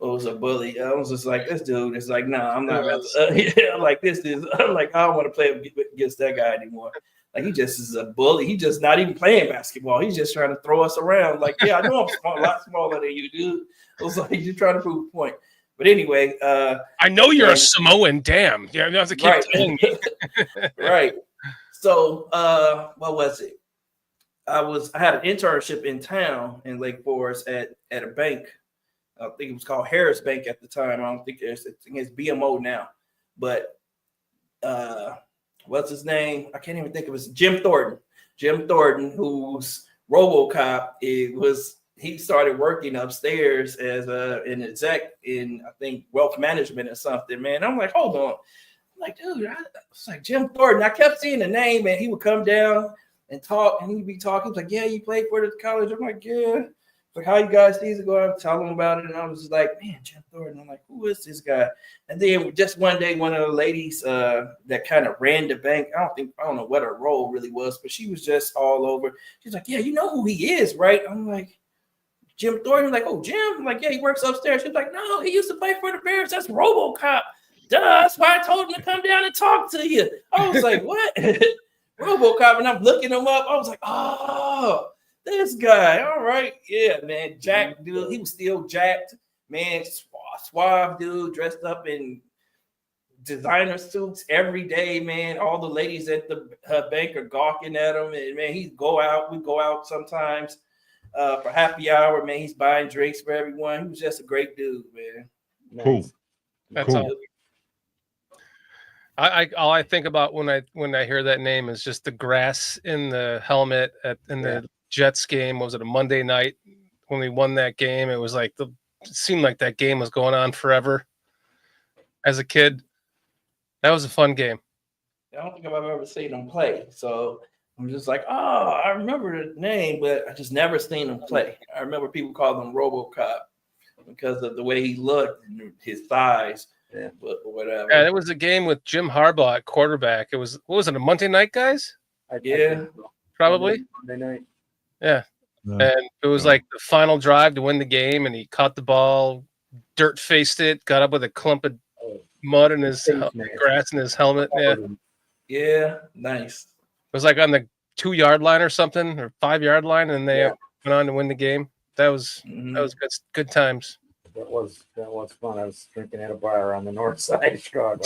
I was just like, this dude is like, nah, I'm not about to. Like, this is, I'm like, I don't want to play against that guy anymore. Like, he just is a bully. He's just not even playing basketball. He's just trying to throw us around. Like, yeah, I know I'm small, a lot smaller than you, dude. I was like, you're trying to prove a point. But anyway, I know you're a Samoan. Damn, you have to keep telling me. Right. So, what was it? I had an internship in town in Lake Forest at a bank. I think it was called Harris Bank at the time. I don't think it's BMO now. But what's his name? I can't even think of his Jim Thornton. Jim Thornton, who's RoboCop, he started working upstairs as an exec in, I think, wealth management or something, man. I'm like, hold on. I'm like, dude, it's like Jim Thornton. I kept seeing the name, and he would come down and talk, and he'd be talking. He's like, yeah, you played for the college. I'm like, yeah. Like, how you guys need to go out and tell him about it? And I was just like, man, Jim Thornton. I'm like, who is this guy? And then just one day, one of the ladies that kind of ran the bank, I don't know what her role really was, but she was just all over. She's like, yeah, you know who he is, right? I'm like, Jim Thornton. I'm like, oh, Jim. I'm like, yeah, he works upstairs. She's like, no, he used to play for the Bears. That's RoboCop. Duh, that's why I told him to come down and talk to you. I was like, what? RoboCop, and I'm looking him up. I was like, oh, this guy. All right. Yeah, man. Jack, dude. He was still jacked. Man, suave dude, dressed up in designer suits every day, man. All the ladies at the bank are gawking at him. And, man, we go out sometimes for happy hour. Man, he's buying drinks for everyone. He was just a great dude, man. Cool. That's all. All I think about when I hear that name is just the grass in the helmet in the Jets game. Was it a Monday night when we won that game? It was like it seemed like that game was going on forever. As a kid, that was a fun game. I don't think I've ever seen him play, so I'm just like, oh, I remember the name, but I just never seen him play. I remember people called him RoboCop because of the way he looked and his size. Yeah, but whatever. Yeah, it was a game with Jim Harbaugh at quarterback. It was, what was it, a Monday night, guys? Yeah, probably. Monday night. Yeah. And it was like the final drive to win the game, and he caught the ball, dirt-faced it, got up with a clump of mud in his grass in his helmet. Yeah, nice. It was like on the 2-yard line or something, or 5-yard line, and they went on to win the game. That was good times. That was fun. I was drinking at a bar on the north side of Chicago.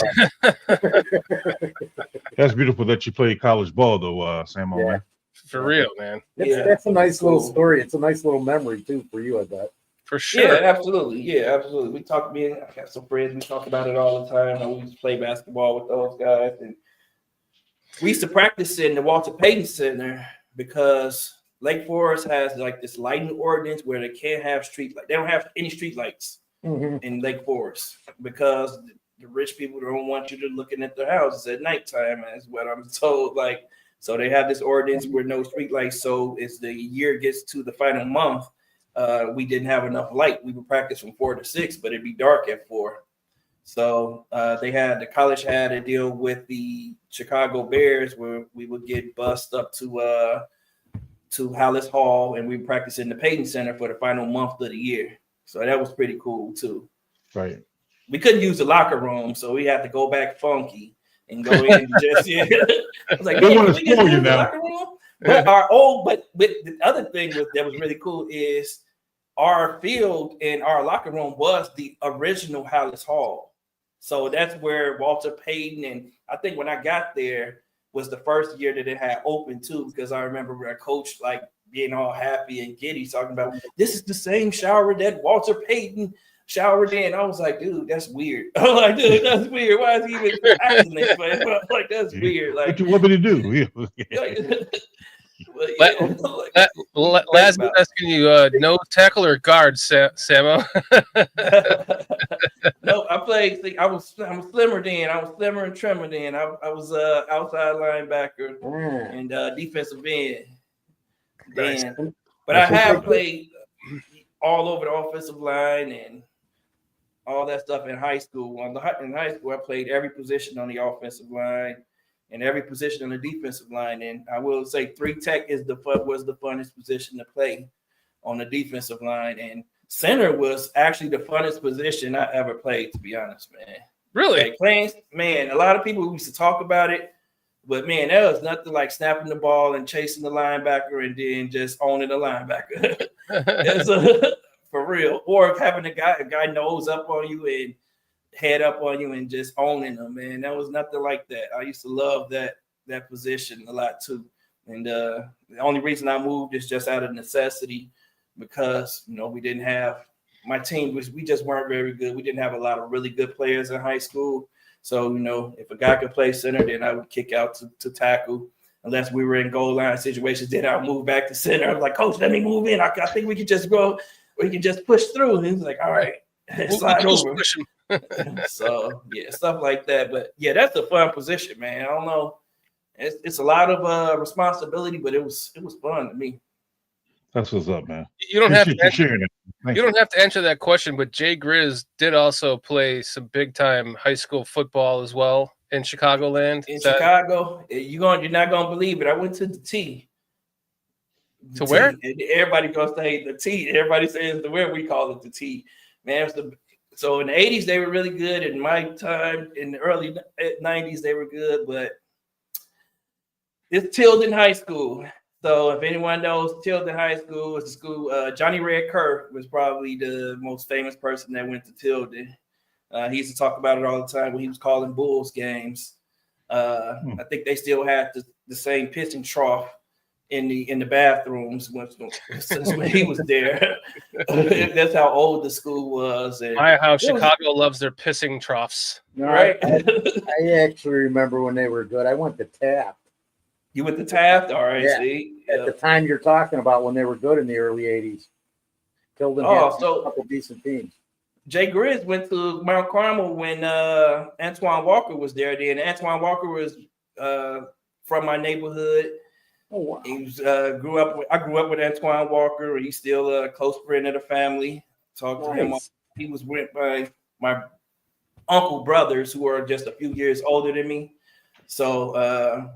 That's beautiful that you played college ball, though, Samo. Yeah. Man. For real, man. That's a nice little story. It's a nice little memory too for you, I bet. For sure. Yeah, absolutely. Yeah, absolutely. I got some friends. We talk about it all the time. How we used to play basketball with those guys, and we used to practice in the Walter Payton Center because Lake Forest has like this lighting ordinance where they can't have street lights. They don't have any street lights in Lake Forest because the rich people don't want you to looking at their houses at nighttime, is what I'm told. Like, so they have this ordinance where no street lights. So as the year gets to the final month, we didn't have enough light. We would practice from 4 to 6, but it'd be dark at 4. So the college had a deal with the Chicago Bears where we would get bused up to Hallis Hall, and we practiced in the Payton Center for the final month of the year. So that was pretty cool too. Right. We couldn't use the locker room, so we had to go back funky and go in and just I was like, they want to spoil you now. But the other thing that was really cool is our field and our locker room was the original Hallis Hall. So that's where Walter Payton, and I think when I got there was the first year that it had open too, because I remember our coach like being all happy and giddy talking about this is the same shower that Walter Payton showered in. I was like, dude, that's weird. I'm like, dude, that's weird. Why is he even acting this way? I'm like, that's weird. Like, what you want me to do? Last me asking you, no tackle or guard, Samo? No, I played. I was slimmer then. I was slimmer and trimmer then. I was outside linebacker and defensive end. Then, but I have played all over the offensive line and all that stuff in high school. In high school, I played every position on the offensive line and every position on the defensive line. And I will say 3 tech was the funnest position to play on the defensive line. And center was actually the funnest position I ever played, to be honest, man. Really? Like playing, man, a lot of people used to talk about it, but man, that was nothing like snapping the ball and chasing the linebacker and then just owning the linebacker. For real. Or having a guy nose up on you and head up on you and just owning them, man. That was nothing like that. I used to love that position a lot too. And the only reason I moved is just out of necessity because, we didn't have – my team we just weren't very good. We didn't have a lot of really good players in high school. So, if a guy could play center, then I would kick out to tackle. Unless we were in goal line situations, then I'll move back to center. I was like, Coach, let me move in. I think we can just go – we can just push through. And he was like, all right, slide over. So, yeah, stuff like that. But, yeah, that's a fun position, man. I don't know. It's a lot of responsibility, but it was fun to me. That's what's up, man. You don't have to answer that question, but Jay Grizz did also play some big-time high school football as well in Chicagoland. Chicago, you're not going to believe it. I went to the T. To where? Everybody gonna say the T. Everybody says the where we call it the T. Man, so in the 80s they were really good. In my time, in the early 90s they were good, but it's Tilden High School. So if anyone knows Tilden High School, it's a school. Johnny Red Kerr was probably the most famous person that went to Tilden. He used to talk about it all the time when he was calling Bulls games. I think they still had the same pissing trough in the bathrooms since when he was there. That's how old the school was. And how Chicago loves their pissing troughs. Right. I actually remember when they were good. I went to Taft. You went to Taft? All right. Yeah. See? At the time you're talking about when they were good in the early 80s. Tilden had a couple decent teams. Jay Grizz went to Mount Carmel when Antoine Walker was there. Then Antoine Walker was from my neighborhood. Oh, wow. He was I grew up with Antoine Walker. He's still a close friend of the family. Talked to him. He was with my uncle brothers who are just a few years older than me. So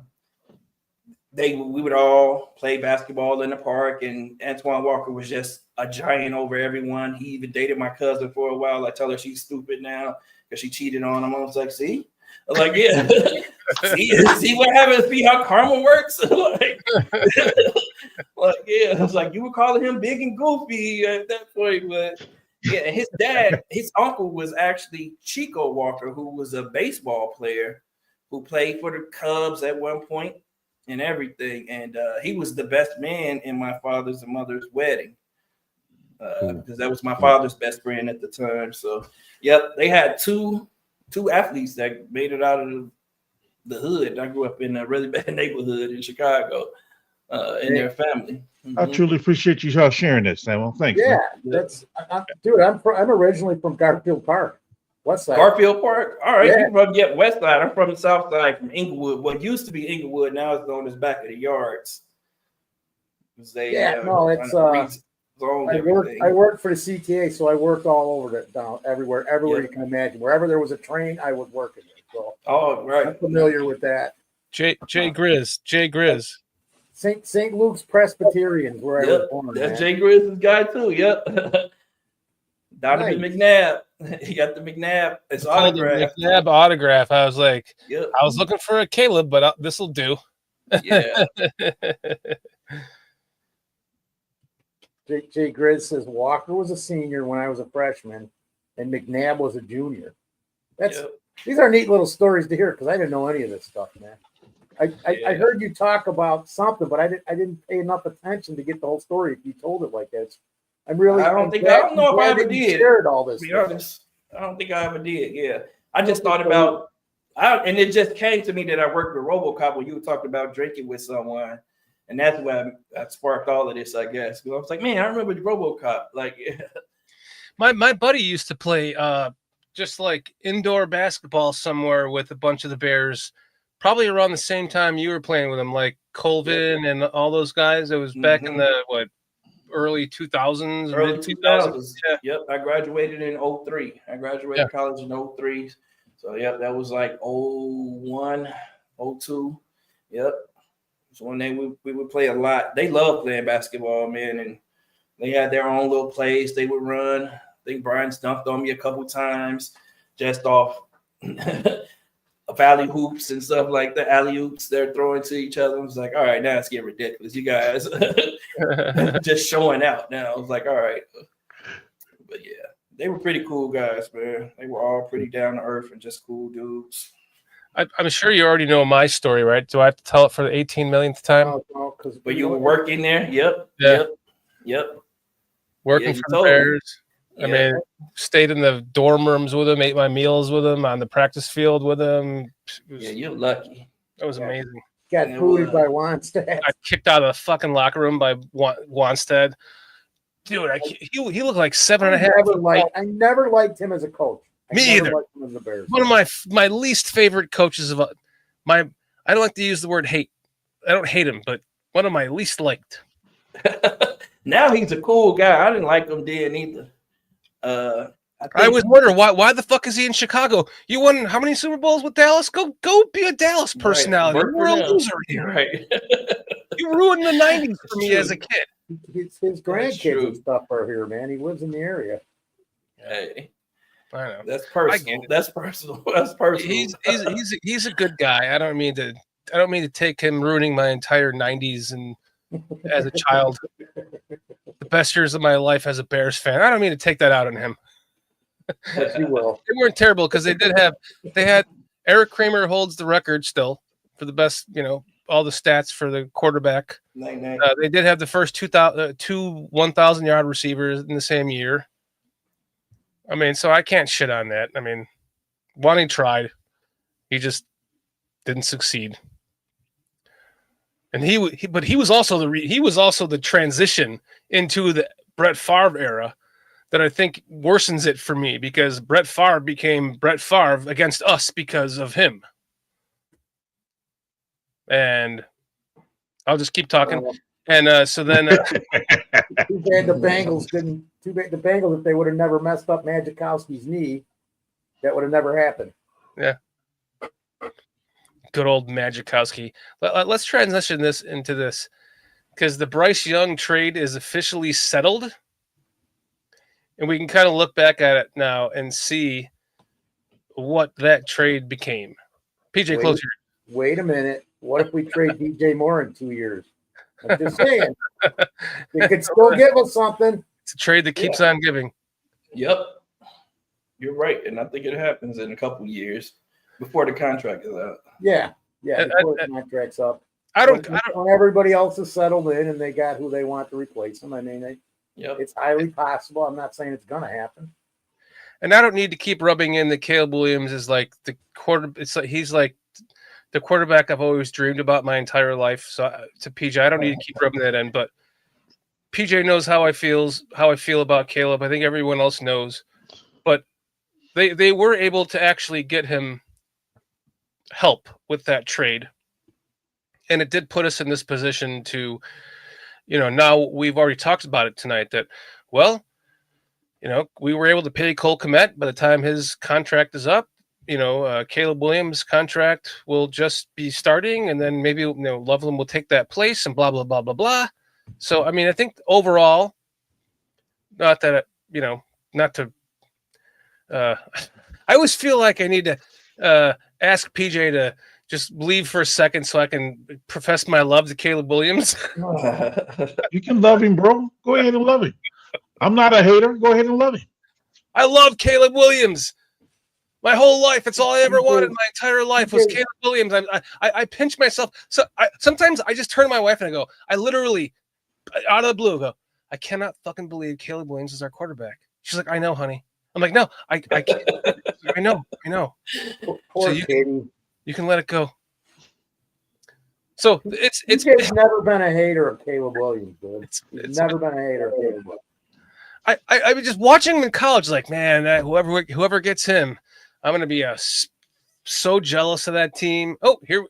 we would all play basketball in the park, and Antoine Walker was just a giant over everyone. He even dated my cousin for a while. I tell her she's stupid now because she cheated on him. I was like, see? I was like, yeah. see what happens? See how karma works? like, yeah. I was like, you were calling him big and goofy at that point, but yeah. His uncle was actually Chico Walker, who was a baseball player who played for the Cubs at one point and everything. And he was the best man in my father's and mother's wedding because that was my father's best friend at the time. So, yep, they had two athletes that made it out of the hood. I grew up in a really bad neighborhood in Chicago, in their family. I truly appreciate you sharing that, Samo. Thanks. Yeah, man. dude. I'm originally from Garfield Park, West Side. Garfield Park. All right, you're from West Side. I'm from the South Side, from Inglewood. What used to be Inglewood now is known as back of the yards. It's I worked for the CTA, so I worked all over everywhere you can imagine. Wherever there was a train, I would work in it. So I'm familiar with that. Jay Grizz. St. Luke's Presbyterian, where I was born. That's Jay Grizz's guy too. Yep. Donovan McNabb. He got the McNabb. It's autograph. McNabb autograph. I was like, I was looking for a Caleb, but this will do. Yeah. Jay Grizz says Walker was a senior when I was a freshman, and McNabb was a junior. These are neat little stories to hear because I didn't know any of this stuff, man. I heard you talk about something, but I didn't pay enough attention to get the whole story. If you told it like that, I don't know if I ever did. Shared all this. To be honest, I don't think I ever did. Yeah, I just thought about, and it just came to me that I worked with RoboCop when you talked about drinking with someone, and that's why I sparked all of this, I guess. Because I was like, man, I remember RoboCop. Like, my buddy used to play just like indoor basketball somewhere with a bunch of the Bears, probably around the same time you were playing with them, like Colvin and all those guys. It was back in the early 2000s, early 2000s. Yep, I graduated in 03. I graduated college in 03. So that was like 01, 02. Yep. So when we would play a lot. They love playing basketball, man, and they had their own little plays they would run. I think Brian stumped on me a couple times just off alley hoops and stuff like the alley oops they're throwing to each other. I was like, all right, now it's getting ridiculous. You guys just showing out now. I was like, all right. But yeah, they were pretty cool guys, man. They were all pretty down to earth and just cool dudes. I'm sure you already know my story, right? Do I have to tell it for the 18 millionth time? But you were working there? Yep. Working for the Bears. I mean, stayed in the dorm rooms with him, ate my meals with him, on the practice field with him. You're lucky. That was amazing. Got fooled by Wanstead. I kicked out of the fucking locker room by Wanstead. Dude, he looked like 7.5. I never liked him as a coach. Me either. One of my least favorite coaches of I don't like to use the word hate. I don't hate him, but one of my least liked. Now he's a cool guy. I didn't like him then either. I was wondering why the fuck is he in Chicago? You won how many Super Bowls with Dallas? Go be a Dallas personality. Right. We're a loser here. Right. You ruined the 90s for me as a kid. His grandkids and stuff are here, man. He lives in the area. Hey. I know. That's personal. That's personal. That's personal. He's a good guy. I don't mean to take him ruining my entire 90s and as a child. The best years of my life as a Bears fan. I don't mean to take that out on him. Yes, you will. They weren't terrible because they had Eric Kramer holds the record still for the best, all the stats for the quarterback. They did have the first two 1,000-yard receivers in the same year. I mean, so I can't shit on that. I mean, Wanting tried, he just didn't succeed. And he was also the transition into the Brett Favre era that I think worsens it for me because Brett Favre became Brett Favre against us because of him. And I'll just keep talking. And so then too bad the Bengals didn't. Too bad the Bengals, if they would have never messed up Majkowski's knee, that would have never happened. Yeah. Good old Majkowski. Let's transition this into this because the Bryce Young trade is officially settled. And we can kind of look back at it now and see what that trade became. PJ, close your. Wait a minute. What if we trade DJ Moore in 2 years? I'm just saying. They could still give us something. It's a trade that keeps on giving. Yep. You're right. And I think it happens in a couple years before the contract is out. Yeah. Before the contract's up. When everybody else is settled in and they got who they want to replace them. I mean, it's highly possible. I'm not saying it's going to happen. And I don't need to keep rubbing in that Caleb Williams is like the quarter. It's like he's like the quarterback I've always dreamed about my entire life. So to PJ, I don't need to keep rubbing that in. But PJ knows how I feel about Caleb. I think everyone else knows. But they were able to actually get him help with that trade. And it did put us in this position to, now we've already talked about it tonight that, we were able to pay Cole Kmet by the time his contract is up. Caleb Williams' contract will just be starting, and then maybe Loveland will take that place, and blah blah blah blah blah. So I mean, I think overall, not that not to. I always feel like I need to ask PJ to just leave for a second so I can profess my love to Caleb Williams. You can love him, bro. Go ahead and love him. I'm not a hater. Go ahead and love him. I love Caleb Williams. My whole life, it's all I ever wanted. My entire life was Caleb Williams. I pinch myself. So sometimes I just turn to my wife and I go, I literally, out of the blue, go, I cannot fucking believe Caleb Williams is our quarterback. She's like, I know, honey. I'm like, no, I can't. I know. Poor So you can let it go. So it's never been a hater of Caleb Williams, dude. He's never been a hater of Caleb Williams. I was just watching him in college, like, man, whoever gets him, I'm gonna be so jealous of that team. Oh, here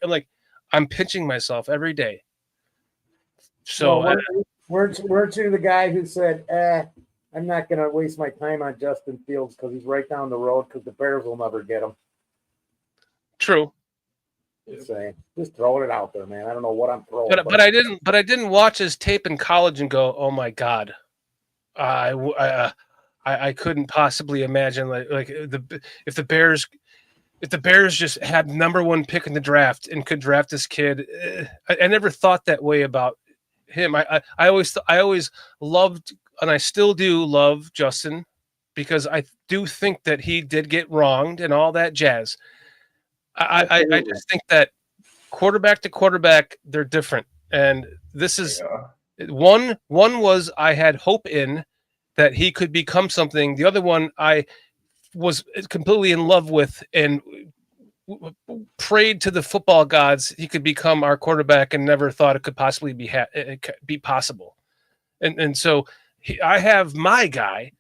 I'm pinching myself every day. So weren't you the guy who said, I'm not gonna waste my time on Justin Fields because he's right down the road because the Bears will never get him. True. Just throwing it out there, man. I don't know what I'm throwing. But I didn't watch his tape in college and go, oh my God. I couldn't possibly imagine if the Bears just had number one pick in the draft and could draft this kid. I never thought that way about him. I always loved, and I still do love Justin, because I do think that he did get wronged and all that jazz. I just think that quarterback to quarterback, they're different, and this is one was I had hope in that he could become something. The other one I was completely in love with and prayed to the football gods he could become our quarterback, and never thought it could possibly be possible. And so I have my guy,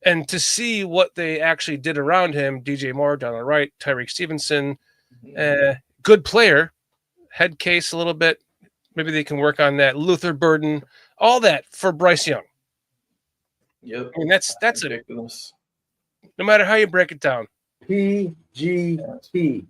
and to see what they actually did around him, DJ Moore down the right, Tyreek Stevenson, good player, head case a little bit. Maybe they can work on that. Luther Burden, all that for Bryce Young. Yep. I mean, that's ridiculous. No matter how you break it down. PGT.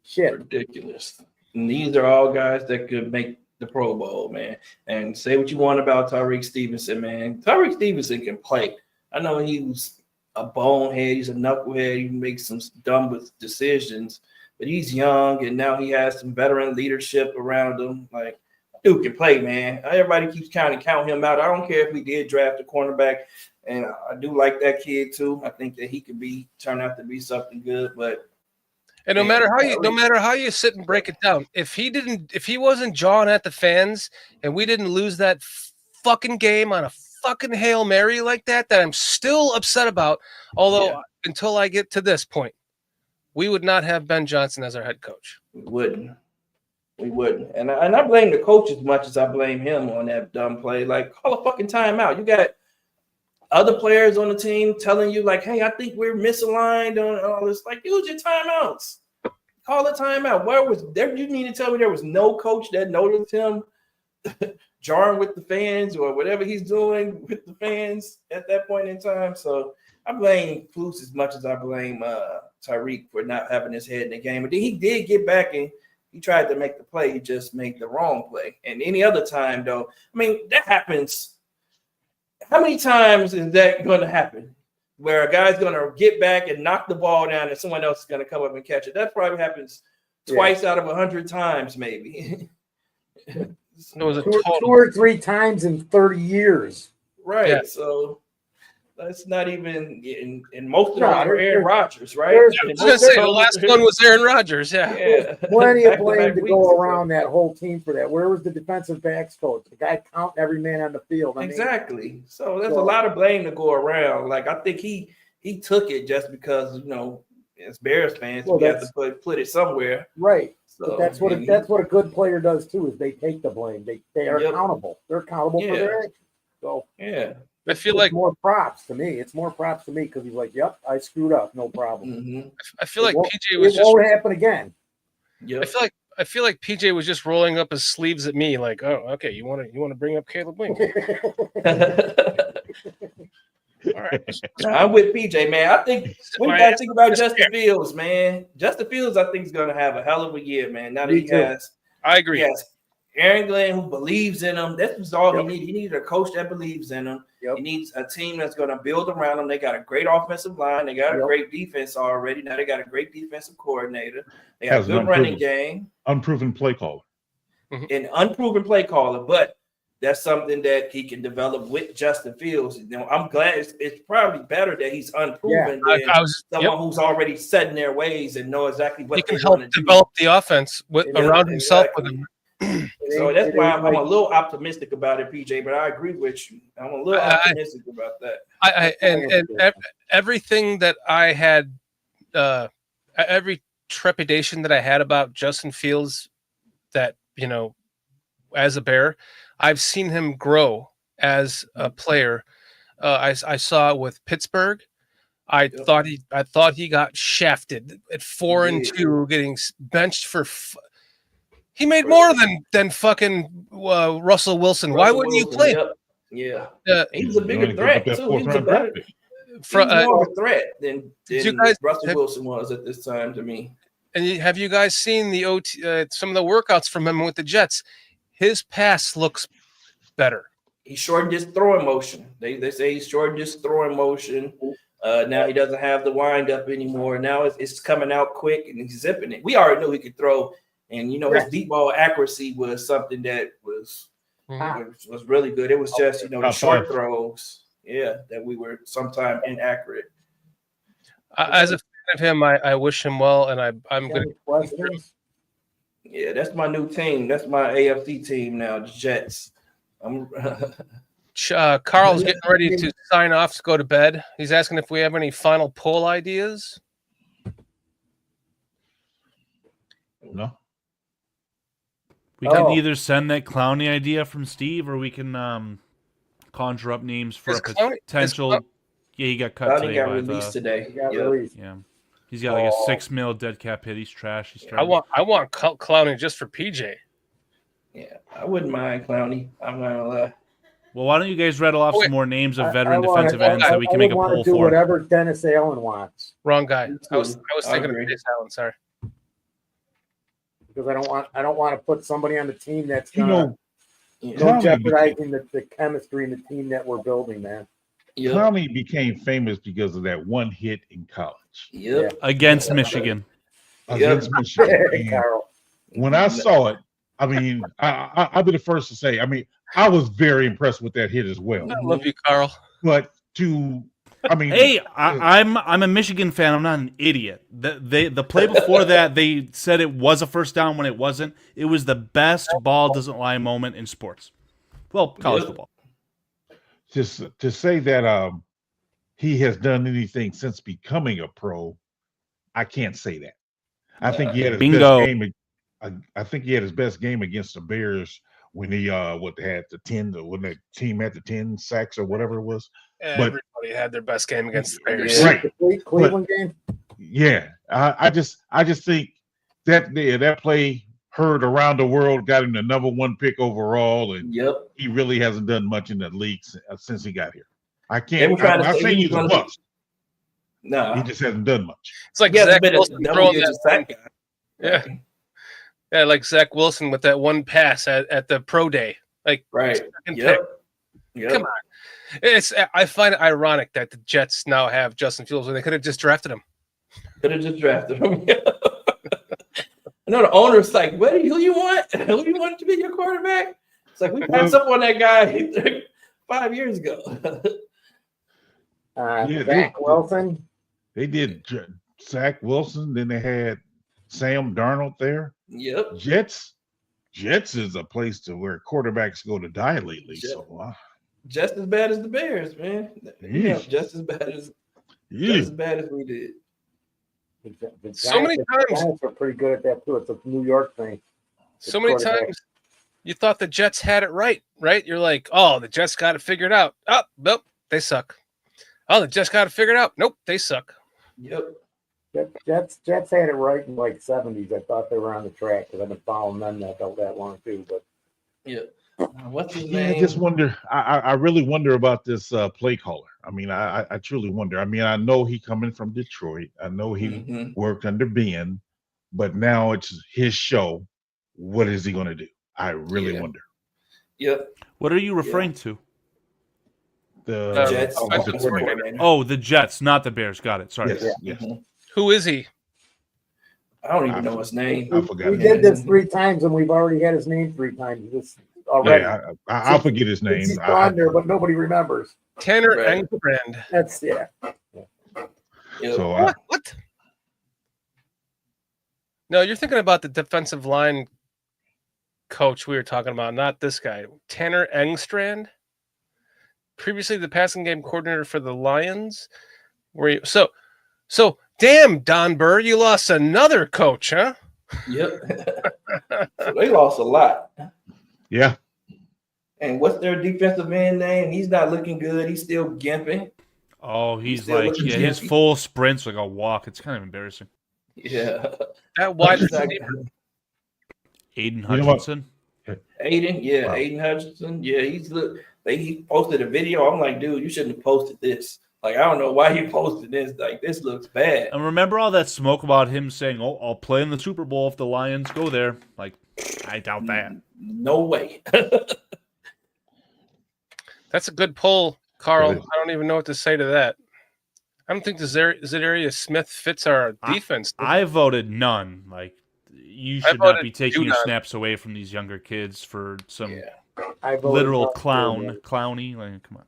Shit. Ridiculous. And these are all guys that could make the Pro Bowl, man. And say what you want about Tyreek Stevenson, man. Tyreek Stevenson can play. I know he was a bonehead. He's a knucklehead. He makes some dumb decisions, but he's young, and now he has some veteran leadership around him. Like, dude can play, man. Everybody keeps counting him out. I don't care if we did draft a cornerback, and I do like that kid too. I think that he could turn out to be something good. But no matter how you sit and break it down, if he wasn't jawing at the fans, and we didn't lose that fucking game on a fucking Hail Mary like that I'm still upset about. Although until I get to this point, we would not have Ben Johnson as our head coach. We wouldn't. And I blame the coach as much as I blame him on that dumb play. Like, call a fucking timeout. You got other players on the team telling you, like, hey, I think we're misaligned on all this. Like, use your timeouts. Call a timeout. Where was there? You need to tell me there was no coach that noticed him jarring with the fans or whatever he's doing with the fans at that point in time. So I blame Flus as much as I blame Tyreek for not having his head in the game. But then he did get back and he tried to make the play. He just made the wrong play. And any other time, though, I mean, that happens. How many times is that going to happen where a guy's going to get back and knock the ball down and someone else is going to come up and catch it? That probably happens twice out of 100 times, maybe. It was two or three times in 30 years. Right. Yeah. So that's not even in most of them are Aaron Rodgers, right? I was going to say the last one was Aaron Rodgers. Yeah. Plenty of blame to go around that whole team for that. Where was the defensive backs coach? The guy counting every man on the field. Exactly. So there's a lot of blame to go around. Like, I think he took it just because, as Bears fans, we have to put it somewhere. Right. So, but that's what a good player does too, is they take the blame. They are accountable. They're accountable for their actions. So I feel like more props to me. It's more props to me because he's like, "Yep, I screwed up, no problem." Mm-hmm. I feel like PJ was just won't happen again. Yep. I feel like PJ was just rolling up his sleeves at me, like, "Oh, okay, you want to bring up Caleb Williams?" All right. I'm with PJ, man. I think we got to think about Justin Fields, man. Justin Fields, I think, is going to have a hell of a year, man. Now that he has, I agree. He has Aaron Glenn, who believes in him. That's all he needs. He needs a coach that believes in him. He needs a team that's going to build around him. They got a great offensive line. They got a great defense already. Now they got a great defensive coordinator. They have a good running game. Unproven play caller. An unproven play caller, but that's something that he can develop with Justin Fields. You know, I'm glad it's probably better that he's unproven than someone who's already set in their ways and know exactly what he can they help want to develop do. the offense around himself with him. So that's why I'm a little optimistic about it, PJ. But I agree with you. I'm a little optimistic about that. And everything that I had, every trepidation that I had about Justin Fields, that as a Bear, I've seen him grow as a player. I saw it with Pittsburgh. I thought he got shafted at 4-2, getting benched for. He made more than fucking Russell Wilson. Why wouldn't you play? Yeah, he was a bigger threat too. He was a better, more of a threat than Russell Wilson was at this time to me. And have you guys seen the some of the workouts from him with the Jets? His pass looks better. He shortened his throwing motion. They say he shortened his throwing motion. Now he doesn't have the wind up anymore. Now it's coming out quick and he's zipping it. We already knew he could throw. And his deep ball accuracy was something that was really good. It was just the short throws, that we were sometimes inaccurate. As a fan of him, I wish him well, and I'm going to. Yeah, that's my new team. That's my AFC team now, the Jets. Carl's getting ready to sign off to go to bed. He's asking if we have any final poll ideas. No. We can either send that Clowny idea from Steve, or we can conjure up names for a potential. Yeah, he got cut Clowny today. Got released today. Yeah, he's got like a $6 million dead cap hit. He's trash. He's I want Clowny just for PJ. Yeah, I wouldn't mind Clowny. I'm not gonna lie. Well, why don't you guys rattle off some more names of veteran defensive ends that we can make a poll do for? Whatever Dennis Allen wants. Wrong guy. I was thinking of Dennis Allen. Sorry. Because I don't want to put somebody on the team that's gonna jeopardizing the chemistry in the team that we're building, man. Clowny became famous because of that one hit in college. Against Michigan. Against Michigan. Carl. When I saw it, I mean, I'll be the first to say, I mean, I was very impressed with that hit as well. I love you, Carl. But hey, I'm a Michigan fan. I'm not an idiot. The play before that, they said it was a first down when it wasn't. It was the best ball doesn't lie moment in sports. Well, college football. Just to say that he has done anything since becoming a pro, I can't say that. I think he had his best game. I think he had his best game against the Bears when he had the 10, when the team had the 10 sacks or whatever it was. Everybody had their best game against the Bears. Right. The Cleveland game. Yeah. I just think that play heard around the world, got him the number 1 pick overall, and he really hasn't done much in the league since he got here. I'm not saying he's a bust. No, he just hasn't done much. It's like Zach Wilson throwing that. Yeah, like Zach Wilson with that one pass at the pro day. Like, come on. I find it ironic that the Jets now have Justin Fields when they could have just drafted him. No, the owner's like, who you want? Who you want to be your quarterback? It's like, we passed up on that guy 5 years ago. Zach Wilson. They did Zach Wilson. Then they had Sam Darnold there. Yep. Jets is a place to where quarterbacks go to die lately. So just as bad as the Bears, man. Just as bad as we did. So many times, the Giants are pretty good at that too. It's a New York thing. So many times, you thought the Jets had it right? You're like, oh, the Jets got it figured out. Oh, nope, they suck. Oh, the Jets got it figured out. Nope, they suck. Yep. Jets had it right in like 70s. I thought they were on the track because I've been following them that long too. But what's his name? I just wonder. I really wonder about this play caller. I mean, I truly wonder. I mean, I know he coming from Detroit. I know he worked under Ben, but now it's his show. What is he going to do? I really wonder. Yep. What are you referring to? The Jets. The Jets, not the Bears. Got it. Sorry. Yes. Who is he? I don't even know his name. I forgot. We did this 3 times, and we've already had his name 3 times. already. Yeah, I'll forget his name. He's on there, but nobody remembers. Tanner Right. Engstrand. That's yeah. So What? No, you're thinking about the defensive line coach we were talking about, not this guy. Tanner Engstrand, previously the passing game coordinator for the Lions. So damn, Don Burr, you lost another coach, huh? Yep. So they lost a lot. yeah, And what's their defensive end name? He's not looking good. He's still gimping. Oh, he's still like, looking his gimpy. full sprints like a walk. It's kind of embarrassing. Yeah. That wide Exactly. receiver. Aiden You know what? Hutchinson. Aiden, yeah, Wow. Aiden Hutchinson. Yeah, he posted a video. I'm like, dude, you shouldn't have posted this. Like, I don't know why you posted this. Like, this looks bad. And remember all that smoke about him saying, "Oh, I'll play in the Super Bowl if the Lions go there." Like, I doubt that. No way. That's a good pull, Carl. It is. I don't even know what to say to that. I don't think Zadarius Smith fits our defense. I voted none. Like, you I should not voted be taking do your none. snaps away from these younger kids for some Yeah. I voted literal for him. clowny. Like, come on.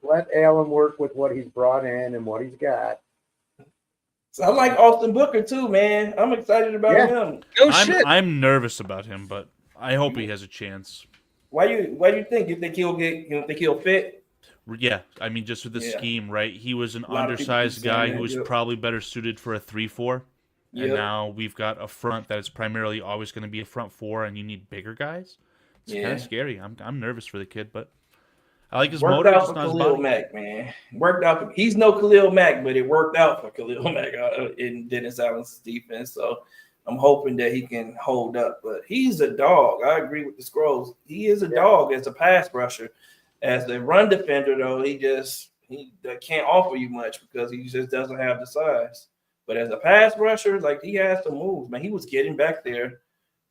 Let Allen work with what he's brought in and what he's got. So I like Austin Booker too, man. I'm excited about him. No shit. I'm nervous about him, but I hope he has a chance. Why you think? You think he'll fit? Yeah, I mean, just with the Yeah. scheme, right? He was an A lot of people undersized keep saying guy that, who was yep. probably better suited for a 3-4. And Yep. now we've got a front that is primarily always going to be a front four, and you need bigger guys. It's kind Yeah. of scary. I'm nervous for the kid, but I like his Worked motor, out just for not his Khalil body. Mack, man. Worked out. He's no Khalil Mack, but it worked out for Khalil Mack in Dennis Allen's defense. So I'm hoping that he can hold up. But he's a dog. I agree with the Scrolls. He is a dog as a pass rusher. As a run defender, though, he can't offer you much because he just doesn't have the size. But as a pass rusher, like, he has some moves, man. He was getting back there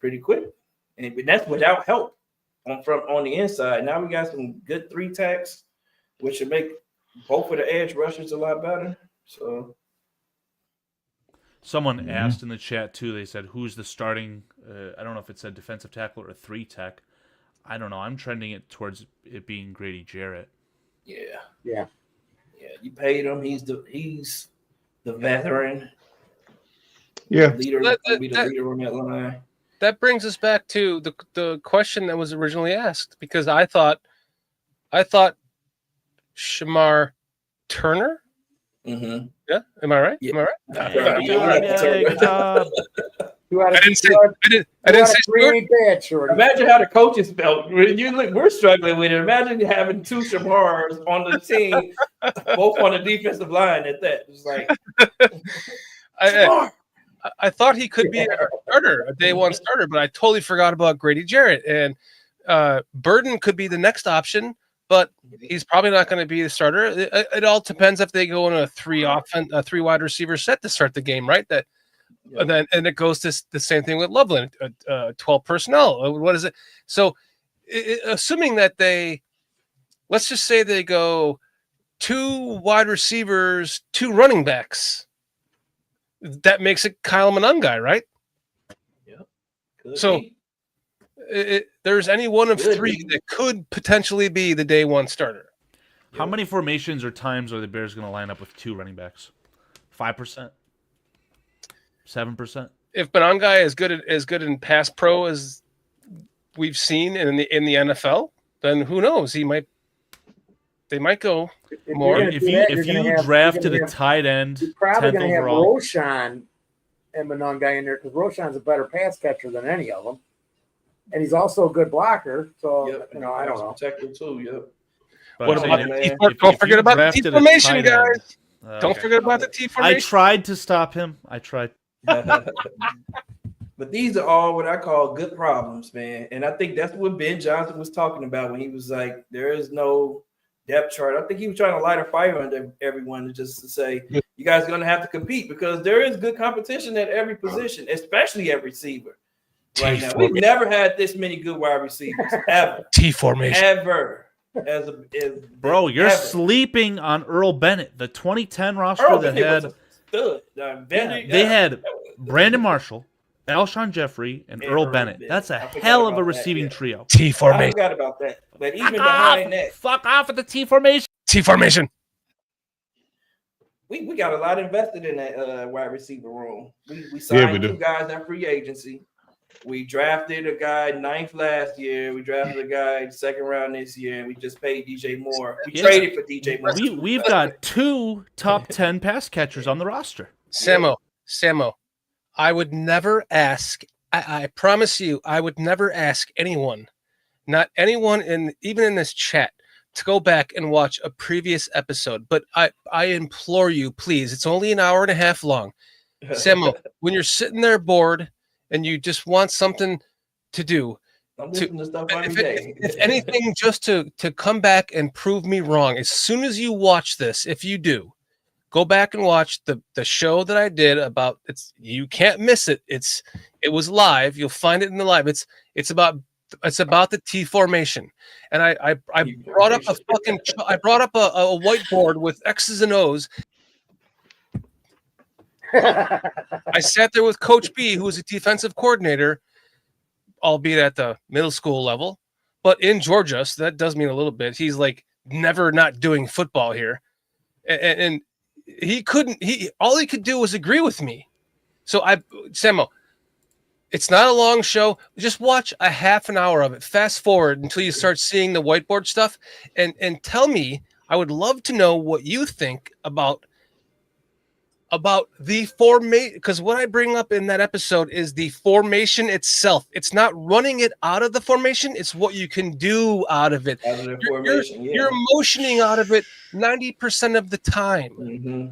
pretty quick, and that's without help on the inside. Now we got some good 3-techs, which should make both of the edge rushers a lot better. So Someone asked in the chat, too, they said, who's the starting, I don't know if it said defensive tackle or 3-tech. I don't know. I'm trending it towards it being Grady Jarrett. yeah. Yeah. You paid him. He's the veteran. yeah. Leader. Be the leader on that line. That brings us back to the question that was originally asked, because I thought Shamar Turner. Mm-hmm. Yeah, am I right? Yeah. Am I right? Good job. I didn't say Stewart. bad, Shorty. Imagine how the coaches felt. We're struggling with it. Imagine having two Shamars on the team, both on the defensive line at that. It's like, I thought he could be a starter, a day one starter, but I totally forgot about Grady Jarrett. And Burden could be the next option, but he's probably not going to be the starter. It all depends if they go in a three wide receiver set to start the game, right? And it goes to the same thing with Loveland, 12 personnel. What is it? So, assuming that let's just say they go 2 wide receivers, 2 running backs, that makes it Kyle Monangai, right? Yeah. So, there's any one of 3 that could potentially be the day one starter. How many formations or times are the Bears going to line up with 2 running backs? 5%? 7%? If Monangai is good in pass pro as we've seen in the NFL, then who knows? They might go more. If you drafted a tight end, you're probably 10th going to have overall, Roshan and Monangai in there because Roshan's a better pass catcher than any of them, and he's also a good blocker. So I don't know. Protector too. Yep. but What I'm about saying, the T? if Don't forget you about the T drafted a formation, tight end- guys. Don't okay. forget about the T I formation. tried to stop him. I tried. But these are all what I call good problems, man. And I think that's what Ben Johnson was talking about when he was like, there is no depth chart. I think he was trying to light a fire under everyone just to say, you guys are going to have to compete because there is good competition at every position, especially at receiver. Right now, we've never had this many good wide receivers ever. T formation. Ever. Bro, you're ever. sleeping on Earl Bennett, the 2010 roster Earl that Bennett had was a stud. they had Brandon Marshall, Alshon Jeffrey, and Earl Bennett. That's a I forgot hell of a about that, receiving yeah. trio. T I formation. forgot about that. But even behind that, Fuck off with the T formation. T formation. we got a lot invested in that wide receiver room. We signed two guys in free agency. We drafted a guy 9th last year. We drafted a guy 2nd round this year, and we just paid DJ Moore. We traded for DJ Moore. We've got 2 top 10 pass catchers on the roster. Samo, I would never ask. I promise you, I would never ask anyone, not anyone even in this chat, to go back and watch a previous episode. But I implore you, please. It's only an hour and a half long. Samo, when you're sitting there bored and you just want something to do, I'm listening to stuff every day. If anything, just to come back and prove me wrong. As soon as you watch this, if you do, go back and watch the show that I did about it's. You can't miss it. It was live. You'll find it in the live. It's about the T formation. And I brought up a whiteboard with X's and O's. I sat there with Coach B, who was a defensive coordinator, albeit at the middle school level, but in Georgia, so that does mean a little bit. He's like never not doing football here, and all he could do was agree with me. So Samo, it's not a long show. Just watch a half an hour of it. Fast forward until you start seeing the whiteboard stuff, and tell me. I would love to know what you think about the formation, because what I bring up in that episode is the formation itself. It's not running it out of the formation. It's what you can do out of it. Out of the formation, you're motioning out of it 90% of the time. Mm-hmm.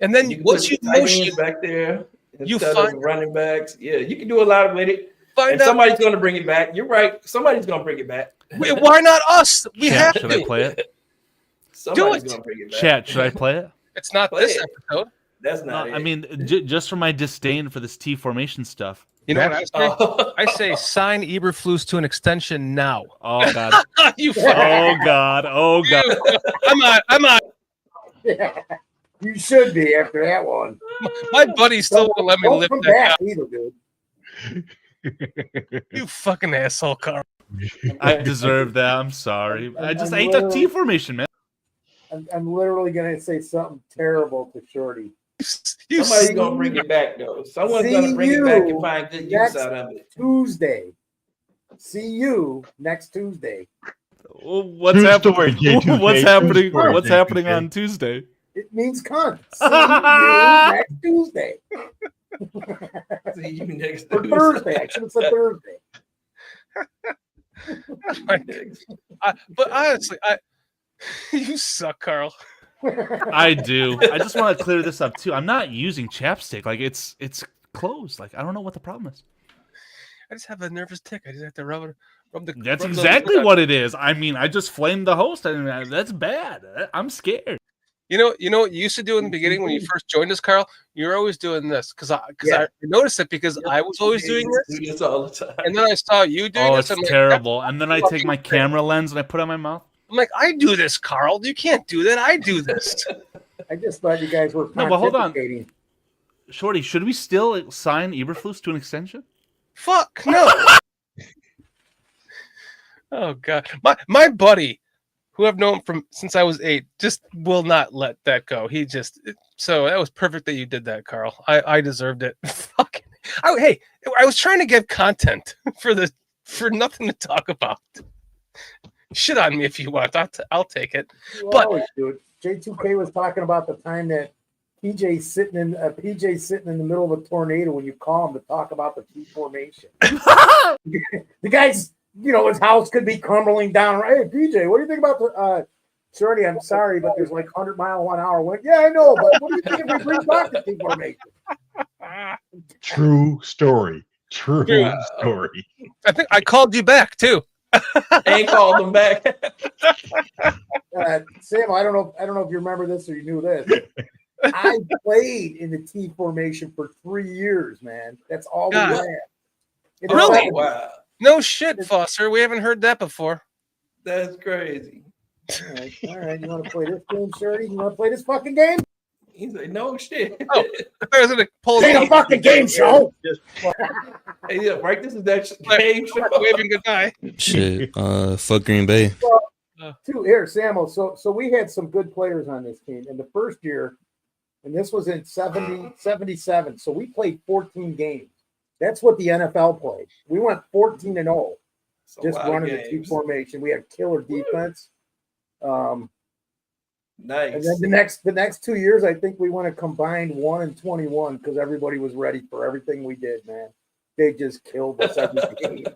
And then once you motion back there, you find running backs. Yeah, you can do a lot with it. And somebody's going to bring it back. You're right. Somebody's going to bring it back. Why not us? We have to. Should I play it? Somebody's going to bring it back. Chat, should I play it? It's not this episode. That's not it. I mean, just for my disdain for this T formation stuff. You know what I say? I say sign Eberflus to an extension now. Oh God! Oh God! Oh God! I'm out. Yeah, you should be after that one. My buddy still won't let me lift come that back guy. either, dude. You fucking asshole, Carl. I deserve that. I'm sorry. I ate the T formation, man. I'm literally gonna say something terrible to Shorty. Somebody's gonna bring it back though. Someone's gonna bring it back and find good use out of it. Tuesday. See you next Tuesday. What's happening? What's happening on Tuesday? It means cunt. See you next Tuesday. See you next Tuesday. Thursday. I should have said Thursday. But honestly, you suck, Carl. I do. I just want to clear this up too. I'm not using chapstick. Like it's closed. Like I don't know what the problem is. I just have a nervous tick. I just have to rub the. That's exactly what it is. I mean, I just flamed the host, and that's bad. I'm scared. You know what you used to do in the beginning when you first joined us, Carl? You were always doing this because I noticed it because I was always doing this all the time. And then I saw you doing this. It's terrible. And then I take my camera lens and I put it on my mouth. I'm like, I do this, Carl. You can't do that. I do this. I just thought you guys were no, but hold on. Shorty, should we still sign Eberflus to an extension? Fuck no. Oh God. My buddy, who I've known since I was 8, just will not let that go. So that was perfect that you did that, Carl. I deserved it. Fucking hey, I was trying to give content for nothing to talk about. Shit on me if you want. I'll take it. But always do it. J2K was talking about the time that PJ's sitting in the middle of a tornado when you call him to talk about the T formation. The guy's, his house could be crumbling down. Hey, PJ, what do you think about the Shorty? I'm sorry, but there's like 100-mile-an-hour wind. Yeah, I know, but what do you think if we bring back the T formation? True story. True story. I think I called you back too. Ain't called them back. Sam, I don't know if you remember this or you knew this. I played in the T formation for 3 years, man. That's all we had. Really? Wow. No shit, Foster. We haven't heard that before. That's crazy. All right. You want to play this game, Shorty? You want to play this fucking game? He's like, no shit. Oh, I was gonna pull Ain't a fucking game show. Hey, yeah, right. This is that game show. Waving goodbye. Shit. Fuck Green Bay. Here, Samo. So we had some good players on this team in the first year, and this was in 77. So we played 14 games. That's what the NFL played. We went 14-0, just running the T formation. We had killer defense. Nice. And then the next 2 years, I think we went a combined 1-21 because everybody was ready for everything we did, man. They just killed us every game.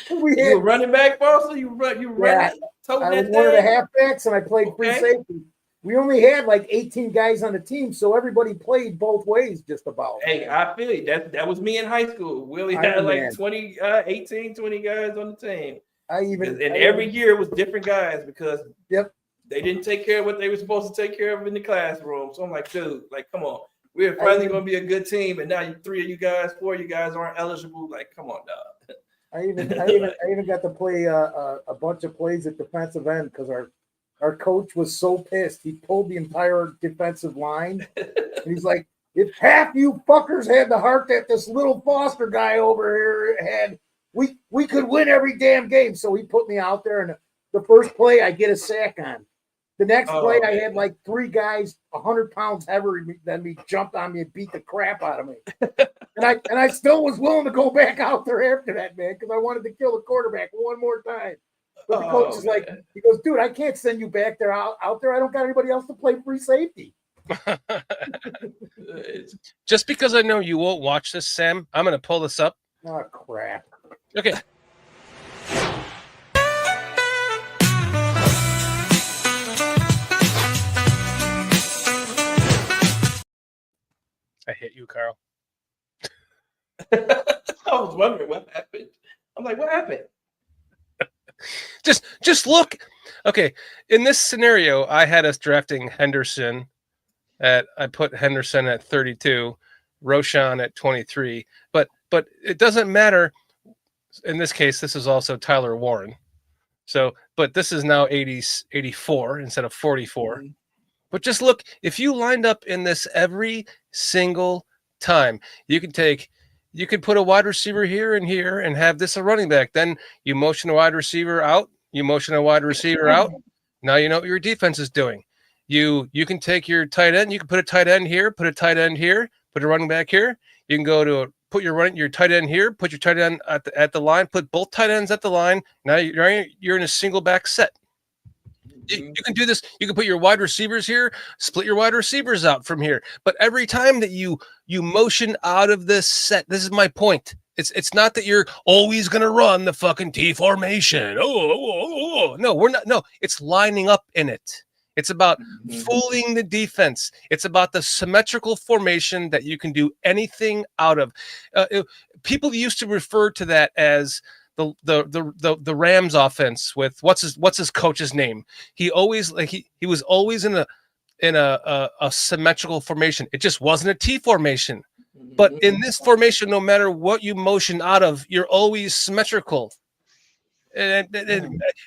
You were running back, Boston? You run. I was one of the halfbacks, and I played free safety. We only had like 18 guys on the team, so everybody played both ways just about. Hey, I feel you. That was me in high school. Willie had like 18, 20 guys on the team. Every year was different guys because they didn't take care of what they were supposed to take care of in the classroom. So I'm like, dude, like, come on. We're finally going to be a good team, and now 4 of you guys aren't eligible. Like, come on, dog. I even got to play a bunch of plays at defensive end because our coach was so pissed. He pulled the entire defensive line, and he's like, "If half you fuckers had the heart that this little Foster guy over here had, we could win every damn game." So he put me out there, and the first play I get a sack on. The next play, I had like 3 guys 100 pounds heavier than me jumped on me and beat the crap out of me. and I still was willing to go back out there after that, man, because I wanted to kill the quarterback one more time. But the coach is like, he goes, dude, I can't send you back there out there. I don't got anybody else to play free safety. Just because I know you won't watch this, Sam, I'm going to pull this up. Oh, crap. Okay. I hit you, Carl. I was wondering what happened. I'm like, what happened? Just look. Okay, in this scenario, I had us drafting Henderson I put Henderson at 32, Roshan at 23. But it doesn't matter. In this case, this is also Tyler Warren. So, but this is now 84 instead of 44. Mm-hmm. But just look, if you lined up in this every single time, you can put a wide receiver here and have this a running back. Then you motion a wide receiver out, you motion a wide receiver out. Now you know what your defense is doing. You can take your tight end, you can put a tight end here, put a tight end here, put a running back here. You can go to put your tight end here, put your tight end at the line, put both tight ends at the line. Now you're in a single back set. You can do this. You can put your wide receivers here, split your wide receivers out from here. But every time that you motion out of this set, this is my point. It's not that you're always going to run the fucking T formation. No, we're not. No, it's lining up in it. It's about fooling the defense. It's about the symmetrical formation that you can do anything out of. People used to refer to that as the Rams offense with what's his coach's name. He always he was always in a symmetrical formation. It just wasn't a T formation. But in this formation, no matter what you motion out of, you're always symmetrical. And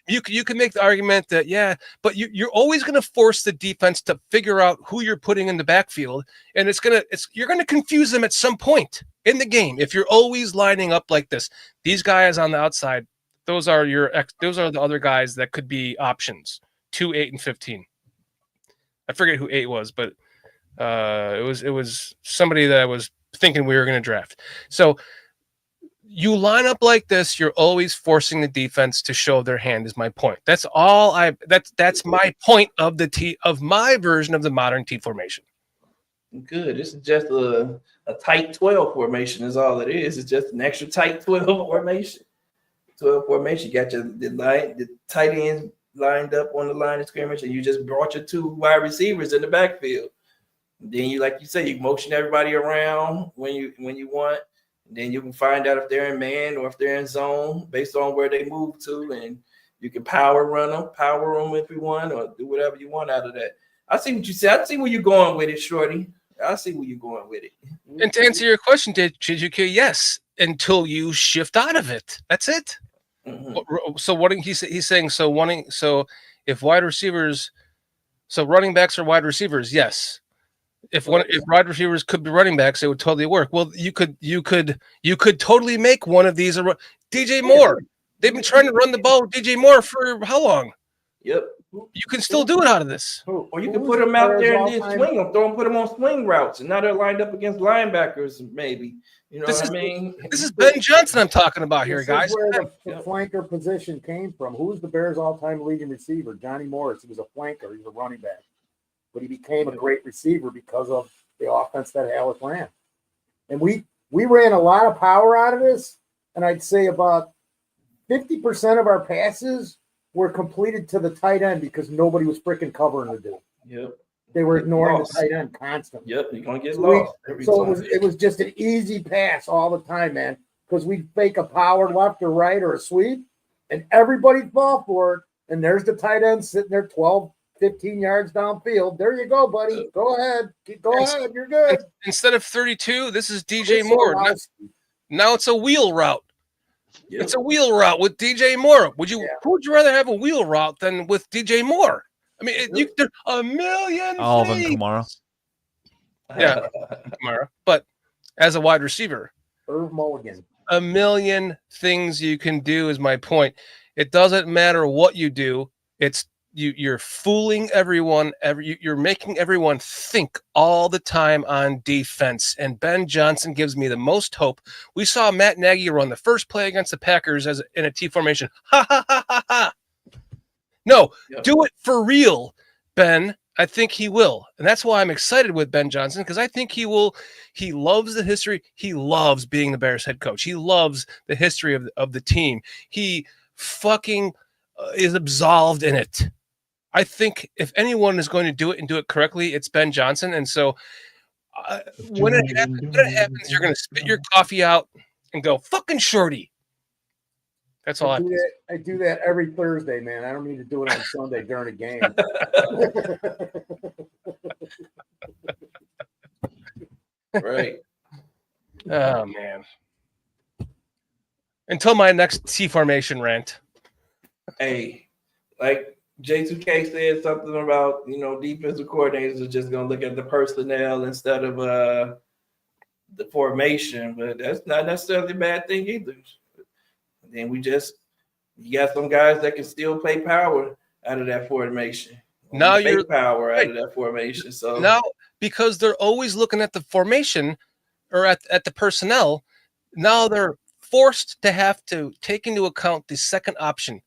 you can make the argument that but you're always going to force the defense to figure out who you're putting in the backfield, and you're going to confuse them at some point in the game if you're always lining up like this. These guys on the outside, those are the other guys that could be options. 2, 8, and 15. I forget who 8 was, but it was somebody that I was thinking we were going to draft. So you line up like this, you're always forcing the defense to show their hand, is my point. That's my point of of my version of the modern T formation. Good. This is just a tight 12 formation is all it is. It's just an extra tight 12 formation. 12 formation. You got the tight ends lined up on the line of scrimmage, and you just brought your 2 wide receivers in the backfield. Then you, like you say, you motion everybody around when you want. Then you can find out if they're in man or if they're in zone based on where they move to, and you can power them if you want, or do whatever you want out of that. I see what you said. I see where you're going with it, Shorty. I see where you're going with it. And to answer your question, Chizuki, yes, until you shift out of it. That's it. Mm-hmm. So what he's saying, so if wide receivers, so running backs are wide receivers, yes. If wide receivers could be running backs, it would totally work. Well, you could totally make one of these. DJ Moore. They've been trying to run the ball with DJ Moore for how long? Yep. You can still do it out of this. Or you can put them out there and then swing them, put them on swing routes, and now they're lined up against linebackers, maybe. You know what I mean? This is Ben Johnson I'm talking about here, guys. This is where the flanker position came from. Who's the Bears' all-time leading receiver? Johnny Morris. He was a flanker. He was a running back. But he became a great receiver because of the offense that Halleck ran. And we ran a lot of power out of this, and I'd say about 50% of our passes were completed to the tight end because nobody was freaking covering the dude. Yep. They were ignoring the tight end constantly. Yep, you're gonna get lost. It was just an easy pass all the time, man. Because we'd fake a power left or right or a sweep, and everybody'd fall for it. And there's the tight end sitting there 12, 15 yards downfield. There you go, buddy. Go ahead. Go ahead. You're good. Instead of 32, this is DJ Moore. Now it's a wheel route. Yep. It's a wheel route with DJ Moore. Who would you rather have a wheel route than with DJ Moore? I mean, there's a million. All of them tomorrow. Yeah, tomorrow. But as a wide receiver, Irv Mulligan. A million things you can do is my point. It doesn't matter what you do. It's you're fooling everyone. You're making everyone think all the time on defense. And Ben Johnson gives me the most hope. We saw Matt Nagy run the first play against the Packers in a T formation. Ha ha ha ha ha. No, do it for real, Ben. I think he will. And that's why I'm excited with Ben Johnson, because I think he will. He loves the history. He loves being the Bears head coach. He loves the history of the team. He fucking is absolved in it. I think if anyone is going to do it and do it correctly, it's Ben Johnson. And so when it happens, you're going to spit your coffee out and go, fucking shorty. That's all I do that every Thursday, man. I don't need to do it on Sunday during a game. Right. Oh, man. Until my next T formation rant. Hey, like J2K said something about, defensive coordinators are just going to look at the personnel instead of the formation, but that's not necessarily a bad thing either. Then you got some guys that can still play power out of that formation. Now you're power out of that formation. So now, because they're always looking at the formation or at the personnel, now they're forced to have to take into account the second option.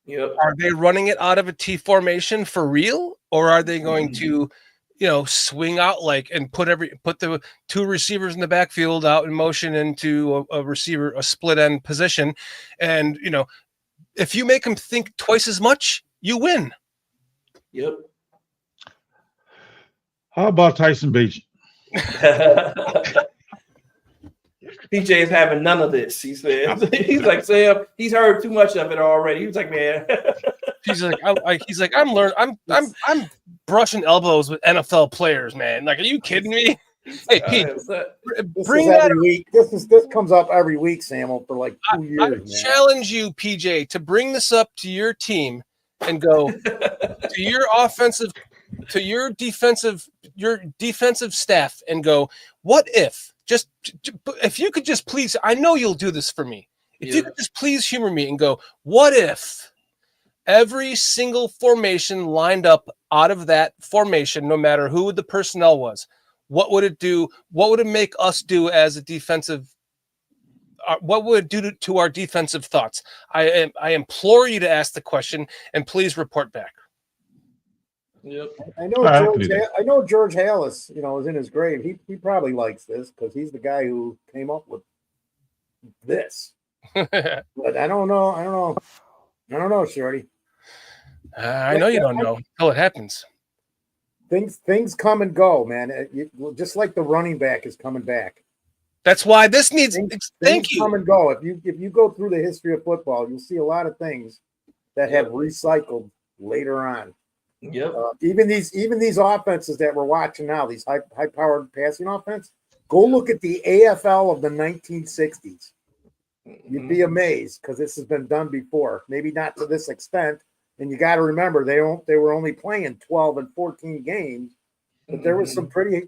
Yep. Are they running it out of a T formation for real, or are they going to, swing out and put the two receivers in the backfield out in motion into a split end position, and if you make them think twice as much, you win. Yep. How about Tyson Bagent? PJ is having none of this. He says he's like, Sam, he's heard too much of it already. He was like, man. He's like, I'm learning. I'm brushing elbows with NFL players, man. Like, are you kidding me? Hey, Pete, bring that every week. This comes up every week, Samo, for like 2 years. I challenge you, PJ, to bring this up to your team and go to your defensive staff and go, what if? Just if you could just please, I know you'll do this for me. If you could just please humor me and go, what if every single formation lined up out of that formation, no matter who the personnel was, what would it do? What would it make us do as a defensive? What would it do to our defensive thoughts? I implore you to ask the question and please report back. Yep. I know George Halas, is in his grave. He probably likes this because he's the guy who came up with this. But I don't know, Shorty. I know you don't know until it happens. Things come and go, man. Just like the running back is coming back. That's why this needs. Thank you. Come and go. If you go through the history of football, you'll see a lot of things that have recycled later on. Yep. Even these offenses that we're watching now, these high-powered passing offense, go look at the AFL of the 1960s. You'd be amazed because this has been done before. Maybe not to this extent. And you got to remember, they were only playing 12 and 14 games. But there was some pretty,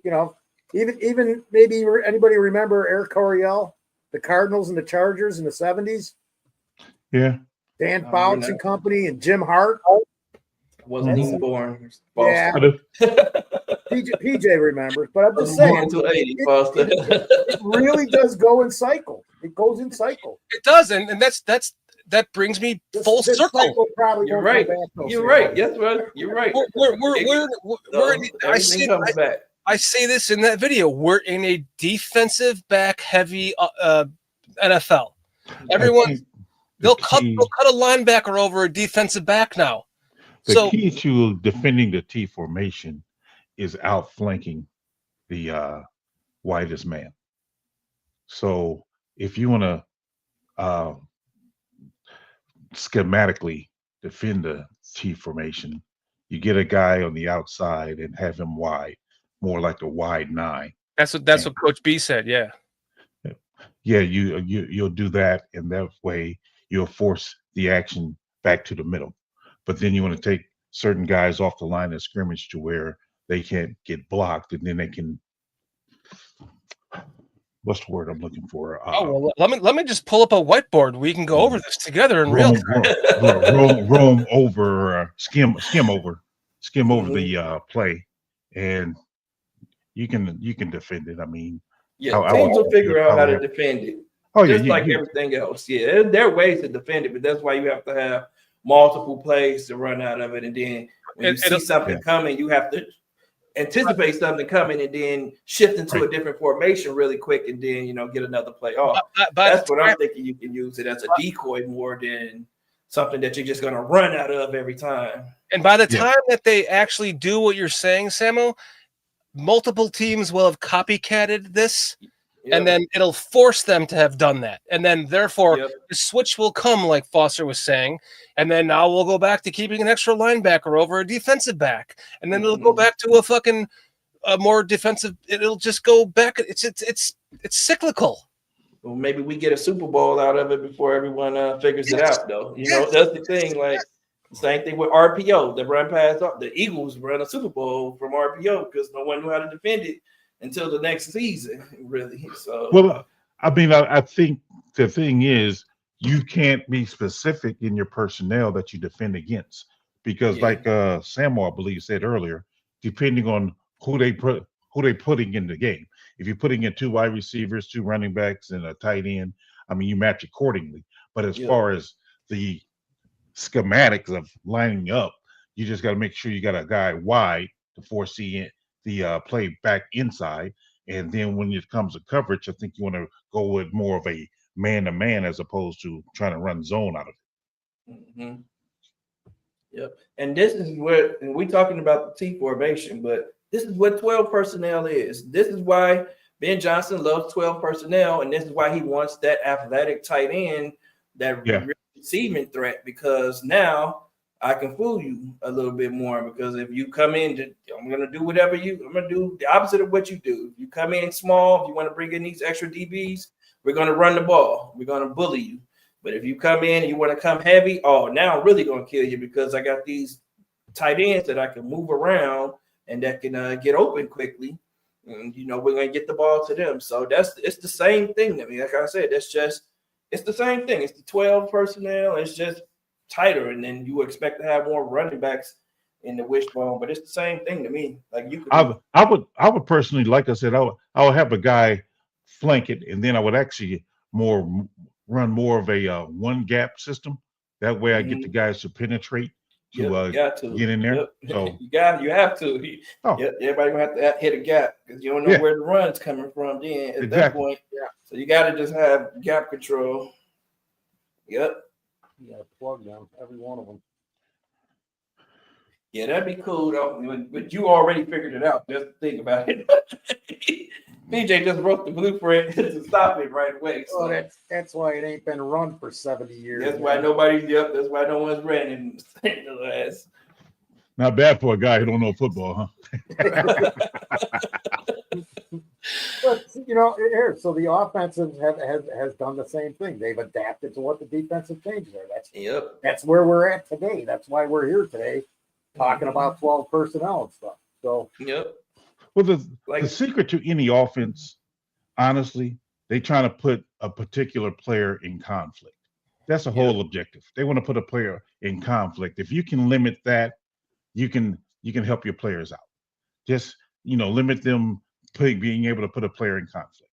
even maybe anybody remember Eric Coryell, the Cardinals and the Chargers in the 70s? Yeah. Dan Fouts and company and Jim Hart. Wasn't even born. Yeah. PJ remembers, but I'm just saying it really does go in cycle. It goes in cycle. It does, and that brings me full circle. You're right. You're right. Yes, right. You're right. I say this in that video. We're in a defensive back heavy NFL. Everyone they'll cut a linebacker over a defensive back now. The key to defending the T formation is outflanking the widest man. So if you want to schematically defend the T formation, you get a guy on the outside and have him wide, more like a wide 9. That's what Coach B said. Yeah. Yeah, you'll do that, and that way you'll force the action back to the middle. But then you want to take certain guys off the line of scrimmage to where they can't get blocked, and then they can. What's the word I'm looking for? Let me just pull up a whiteboard. We can go over this together in real time. Roam over, skim over the play, and you can defend it. I mean, teams will figure out how to defend it. Just like everything else. Yeah, there are ways to defend it, but that's why you have to have multiple plays to run out of it, and then when you see something coming, you have to anticipate something coming and then shift into a different formation really quick, and then get another play off. That's what I'm thinking. You can use it as a decoy more than something that you're just going to run out of every time. And by the time that they actually do what you're saying, Samo, multiple teams will have copycatted this. Yep. And then it'll force them to have done that. And then, therefore, the switch will come, like Foster was saying. And then now we'll go back to keeping an extra linebacker over a defensive back. And then it'll go back to a more defensive. It'll just go back. It's cyclical. Well, maybe we get a Super Bowl out of it before everyone figures it out, though. That's the thing. Like, same thing with RPO. The run pass up. The Eagles run a Super Bowl from RPO because no one knew how to defend it until the next season, really. So, well, I mean, I think the thing is you can't be specific in your personnel that you defend against because, like Samo, I believe, said earlier, depending on who they putting in the game. If you're putting in 2 wide receivers, 2 running backs, and a tight end, I mean, you match accordingly. But as far as the schematics of lining up, you just got to make sure you got a guy wide to foresee the play back inside, and then when it comes to coverage, I think you want to go with more of a man-to-man as opposed to trying to run zone out of it. Mm-hmm. Yep. And this is what, and we're talking about the T formation, but this is what 12 personnel is. This is why Ben Johnson loves 12 personnel, and this is why he wants that athletic tight end, that receiving threat, because now I can fool you a little bit more, because if you come in, I'm going to do I'm going to do the opposite of what you do. If you come in small, if you want to bring in these extra DBs, we're going to run the ball. We're going to bully you. But if you come in and you want to come heavy, now I'm really going to kill you, because I got these tight ends that I can move around and that can get open quickly. And, we're going to get the ball to them. So it's the same thing to me. Like I said, it's the same thing. It's the 12 personnel. It's just tighter, and then you expect to have more running backs in the wishbone, but it's the same thing to me. Like I would personally, like I said, I would have a guy flank it, and then I would actually run more of a one gap system. That way, I get the guys to penetrate to get in there. Yep. So you have to. Everybody gonna have to hit a gap, because you don't know where the run's coming from. Then at that point, so you got to just have gap control. Yep. You got to plug them, every one of them. Yeah, that'd be cool though. But you already figured it out. Just think about it. PJ just wrote the blueprint to stop it right away. So that's why it ain't been run for 70 years. That's why that's why no one's ran in the last. Not bad for a guy who don't know football, huh? But so the offensive has done the same thing. They've adapted to what the defensive changes are. That's where we're at today. That's why we're here today, talking about 12 personnel and stuff. So Well, the secret to any offense, honestly, they trying to put a particular player in conflict. That's the whole objective. They want to put a player in conflict. If you can limit that, you can help your players out. Just limit them being able to put a player in conflict.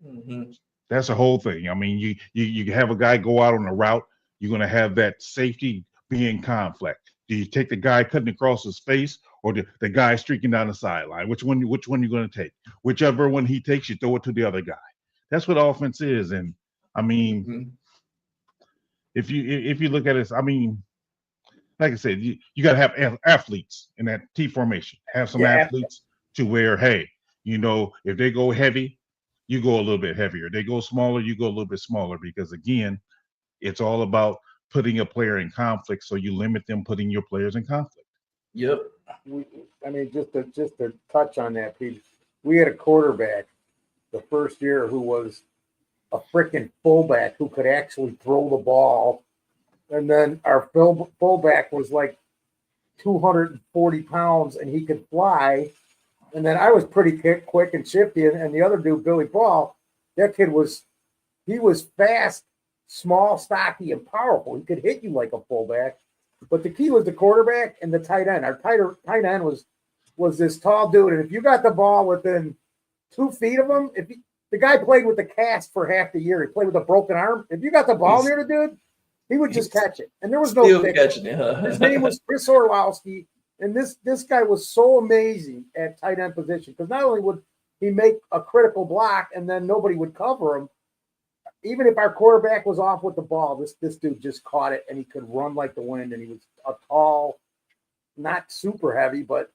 Mm-hmm. That's the whole thing. I mean, you have a guy go out on a route. You're going to have that safety be in conflict. Do you take the guy cutting across his face or the guy streaking down the sideline? Which one you're going to take? Whichever one he takes, you throw it to the other guy. That's what offense is. And I mean, if you look at it, I mean, like I said, you got to have athletes in that T formation. Have some athletes to where, hey, if they go heavy, you go a little bit heavier. They go smaller, you go a little bit smaller. Because again, it's all about putting a player in conflict, so you limit them putting your players in conflict. Yep. I mean, just to touch on that, Pete, we had a quarterback the first year who was a freaking fullback who could actually throw the ball. And then our fullback was like 240 pounds and he could fly. And then I was pretty quick and shifty. And the other dude, Billy Ball, that kid was fast, small, stocky, and powerful. He could hit you like a fullback. But the key was the quarterback and the tight end. Our tight end was this tall dude. And if you got the ball within 2 feet of him, the guy played with a cast for half the year. He played with a broken arm. If you got the ball near the dude, he would just catch it. And there was no catching it. His name was Chris Orlowski. And this guy was so amazing at tight end position because not only would he make a critical block and then nobody would cover him, even if our quarterback was off with the ball, this dude just caught it and he could run like the wind. And he was a tall, not super heavy, but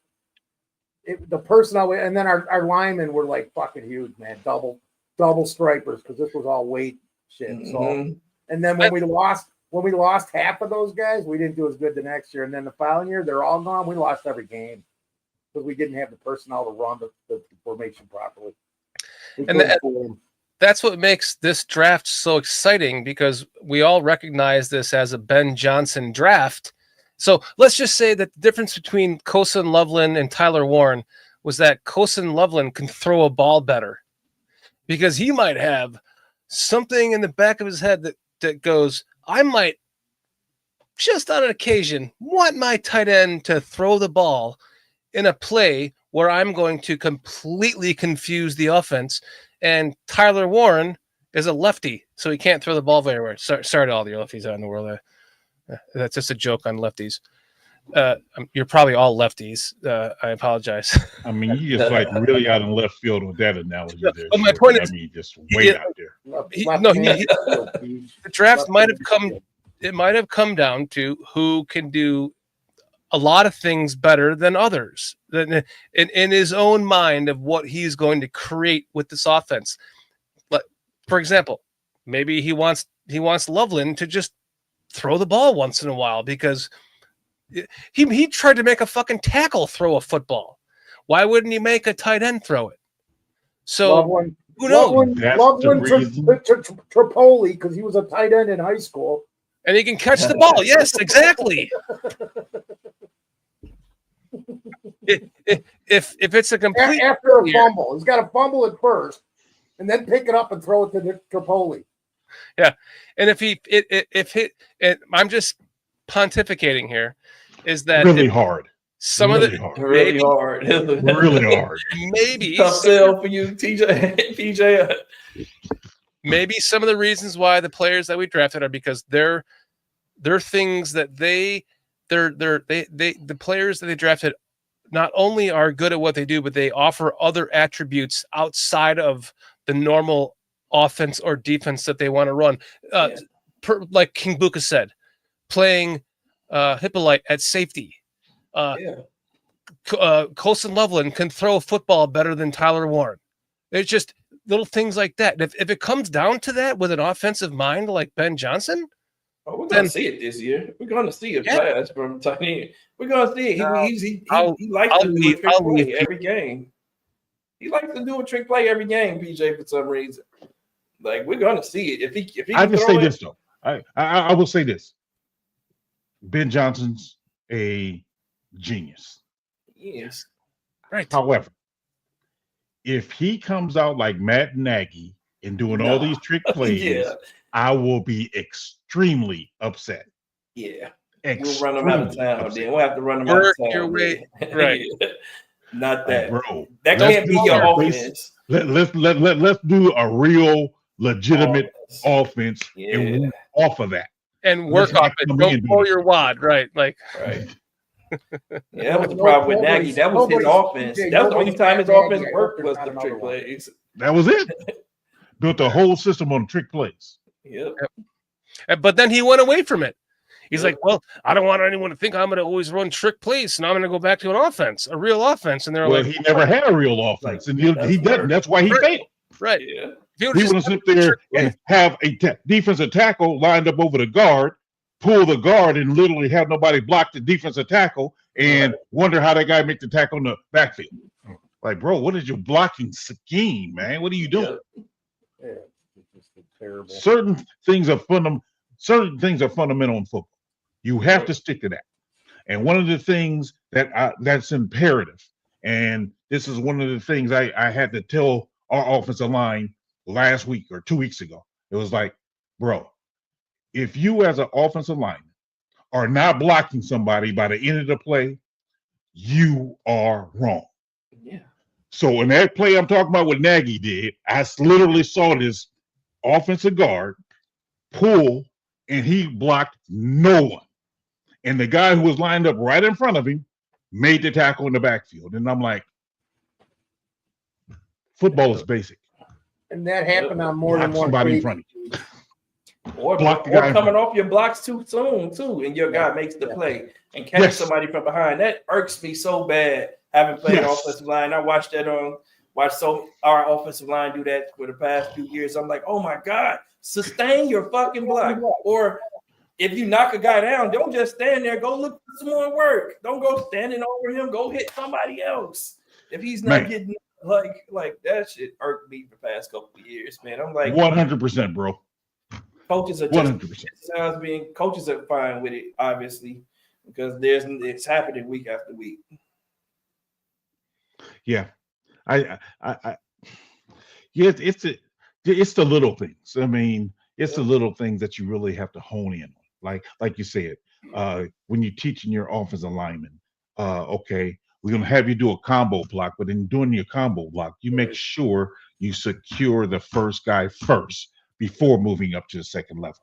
the personnel. And then our linemen were like fucking huge, man. Double stripers because this was all weight shit. So, and then when we lost half of those guys, we didn't do as good the next year. And then the following year, they're all gone. We lost every game because we didn't have the personnel to run the formation properly. That's what makes this draft so exciting because we all recognize this as a Ben Johnson draft. So let's just say that the difference between Kosen Loveland and Tyler Warren was that Kosen Loveland can throw a ball better because he might have something in the back of his head that goes, I might just on an occasion want my tight end to throw the ball in a play where I'm going to completely confuse the offense. And Tyler Warren is a lefty, so he can't throw the ball very well. Sorry to all the lefties out in the world. That's just a joke on lefties. You're probably all lefties. I apologize. I mean, you just like really out in left field with that analogy there. But my point is, just way out there. The draft might have come. It might have come down to who can do a lot of things better than others in his own mind of what he's going to create with this offense. For example, maybe he wants Loveland to just throw the ball once in a while because he tried to make a fucking tackle throw a football. Why wouldn't he make a tight end throw it? So who knows? Loveland Tripoli because he was a tight end in high school. And he can catch the ball. Yes, exactly. If it's a complete after a fumble, he's got to fumble it first, and then pick it up and throw it to Tripoli. Yeah, and I'm just pontificating here, is that really hard? Some really of the hard. Really hard, really hard. Maybe tough sell for you, PJ. Maybe some of the reasons why the players that we drafted are because they're things that the players that they drafted not only are good at what they do, but they offer other attributes outside of the normal offense or defense that they want to run. Like King Buka said, playing Hippolyte at safety. Colson Loveland can throw a football better than Tyler Warren. It's just little things like that. If it comes down to that with an offensive mind like Ben Johnson, we're going to see it this year. We're going to see a flash from Tiny. We're going to see it. He likes to do a trick play every game. He likes to do a trick play every game, PJ, for some reason. Like, we're going to see it. If he I just say this, though. I will say this. Ben Johnson's a genius. Yes. Right. However, if he comes out like Matt Nagy and doing all these trick plays, I will be extremely upset. Yeah. Extremely we'll run them out of town. upset. Then we'll have to run them out of town. Your way. Right. Not that. Like, bro, that can't be your offense. Let's do a real legitimate offense and move off of that. And work off it. Don't pull your wad, right? Like right. Yeah, that was the problem with Nagy. That was his offense. That was the only time his offense worked was the trick plays. That was it. Built the whole system on trick plays. Yep. But then he went away from it. He's like, well, I don't want anyone to think I'm going to always run trick plays, and I'm going to go back to an offense, a real offense. And they're like, he never had a real offense, and he doesn't. That's why he failed. Right. Yeah. He would have sit there and have a defensive tackle lined up over the guard, pull the guard, and literally have nobody block the defensive tackle, and wonder how that guy make the tackle in the backfield. Like, bro, what is your blocking scheme, man? What are you doing? Yeah, it's just terrible. Certain things are fundamental in football. You have to stick to that. And one of the things that's imperative, and this is one of the things I had to tell our offensive line last week or 2 weeks ago. It was like, bro, if you as an offensive lineman are not blocking somebody by the end of the play, you are wrong. Yeah. So in that play I'm talking about what Nagy did, I literally saw this offensive guard pull, and he blocked no one. And the guy who was lined up right in front of him made the tackle in the backfield. And I'm like, football is basic. And that happened on more than one somebody play. in front of you. Or coming off your blocks too soon, too, and your guy makes the play and catches somebody from behind. That irks me so bad, having played offensive line. I watched our offensive line do that for the past few years. I'm like, oh my God, sustain your fucking block. Or if you knock a guy down, don't just stand there. Go look for some more work. Don't go standing over him. Go hit somebody else. If he's not getting like that shit irked me the past couple of years, man. I'm like 100%, bro. Coaches are coaches are fine with it, obviously, because it's happening week after week. Yeah, it's the little things. I mean, it's the little things that you really have to hone in on. Like you said, when you're teaching your offensive linemen, okay, we're gonna have you do a combo block, but in doing your combo block, you make sure you secure the first guy first before moving up to the second level.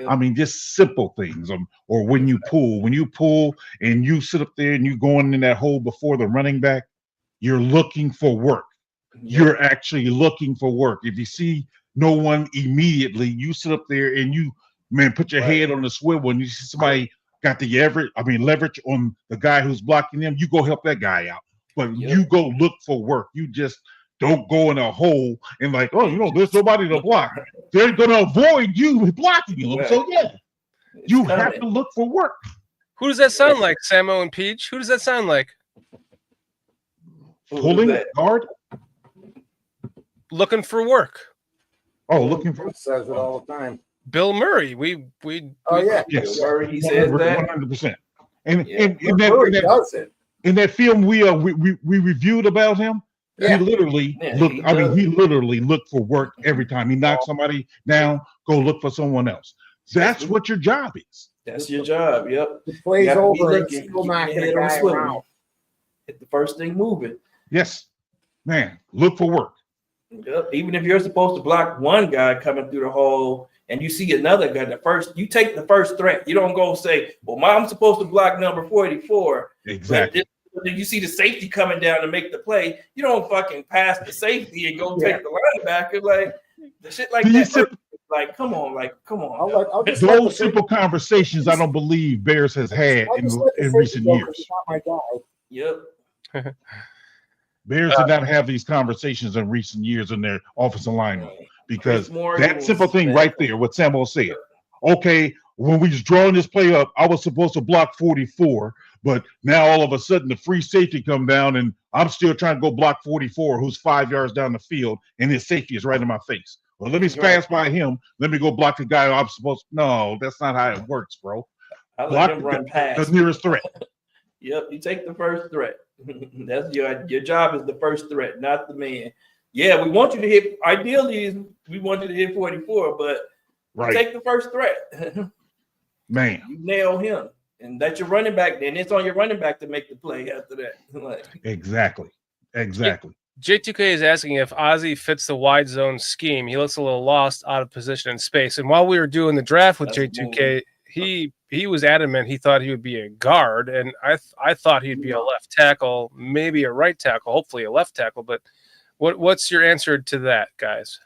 I mean, just simple things. Or when you pull and you sit up there and you going in that hole before the running back, you're looking for work. You're actually looking for work. If you see no one immediately, you sit up there and you, put your head on the swivel, and you see somebody got the leverage on the guy who's blocking them, you go help that guy out. But you go look for work. You just don't go in a hole and like, there's nobody to block. They're going to avoid you blocking them. So, you have to look for work. Who does that sound like, Samo and Peach? Who does that sound like? Pulling guard? Looking for work. Oh, looking for says it all the time. Bill Murray. Yes. Murray, he says that 100%. In that film we reviewed about him, he literally looked for work every time. He knocked somebody down, go look for someone else. That's what your job is. That's your job. Yep. The play's over and still knocking a guy around. Hit the first thing moving. Yes, man. Look for work. Yep. Even if you're supposed to block one guy coming through the hole and you see another guy, you take the first threat. You don't go say, well, I'm supposed to block number 44. Exactly. Then you see the safety coming down to make the play. You don't fucking pass the safety and go take the linebacker. Like the shit like that. Come on. Those simple conversations I don't believe Bears has had in recent years. Yep. Bears did not have these conversations in recent years in their offensive line because that simple thing right there, what Samo said. Okay, when we was drawing this play up, I was supposed to block 44, but now all of a sudden the free safety come down and I'm still trying to go block 44, who's 5 yards down the field, and his safety is right in my face. Well, let me pass by him. Let me go block the guy I'm supposed to. No, that's not how it works, bro. I let him run past the nearest threat. Yep, you take the first threat. That's your job is the first threat, not the man. Yeah, we want you to hit. Ideally, we want you to hit 44, but take the first threat. Man, you nail him, and that's your running back. Then it's on your running back to make the play after that. Exactly. J2K is asking if Ozzy fits the wide zone scheme. He looks a little lost, out of position in space. And while we were doing the draft with J2K, he was adamant he thought he would be a guard, and I thought he'd be a left tackle, maybe a right tackle, hopefully a left tackle. But what's your answer to that, guys?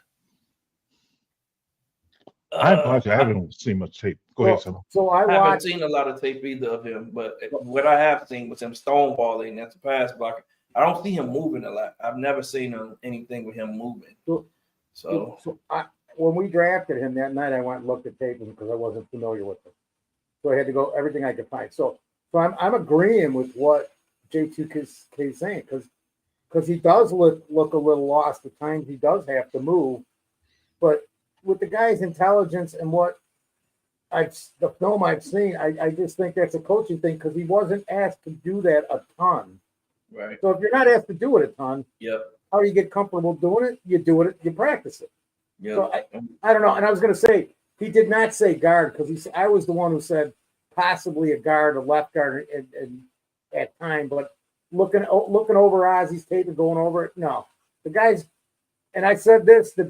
I haven't seen much tape. Go ahead, Samo. So I haven't seen a lot of tape either of him, but what I have seen was him stonewalling as a pass blocker. I don't see him moving a lot. I've never seen anything with him moving. So when we drafted him that night, I went and looked at tape because I wasn't familiar with him. So I had to go everything I could find. So I'm agreeing with what J2K is saying because he does look a little lost at times. He does have to move, but with the guy's intelligence and what the film I've seen, I just think that's a coaching thing because he wasn't asked to do that a ton. Right. So if you're not asked to do it a ton, how do you get comfortable doing it? You do it, you practice it. Yep. So I don't know. And I was going to say, he did not say guard because I was the one who said possibly a guard, a left guard at time. But looking over Ozzy's tape and going over it, no. The guys, and I said this the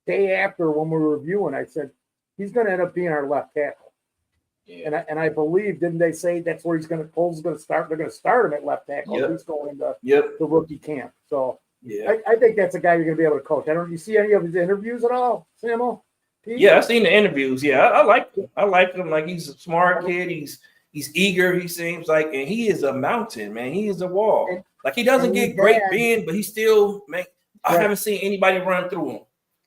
day after when we were reviewing, I said, he's going to end up being our left tackle. Yeah. And I believe, didn't they say that's where Cole's going to start? They're going to start him at left tackle. He's going into the rookie camp. So I think that's a guy you're going to be able to coach. You see any of his interviews at all, Samo? Yeah, I've seen the interviews. Yeah, I like him. I like him. Like he's a smart kid. He's eager. He seems like, and he is a mountain, man. He is a wall. Like he doesn't get great bend, but he still I haven't seen anybody run through him.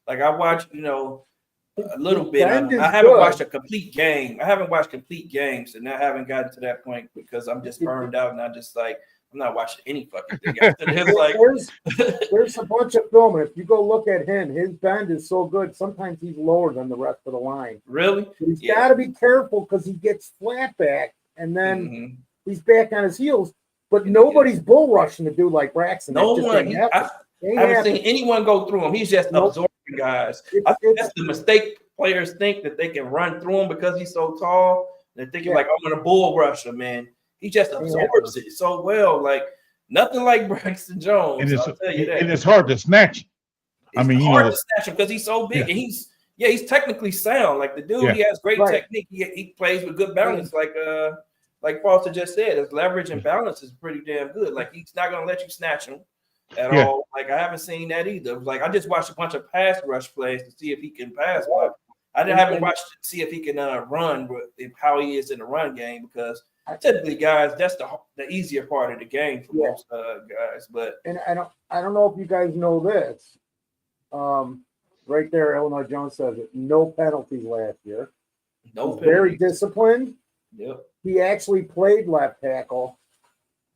Like I watched, a little bit. I haven't watched a complete game. I haven't watched complete games, and I haven't gotten to that point because I'm just burned out, and I'm not watching any fucking thing after this. There's a bunch of film, and if you go look at him, his bend is so good. Sometimes he's lower than the rest of the line. Really? But he's got to be careful because he gets flat back, and then he's back on his heels. But nobody's bull rushing to do like Braxton. No one. I haven't seen anyone go through him. He's just absorbing guys. I think that's the mistake players think, that they can run through him because he's so tall. They're thinking like, I'm gonna bull rush him, man. He just absorbs it so well. Like nothing like Braxton Jones. And I'll tell you that. And it's hard to snatch him. It's hard to snatch him because he's so big, and he's technically sound. Like the dude, he has great technique. He plays with good balance. Like Foster just said, his leverage and balance is pretty damn good. Like he's not gonna let you snatch him at all. Like I haven't seen that either. Like I just watched a bunch of pass rush plays to see if he can pass block. I haven't watched to see if he can run, how he is in the run game, because typically, guys, that's the easier part of the game for most guys. But I don't know if you guys know this. Right there, Illinois Jones says it. No penalties last year. No penalties. Very disciplined. Yep. He actually played left tackle,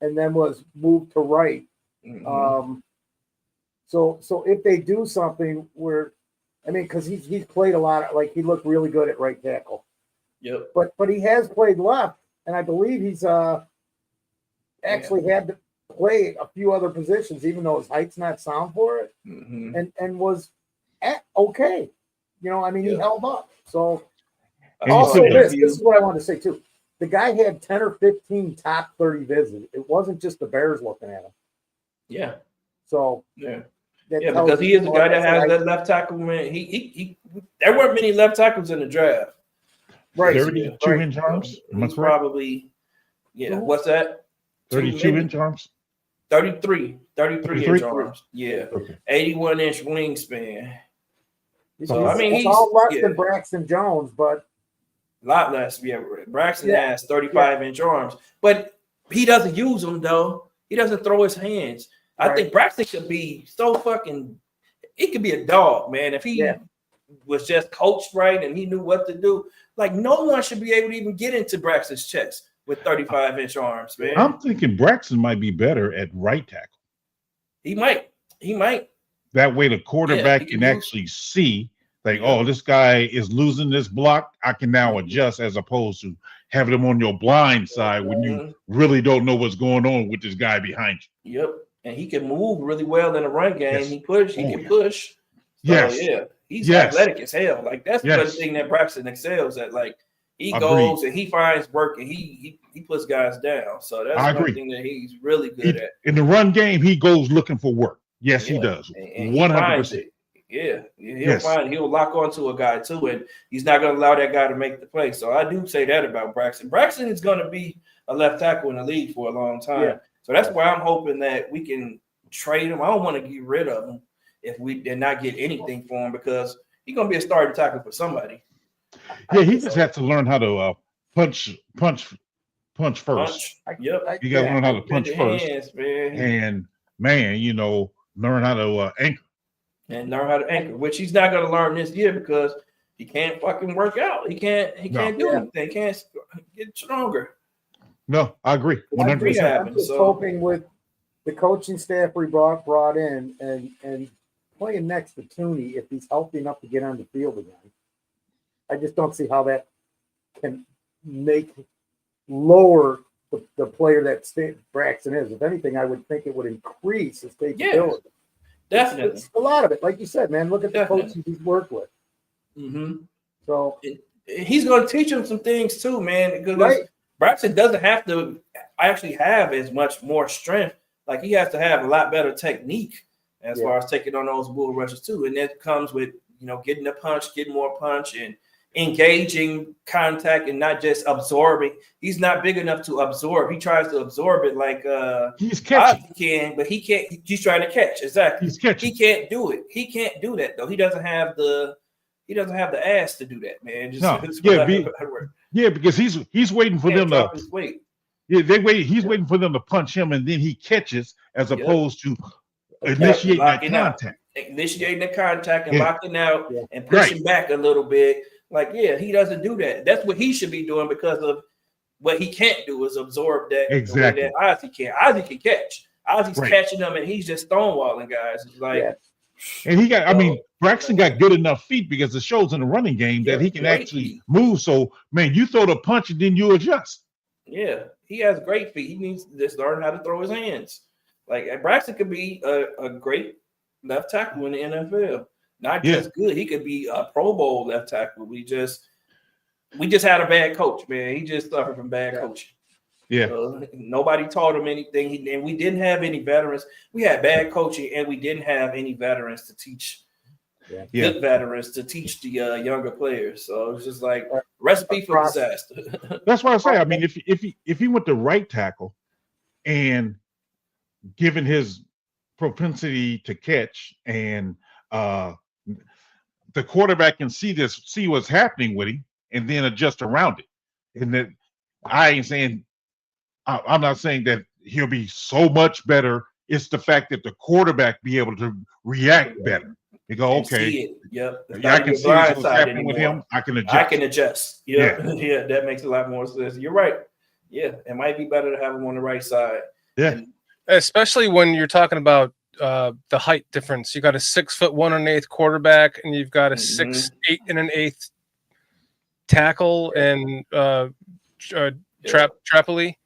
and then was moved to right. So if they do something where, because he's played a lot, like he looked really good at right tackle. Yep. But he has played left, and I believe he's actually had to play a few other positions, even though his height's not sound for it, and was okay. He held up. So also this is what I wanted to say too. The guy had 10 or 15 top 30 visits. It wasn't just the Bears looking at him. Yeah. So because he is the guy that has that left tackle. Man, he there weren't many left tackles in the draft. Right. 32-inch arms. He's probably What's that? 32-inch arms. 33 inch arms. Yeah. Okay. 81-inch wingspan. So he's all less than Braxton Jones, but a lot less. Yeah, Braxton has 35-inch arms, but he doesn't use them though. He doesn't throw his hands. I think Braxton could be so fucking. He could be a dog, man. If he was just coached right and he knew what to do, like no one should be able to even get into Braxton's chest with 35-inch arms, man. I'm thinking Braxton might be better at right tackle. He might. That way the quarterback can actually see, like, oh, this guy is losing this block. I can now adjust, as opposed to having him on your blind side when you really don't know what's going on with this guy behind you. Yep. And he can move really well in the run game. Yes. He can push. So, Yes. yeah, he's Yes. athletic as hell. Like that's Yes. one thing that Braxton excels at. Like he Agreed. goes and he finds work and he puts guys down. So that's I one agree. thing that he's really good at. In the run game, he goes looking for work. Yes, Yeah. he does. And 100%. Yeah, he'll lock onto a guy too, and he's not going to allow that guy to make the play. So I do say that about Braxton. Braxton is going to be a left tackle in the league for a long time. Yeah. So that's why I'm hoping that we can trade him. I don't want to get rid of him if we did not get anything for him because he's going to be a starting tackle for somebody. Yeah, he just has to learn how to punch first. Yep. You got to learn how to punch first, man. and learn how to anchor. And learn how to anchor, which he's not going to learn this year because he can't fucking work out. He can't do anything. He can't get stronger. No, I agree. 100%. I'm just hoping with the coaching staff we brought in and playing next to Tooney, if he's healthy enough to get on the field again, I just don't see how that can lower the player that Braxton is. If anything, I would think it would increase his capability. Definitely. It's a lot of it. Like you said, man, look at the coaches he's worked with. Mm-hmm. So he's going to teach him some things too, man. Because Braxton doesn't have to actually have as much more strength. Like he has to have a lot better technique as far as taking on those bull rushes too. And that comes with, getting the punch, getting more punch and engaging contact and not just absorbing. He's not big enough to absorb. He tries to absorb it like he's catching. He can, but he can't. He's trying to catch. Exactly. He's catching. He can't do it. He can't do that though. He doesn't have the ass to do that, man. Because he's waiting for them to wait. Yeah, he's waiting for them to punch him and then he catches as opposed to initiating that contact. Initiating the contact and locking out and pushing back a little bit. Like, he doesn't do that. That's what he should be doing because of what he can't do is absorb that. Exactly. That Ozzy can. Ozzy can catch. Ozzy's catching them and he's just stonewalling guys. It's like, and Braxton got good enough feet because it shows in the running game that he can actually move. So, man, you throw the punch and then you adjust. Yeah, he has great feet. He needs to just learn how to throw his hands. Like Braxton could be a great left tackle in the NFL. Not just good. He could be a Pro Bowl left tackle. We just had a bad coach, man. He just suffered from bad coaching. Yeah. Nobody taught him anything. And we didn't have any veterans. We had bad coaching, and we didn't have any veterans to teach. Good veterans to teach the younger players. So it was just like recipe for disaster. That's what I say. I mean, if he went to right tackle, and given his propensity to catch, and the quarterback can see what's happening with him, and then adjust around it. And that I'm not saying that he'll be so much better. It's the fact that the quarterback be able to react better. You go, okay. I can see what's happening with him. I can adjust. Yeah, that makes a lot more sense. You're right. Yeah, it might be better to have him on the right side. Yeah, especially when you're talking about the height difference. You got a 6'1" 1/8 quarterback, and you've got a 6'8" 1/8 tackle and Trapoli.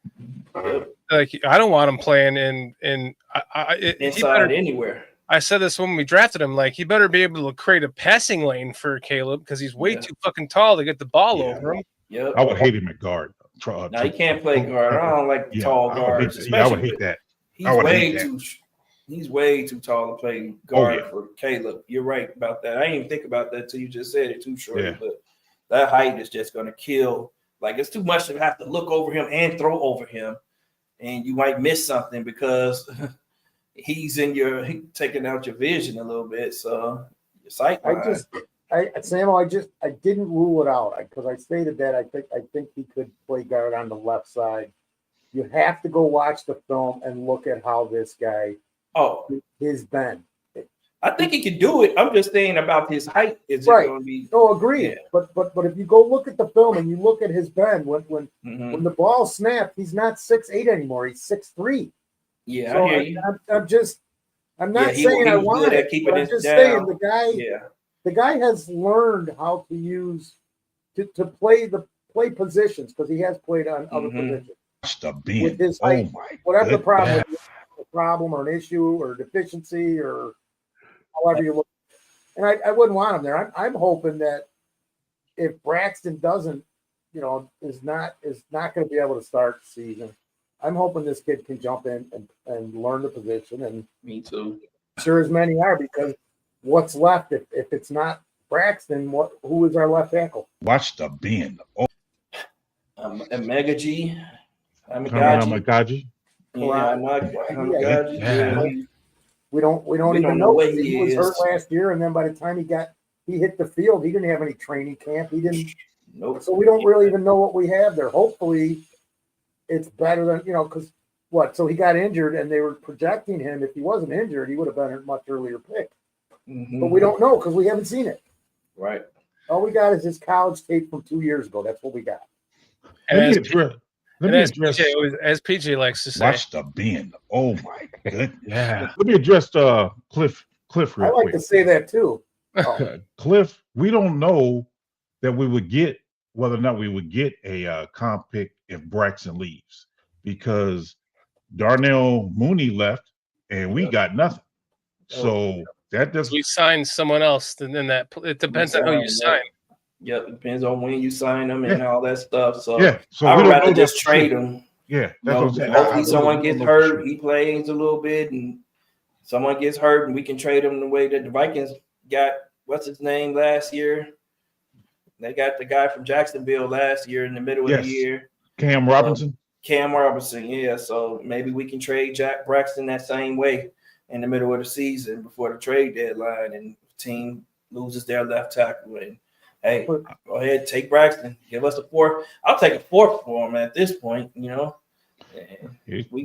Like I don't want him playing inside anywhere. I said this when we drafted him. Like he better be able to create a passing lane for Caleb because he's way too fucking tall to get the ball over him. Yep. I would hate him at guard. No, he can't play guard. I don't like tall guards. I would hate that. He's way too tall to play guard for Caleb. You're right about that. I didn't even think about that till you just said it. Too short, but that height is just going to kill. Like it's too much to have to look over him and throw over him, and you might miss something because he's taking out your vision a little bit. So your sight line. Samo, I didn't rule it out because I stated that I think he could play guard on the left side. You have to go watch the film and look at how this guy is bent. I think he can do it. I'm just saying about his height. Is it going to be? No, agreed. Yeah. But if you go look at the film and you look at his bend when the ball snapped, he's not 6'8" anymore. He's 6'3". Yeah, so I hear you. I'm not saying I want it. I'm just saying the guy has learned how to use to play the play positions because he has played on other positions. The bend. With his height, whatever the problem or an issue or deficiency or however you look. And I wouldn't want him there. I'm hoping that if Braxton doesn't, is not going to be able to start the season, I'm hoping this kid can jump in and learn the position. And me too. Sure as many are, because what's left if it's not Braxton, who is our left tackle? Watch the bend. Oh. Mega G. Amagaji. We don't even know what he was hurt last year, and then by the time he hit the field, he didn't have any training camp. He didn't. Nope. So we don't really even know what we have there. Hopefully, it's better than because what? So he got injured, and they were projecting him. If he wasn't injured, he would have been a much earlier pick. Mm-hmm. But we don't know because we haven't seen it. Right. All we got is his college tape from 2 years ago. That's what we got. As PJ likes to say, watch the bend. Oh my goodness. Yeah. Let me address Cliff real quick. I like to say that too. Oh. Cliff, we don't know that we would get whether or not we would get a comp pick if Braxton leaves, because Darnell Mooney left and we got nothing. So that does. We signed someone else, and then it depends on who you sign. Yep, it depends on when you sign them and all that stuff. So so I would rather just trade them. Yeah, that's what I'm saying. Hopefully someone gets hurt, he plays a little bit, and someone gets hurt, and we can trade him the way that the Vikings got what's his name last year. They got the guy from Jacksonville last year in the middle of the year. Cam Robinson. Yeah. So maybe we can trade Jack Braxton that same way in the middle of the season before the trade deadline, and the team loses their left tackle. And hey, go ahead, take Braxton. Give us a fourth. I'll take a fourth for him at this point. We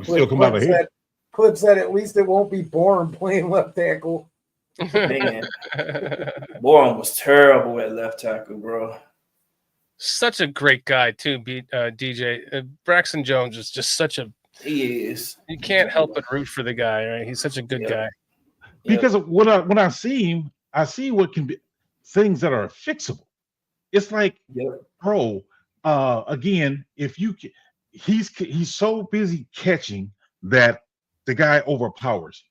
still come out ahead. Clip said at least it won't be Bourne playing left tackle. Man, Bourne was terrible at left tackle, bro. Such a great guy too, DJ. Braxton Jones is just such a. He is. You can't help but root for the guy, right? He's such a good guy. Because when I see him, I see what can be things that are fixable. It's like, bro. Again, if you he's so busy catching that the guy overpowers.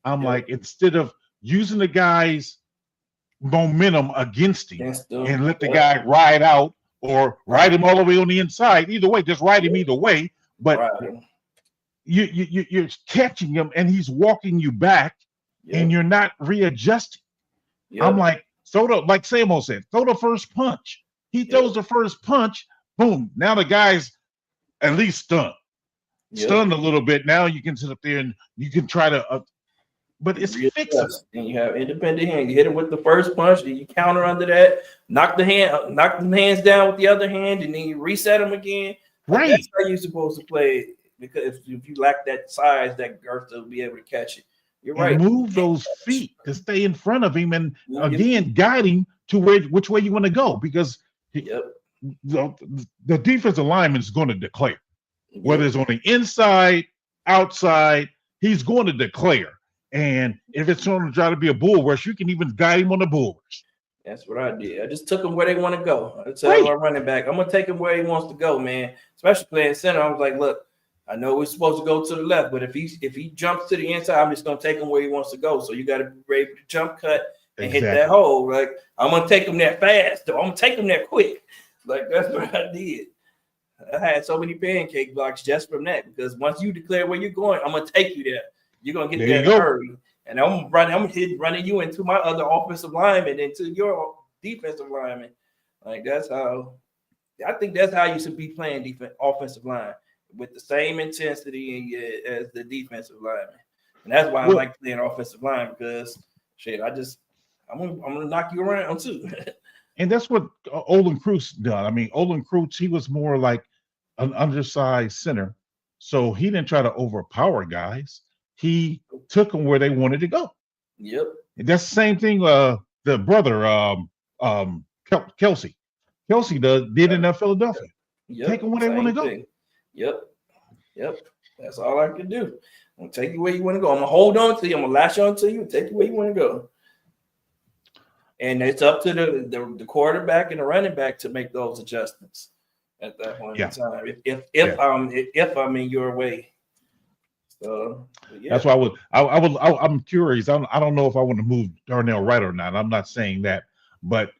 I'm like, instead of using the guy's momentum against him and let the guy ride out or ride him all the way on the inside. Either way, just ride him either way. But you're catching him and he's walking you back and you're not readjusting. I'm like, like Samo said, throw the first punch. He throws the first punch, boom. Now the guy's at least stunned. Stunned a little bit. Now you can sit up there and you can try to but it's fixable. And you have independent hand. You hit him with the first punch, then you counter under that, knock the hands down with the other hand, and then you reset them again. Right. That's how you're supposed to play it, because if you lack that size, that girth to be able to catch it. You're right. Move those feet to stay in front of him and again guide him to which way you want to go, because the defensive lineman is going to declare. Whether it's on the inside, outside, he's going to declare. And if it's going to try to be a bull rush, you can even guide him on the bull rush. That's what I did. I just took him where they want to go. I tell our running back, I'm going to take him where he wants to go, man. Especially playing center. I was like, look, I know we're supposed to go to the left, but if he jumps to the inside, I'm just going to take him where he wants to go. So you got to be ready to jump cut and hit that hole. Like, I'm going to take him there fast, though. I'm going to take him there quick. Like, that's what I did. I had so many pancake blocks just from that, because once you declare where you're going, I'm going to take you there. You're going to get there in a hurry. And I'm running you into my other offensive lineman, into your defensive lineman. Like, I think that's how you should be playing offensive line, with the same intensity as the defensive lineman. And that's why I like playing offensive line, because I'm gonna knock you around too. And that's what Olin Cruz done. I mean, Olin Cruz, he was more like an undersized center, so he didn't try to overpower guys. He took them where they wanted to go. Yep. And that's the same thing. The brother, Kelsey did in Philadelphia. Take them where they want to go. Yep. That's all I can do. I'm gonna take you where you want to go. I'm gonna hold on to you. I'm gonna latch on to you and take you where you want to go. And it's up to the quarterback and the running back to make those adjustments. at that point Yeah. in time. If I'm in your way. So yeah. That's why I'm curious. I don't know if I want to move Darnell right or not. I'm not saying that, but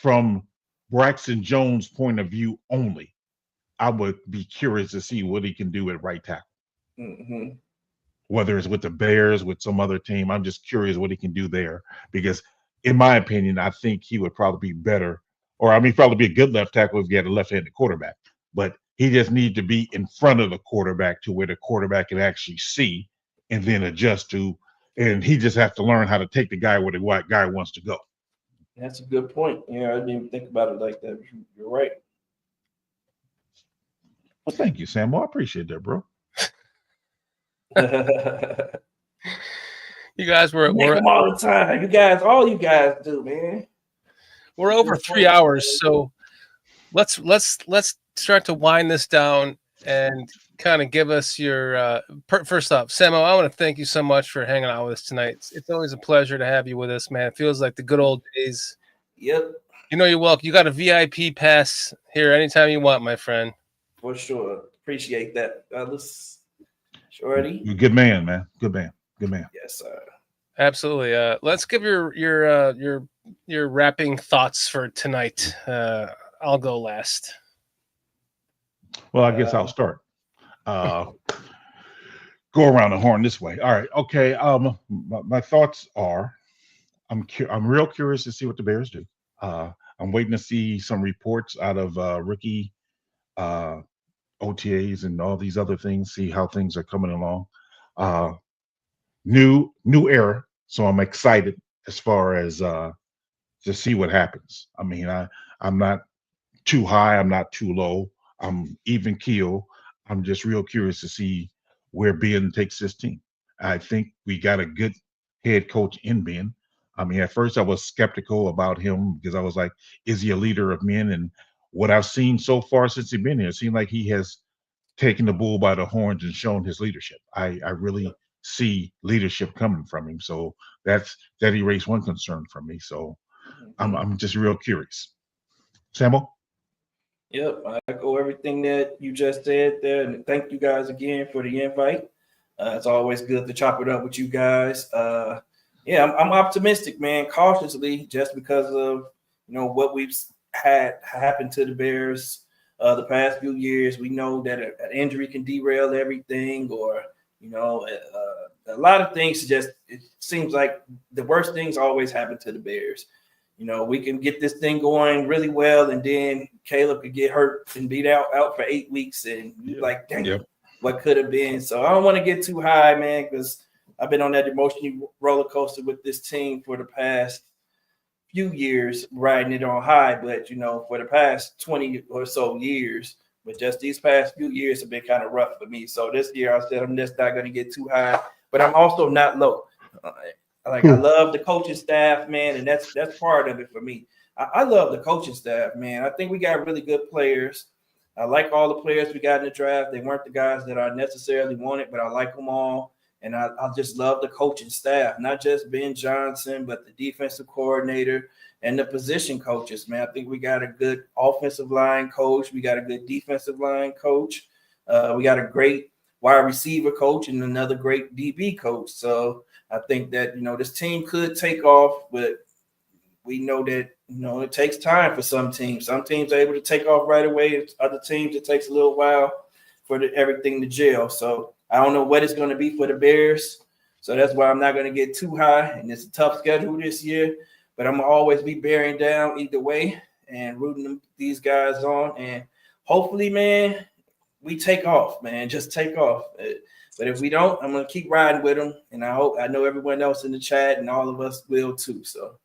from Braxton Jones' point of view only, I would be curious to see what he can do at right tackle. Mm-hmm. Whether it's with the Bears, with some other team, I'm just curious what he can do there. Because, in my opinion, I think he would probably be better, or I mean, probably be a good left tackle if you had a left-handed quarterback. But he just needs to be in front of the quarterback to where the quarterback can actually see and then adjust to. And he just has to learn how to take the guy where the white guy wants to go. That's a good point. Yeah, I didn't even think about it like that. You're right. Well, thank you, Samo. I appreciate that, bro. You guys were all the time. All you guys do, man. We're over 3 hours, so let's start to wind this down and kind of give us your first off, Samo. I want to thank you so much for hanging out with us tonight. It's always a pleasure to have you with us, man. It feels like the good old days. Yep. You know you're welcome. You got a VIP pass here anytime you want, my friend. For sure. Appreciate that, fellas. Shorty. You're a good man, man. Good man. Good man. Yes, sir. Absolutely. Let's give your wrapping thoughts for tonight. I'll go last. Well, I guess I'll start. Go around the horn this way. All right. Okay. My thoughts are, I'm real curious to see what the Bears do. I'm waiting to see some reports out of rookie OTAs and all these other things. See how things are coming along. New era. So I'm excited as far as to see what happens. I mean, I'm not too high. I'm not too low. I'm even keel. I'm just real curious to see where Ben takes this team. I think we got a good head coach in Ben. I mean, at first I was skeptical about him because I was like, is he a leader of men? And what I've seen so far since he's been here, it seems like he has taken the bull by the horns and shown his leadership. I really see leadership coming from him. So that erased one concern from me. So I'm just real curious. Samo? Yep, I echo everything that you just said there, and thank you guys again for the invite. It's always good to chop it up with you guys. Yeah, I'm optimistic, man, cautiously, just because of what we've had happen to the Bears the past few years. We know that an injury can derail everything, or a lot of things. It seems like the worst things always happen to the Bears. We can get this thing going really well, and then Caleb could get hurt and be out for 8 weeks, and you're like, dang, what could have been. So I don't want to get too high, man, because I've been on that emotional roller coaster with this team for the past few years, riding it on high. But, for the past 20 or so years, but just these past few years have been kind of rough for me. So this year I said I'm just not going to get too high, but I'm also not low. I love the coaching staff, man, and that's part of it for me. I love the coaching staff, man. I think we got really good players. I like all the players we got in the draft. They weren't the guys that I necessarily wanted, but I like them all. And I just love the coaching staff, not just Ben Johnson, but the defensive coordinator and the position coaches, man. I think we got a good offensive line coach. We got a good defensive line coach. We got a great wide receiver coach and another great DB coach. So I think that, this team could take off, but we know that, it takes time for some teams. Some teams are able to take off right away. Other teams, it takes a little while for everything to gel. So I don't know what it's going to be for the Bears. So that's why I'm not going to get too high. And it's a tough schedule this year, but I'm going to always be bearing down either way and rooting these guys on. And hopefully, man, we take off, man. Just take off. But if we don't, I'm going to keep riding with them. And I know everyone else in the chat and all of us will too. So.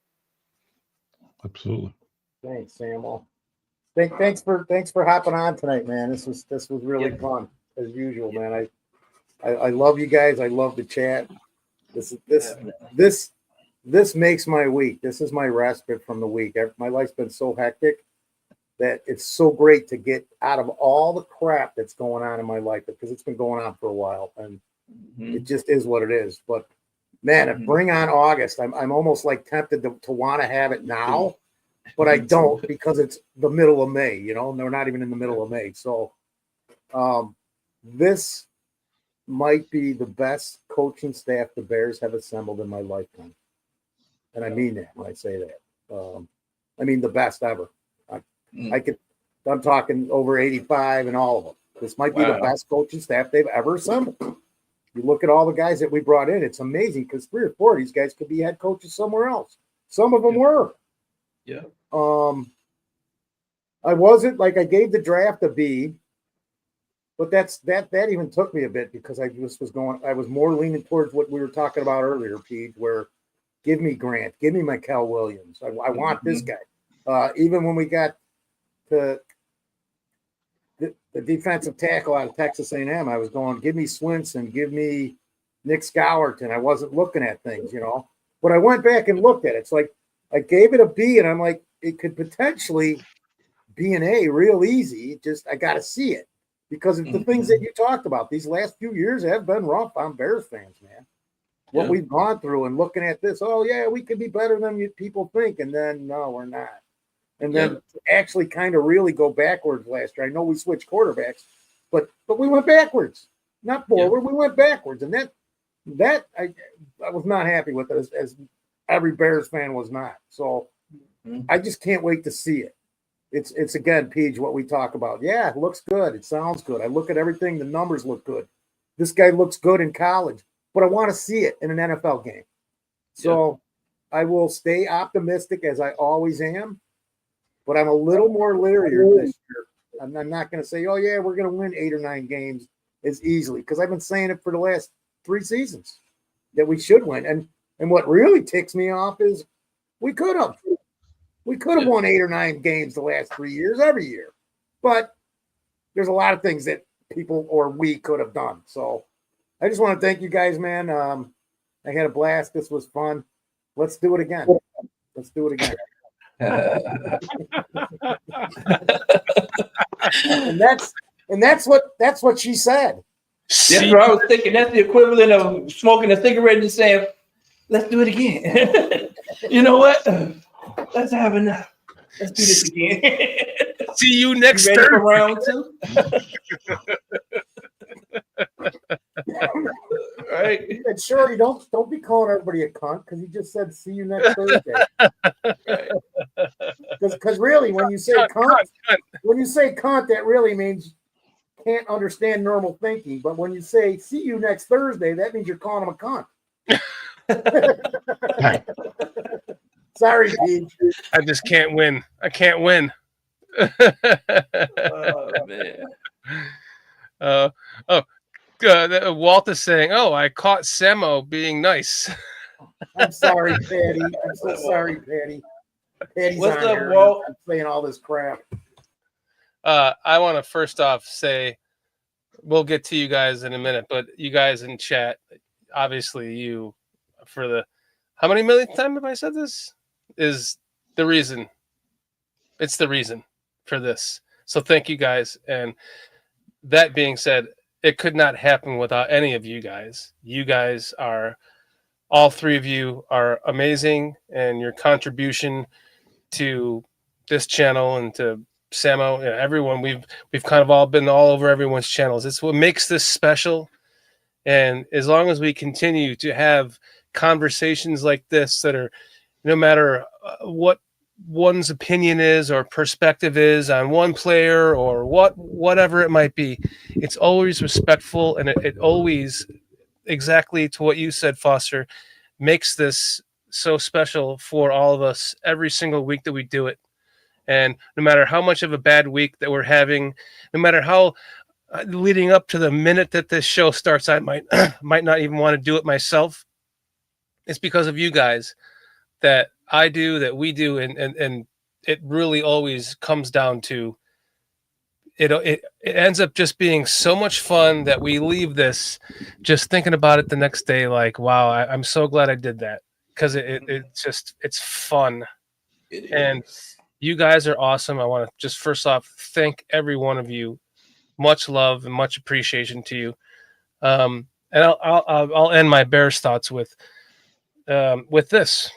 Absolutely. Thanks, Samuel. Thanks for hopping on tonight, man. This was really fun as usual, man. I love you guys. I love the chat. This makes my week. This is my respite from the week. My life's been so hectic that it's so great to get out of all the crap that's going on in my life, because it's been going on for a while, and it just is what it is. But man, bring on August. I'm almost like tempted to want to have it now, but I don't because it's the middle of May. You know, and they're not even in the middle of May. So this might be the best coaching staff the Bears have assembled in my lifetime, and I mean that when I say that. I mean the best ever. I'm talking over 85 and all of them. This might be the best coaching staff they've ever assembled. You look at all the guys that we brought in, it's amazing because 3 or 4 of these guys could be head coaches somewhere else. Some of them were. Yeah. I wasn't like I gave the draft a B, but that even took me a bit because I was more leaning towards what we were talking about earlier, Pete, where give me Grant, give me Michael Williams. I want this guy. Even when we got the defensive tackle out of Texas A&M, I was going, give me Swinson, give me Nick Scowerton. I wasn't looking at things, you know. But I went back and looked at it. It's like I gave it a B, and I'm like, it could potentially be an A real easy. Just I got to see it because of the things that you talked about. These last few years have been rough on Bears fans, man. What we've gone through and looking at this, oh, yeah, we could be better than people think, and then, no, we're not. And then actually kind of really go backwards last year. I know we switched quarterbacks, but we went backwards, not forward. We went backwards, and that I was not happy with it, as every Bears fan was not. So I just can't wait to see it. It's again, Peach, what we talk about. Yeah, it looks good. It sounds good. I look at everything. The numbers look good. This guy looks good in college, but I want to see it in an NFL game. So I will stay optimistic as I always am. But I'm a little more leery this year. I'm not going to say, oh, yeah, we're going to win 8 or 9 games as easily because I've been saying it for the last 3 seasons that we should win. And what really ticks me off is we could have. We could have won 8 or 9 games the last 3 years, every year. But there's a lot of things that people or we could have done. So I just want to thank you guys, man. I had a blast. This was fun. Let's do it again. Let's do it again. and that's what she said. That's what I was thinking. That's the equivalent of smoking a cigarette and saying, "Let's do it again." You know what? Let's have enough. Let's do this again. See you next Thursday. For round 2? Right. And Shorty, don't be calling everybody a cunt because you just said see you next Thursday. Because really, when you say cunt, that really means can't understand normal thinking. But when you say see you next Thursday, that means you're calling him a cunt. Sorry, Pete. I just can't win. I can't win. Oh man. Walt is saying, "Oh, I caught Samo being nice." I'm sorry, Patty. I'm so sorry, Patty. Patty's What's on up, here. Walt? I'm saying all this crap. I want to first off say we'll get to you guys in a minute, but you guys in chat, obviously, you for the how many millionth time have I said this? Is the reason. It's the reason for this. So thank you guys. And that being said, it could not happen without any of you guys. You guys are, all 3 of you are amazing, and your contribution to this channel and to Samo, everyone, we've kind of all been all over everyone's channels. It's what makes this special. And as long as we continue to have conversations like this that are, no matter what one's opinion is or perspective is on one player or whatever it might be, it's always respectful, and it always, exactly to what you said, Foster, makes this so special for all of us every single week that we do it. And no matter how much of a bad week that we're having, no matter how leading up to the minute that this show starts, I might not even want to do it myself. It's because of you guys that I do, that we do, and it really always comes down to it ends up just being so much fun that we leave this just thinking about it the next day like, wow, I'm so glad I did that, because it's fun. And you guys are awesome. I want to just first off thank every one of you. Much love and much appreciation to you. And I'll end my Bears thoughts with this.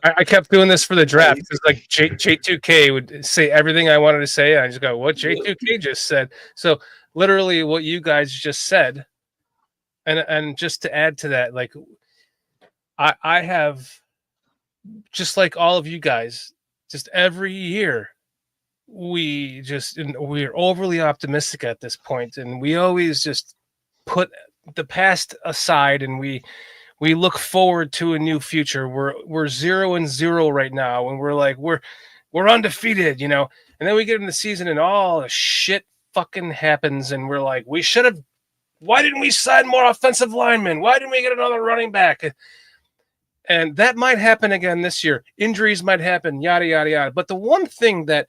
I kept doing this for the draft because like J2K would say everything I wanted to say. And I just go, what J2K just said. So literally what you guys just said. And just to add to that, like I have, just like all of you guys, just every year, we're overly optimistic at this point, and we always just put the past aside, and we look forward to a new future. We're 0-0 right now, and we're like we're undefeated, you know. And then we get in the season, and all the shit fucking happens, and we're like, we should have. Why didn't we sign more offensive linemen? Why didn't we get another running back? And that might happen again this year. Injuries might happen, yada, yada, yada. But the one thing that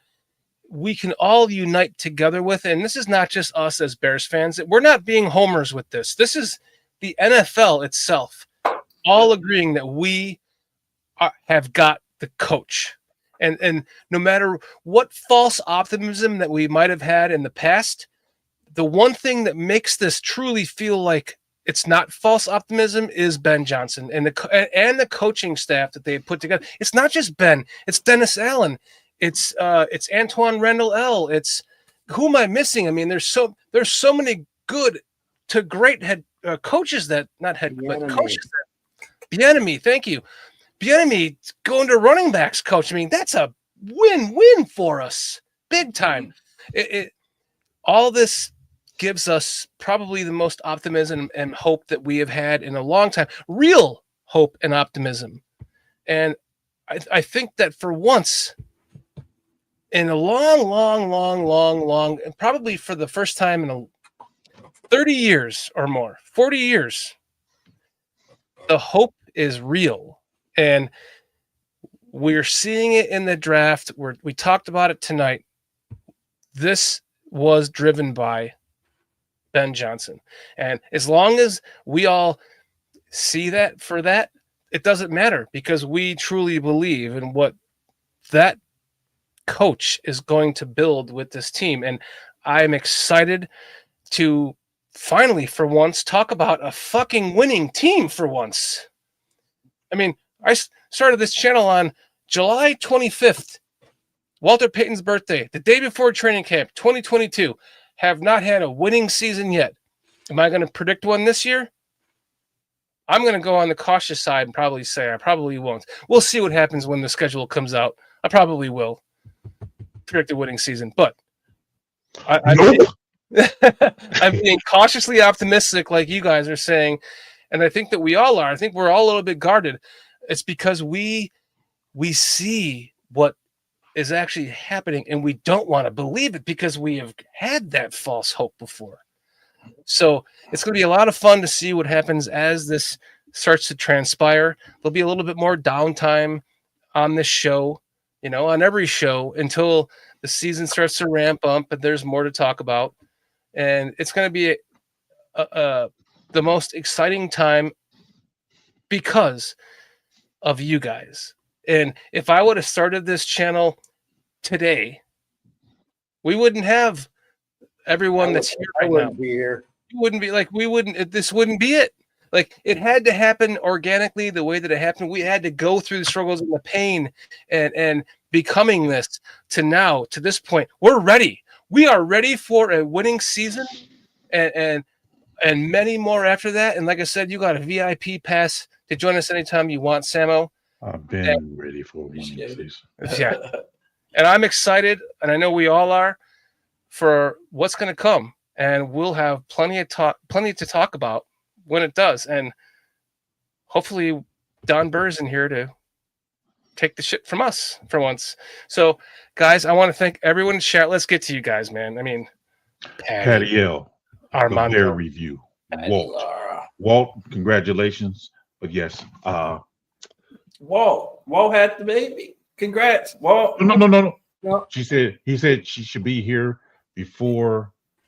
we can all unite together with, and this is not just us as Bears fans, we're not being homers with this. This is the NFL itself, all agreeing that we have got the coach. And no matter what false optimism that we might have had in the past, the one thing that makes this truly feel like it's not false optimism is Ben Johnson and the coaching staff that they put together. It's not just Ben, it's Dennis Allen. It's Antoine Randall L. It's who am I missing? I mean, there's so many good to great head coaches that not head but coaches. Bieniemy, thank you. Bieniemy going to running backs coach. I mean, that's a win-win for us, big time. All this gives us probably the most optimism and hope that we have had in a long time. Real hope and optimism, and I think that for once. In a long, and probably for the first time in 30 years or more, 40 years, the hope is real. And we're seeing it in the draft. We talked about it tonight. This was driven by Ben Johnson. And as long as we all see that for that, it doesn't matter because we truly believe in what that coach is going to build with this team. And I'm excited to finally, for once, talk about a fucking winning team for once. I mean, I started this channel on July 25th, Walter Payton's birthday, the day before training camp, 2022. Have not had a winning season yet. Am I going to predict one this year? I'm going to go on the cautious side and probably say I probably won't. We'll see what happens when the schedule comes out. I probably will predict a winning season, but I'm being cautiously optimistic like you guys are saying, and I think that we all are. I think we're all a little bit guarded. It's because we see what is actually happening, and we don't want to believe it because we have had that false hope before. So it's going to be a lot of fun to see what happens as this starts to transpire. There'll be a little bit more downtime on this show, you know, on every show until the season starts to ramp up and there's more to talk about. And it's going to be the most exciting time because of you guys. And if I would have started this channel today, we wouldn't have everyone that's here right now. Be here. You wouldn't be like, this wouldn't be it. Like, it had to happen organically the way that it happened. We had to go through the struggles and the pain and becoming this to now, to this point. We're ready. We are ready for a winning season and many more after that. And like I said, you got a VIP pass to join us anytime you want, Samo. I've been ready for a winning season. Yeah. And I'm excited, and I know we all are, for what's going to come. And we'll have plenty to talk about when it does. And hopefully Don Burr's in here to take the shit from us for once. So, guys, I want to thank everyone in chat. Let's get to you guys, man. I mean, Patty L, Armando, the Bear Review, Walt, congratulations. But yes, Walt had the baby. Congrats, Walt. No. He said she should be here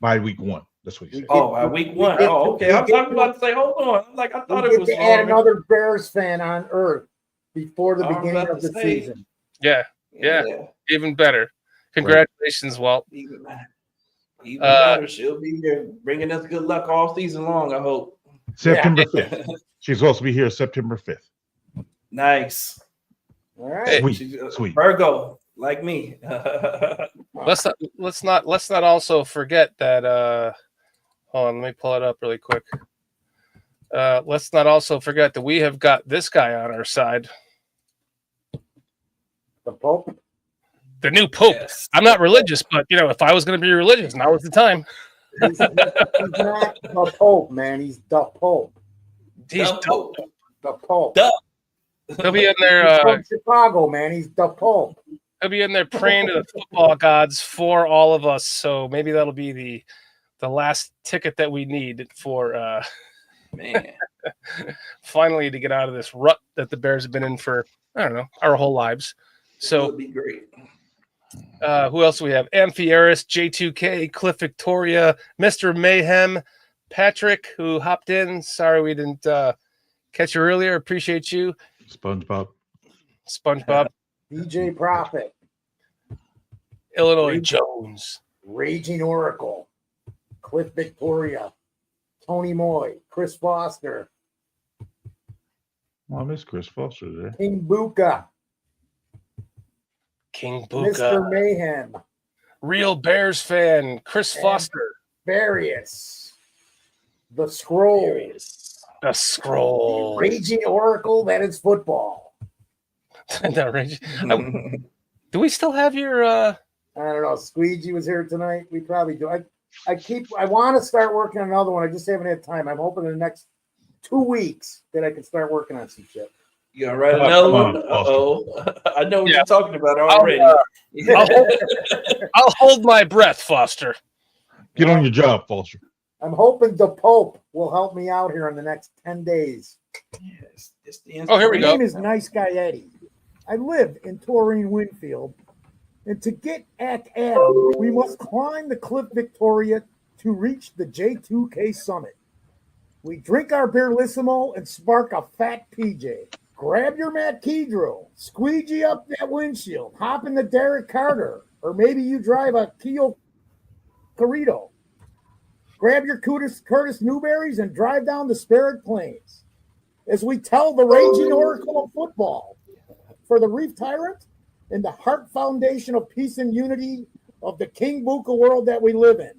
by week 1. That's what he said. Oh, by week 1. Oh, okay. I'm about to say, hold on. I'm like, I thought it was to add another Bears fan on Earth before the beginning of the season. Yeah. Even better. Congratulations, Walt. Even better. She'll be here bringing us good luck all season long, I hope. September 5th. She's supposed to be here September 5th. Nice. All right. Sweet. Virgo, like me. Let's not also forget that. Hold on, let me pull it up really quick. Let's not also forget that we have got this guy on our side. The Pope. The new Pope. Yes. I'm not religious, but if I was going to be religious, now is the time. He's not the Pope, man. He's the Pope. He's the Pope. The Pope. He'll be in there. He's from Chicago, man. He's the Pope. He'll be in there praying to the football gods for all of us. So maybe that'll be the last ticket that we need for man. Finally to get out of this rut that the Bears have been in for, I don't know, our whole lives. So it would be great. Who else do we have? Amphiaris, J2K, Cliff Victoria, Mr. Mayhem, Patrick, who hopped in. Sorry we didn't catch you earlier. Appreciate you. SpongeBob. DJ Prophet. Illinois Jones. Raging Oracle. Cliff Victoria. Tony Moy. Chris Foster. Oh, I miss Chris Foster today. King Buka. Mr. Mayhem. Real Bears fan. Chris Foster. Various. The Scroll. The Scroll. Raging Oracle, that is football. No, do we still have your I don't know. Squeegee was here tonight. We probably do. I want to start working on another one. I just haven't had time. I'm hoping in the next 2 weeks that I can start working on some shit. You gonna write another one? I know what you're talking about already. I'll hold my breath, Foster. Get on your job, Foster. I'm hoping the Pope will help me out here in the next 10 days. Yes, here we go. My name is Nice Guy Eddie. I live in Taurine, Winfield. And to get at Adam, we must climb the Cliff Victoria to reach the J2K summit. We drink our Beerlissimo and spark a fat PJ. Grab your Matt Kedro, squeegee up that windshield, hop in the Derek Carter, or maybe you drive a Kia Carrito. Grab your Curtis Newberries and drive down the Spirit Plains as we tell the raging oracle of football for the Reef Tyrant and the heart foundation of peace and unity of the King Buka world that we live in.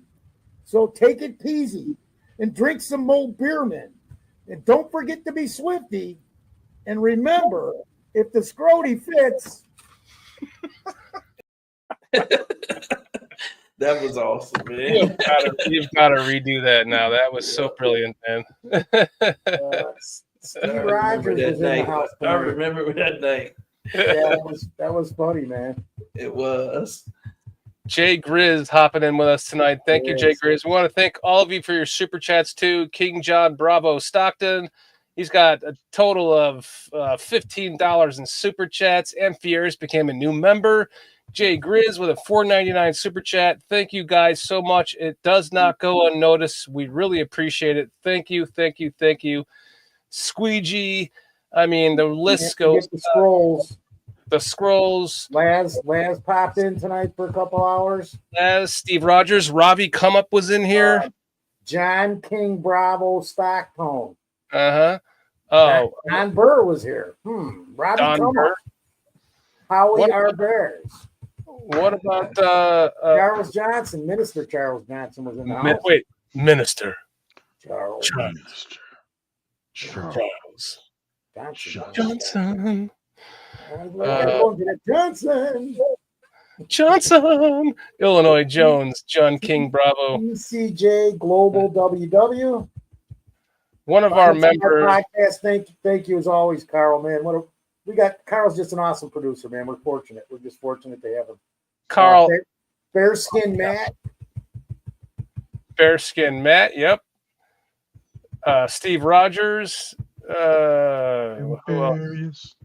So take it peasy and drink some Mo Beerman. And don't forget to be swifty. And remember, if the scroty fits. That was awesome, man. You've got to redo that now. That was so brilliant, man. Steve Rogers was in the house. I remember that night. Yeah, that was funny, man. It was. Jay Grizz hopping in with us tonight. Thank you, Jay Grizz. We want to thank all of you for your super chats too. King John Bravo Stockton. He's got a total of $15 in super chats. Amphiers became a new member. Jay Grizz with a $4.99 super chat. Thank you guys so much. It does not go unnoticed. We really appreciate it. Thank you. Squeegee. I mean, the list goes. The Scrolls. The Scrolls. Laz popped in tonight for a couple hours. Laz, Steve Rogers, Ravi Come Up was in here. John King Bravo Stockton. Oh, Don Burr was here. Robbie Don Come Burr. Up. Howie our Bears. What about Charles Johnson? Minister Charles Johnson was in the house. Wait, Minister Charles Johnson. Johnson. Illinois Jones. John King Bravo. ECJ Global WW. One of our members. Podcast. Thank you as always, Carl. Man, Carl's just an awesome producer, man. We're fortunate. We're just fortunate to have him. Carl. Bearskin Matt. Bearskin Matt. Yep. Steve Rogers. Who else?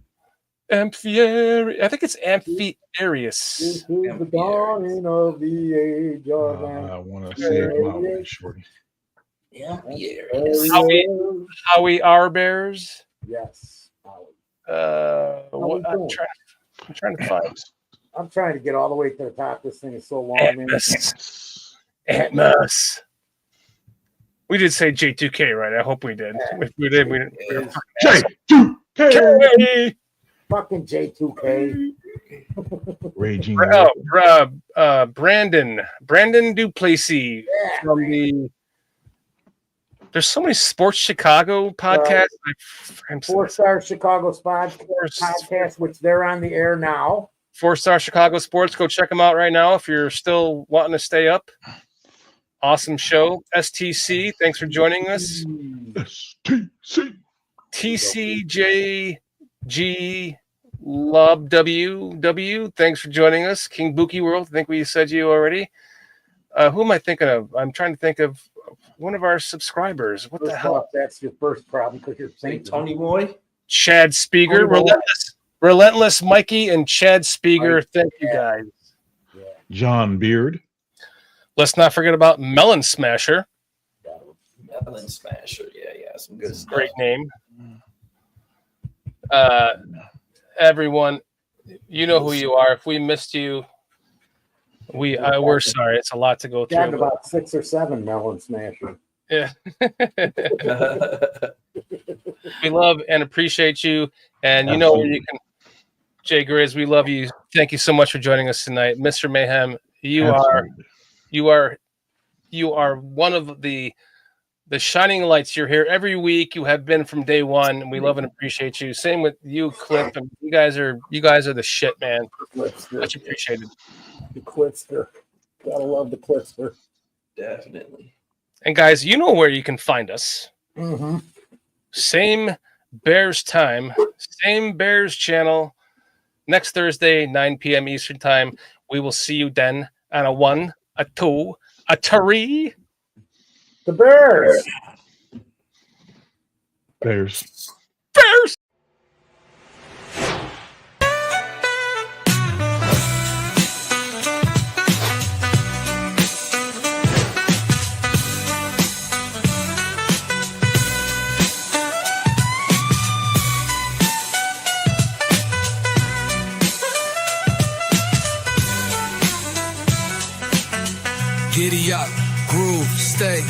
Amphiarius. I think it's Amphiarius. This is the dawning of the age of I want to say it my way, shorty. Yeah. Howie our Bears. Yes. I'm trying to find. I'm trying to get all the way to the top. This thing is so long. Atmos. We did say J2K, right? I hope we did. If we did, we didn't. K. Fucking J2K. Raging. Brandon Duplessis from the. There's so many Sports Chicago podcasts. Four Star Chicago Sports podcast, which they're on the air now. 4-Star Chicago Sports. Go check them out right now if you're still wanting to stay up. Awesome show. STC, thanks for joining us. STC. TCJG Love WW, thanks for joining us. King Buki World, I think we said you already. Who am I thinking of? I'm trying to think of one of our subscribers. What the hell? That's your first problem because you're saying Tony Boy. Chad Speaker, Relentless Mikey, and Chad Speaker. Thank you guys. Yeah. John Beard. Let's not forget about Melon Smasher. Melon Smasher. Yeah, some good stuff. Great name. Everyone, you know who you are. If we missed you, we're sorry. It's a lot to go through. Got about 6 or 7 Melon Smasher. Yeah. We love and appreciate you, and you know where you can. Jay Grizz, we love you. Thank you so much for joining us tonight, Mr. Mayhem. You are one of the shining lights. You're here every week. You have been from day one, and we love and appreciate you. Same with you, Clip. And you guys are the shit, man. Much appreciated. The Clipster. Gotta love the Clipster. Definitely. And guys, you know where you can find us. Mm-hmm. Same Bears time, same Bears channel. Next Thursday, 9 p.m. Eastern time. We will see you then on a 1, a 2, a 3. The Bears. Bears. Bears. Giddy up, groove, stay.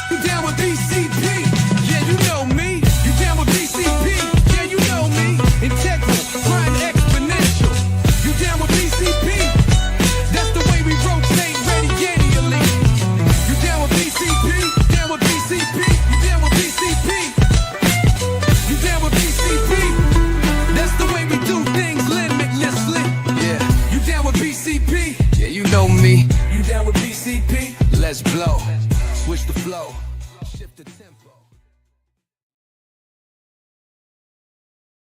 You down with BCP? Yeah, you know me. You down with BCP? Yeah, you know me. Integral, grind exponential. You down with BCP? That's the way we rotate radially. You down with BCP? Down with BCP? You down with BCP? You down with BCP? That's the way we do things limitlessly. Yeah, you down with BCP? Yeah, you know me. You down with BCP? Let's blow. Switch the flow. Shift the tempo.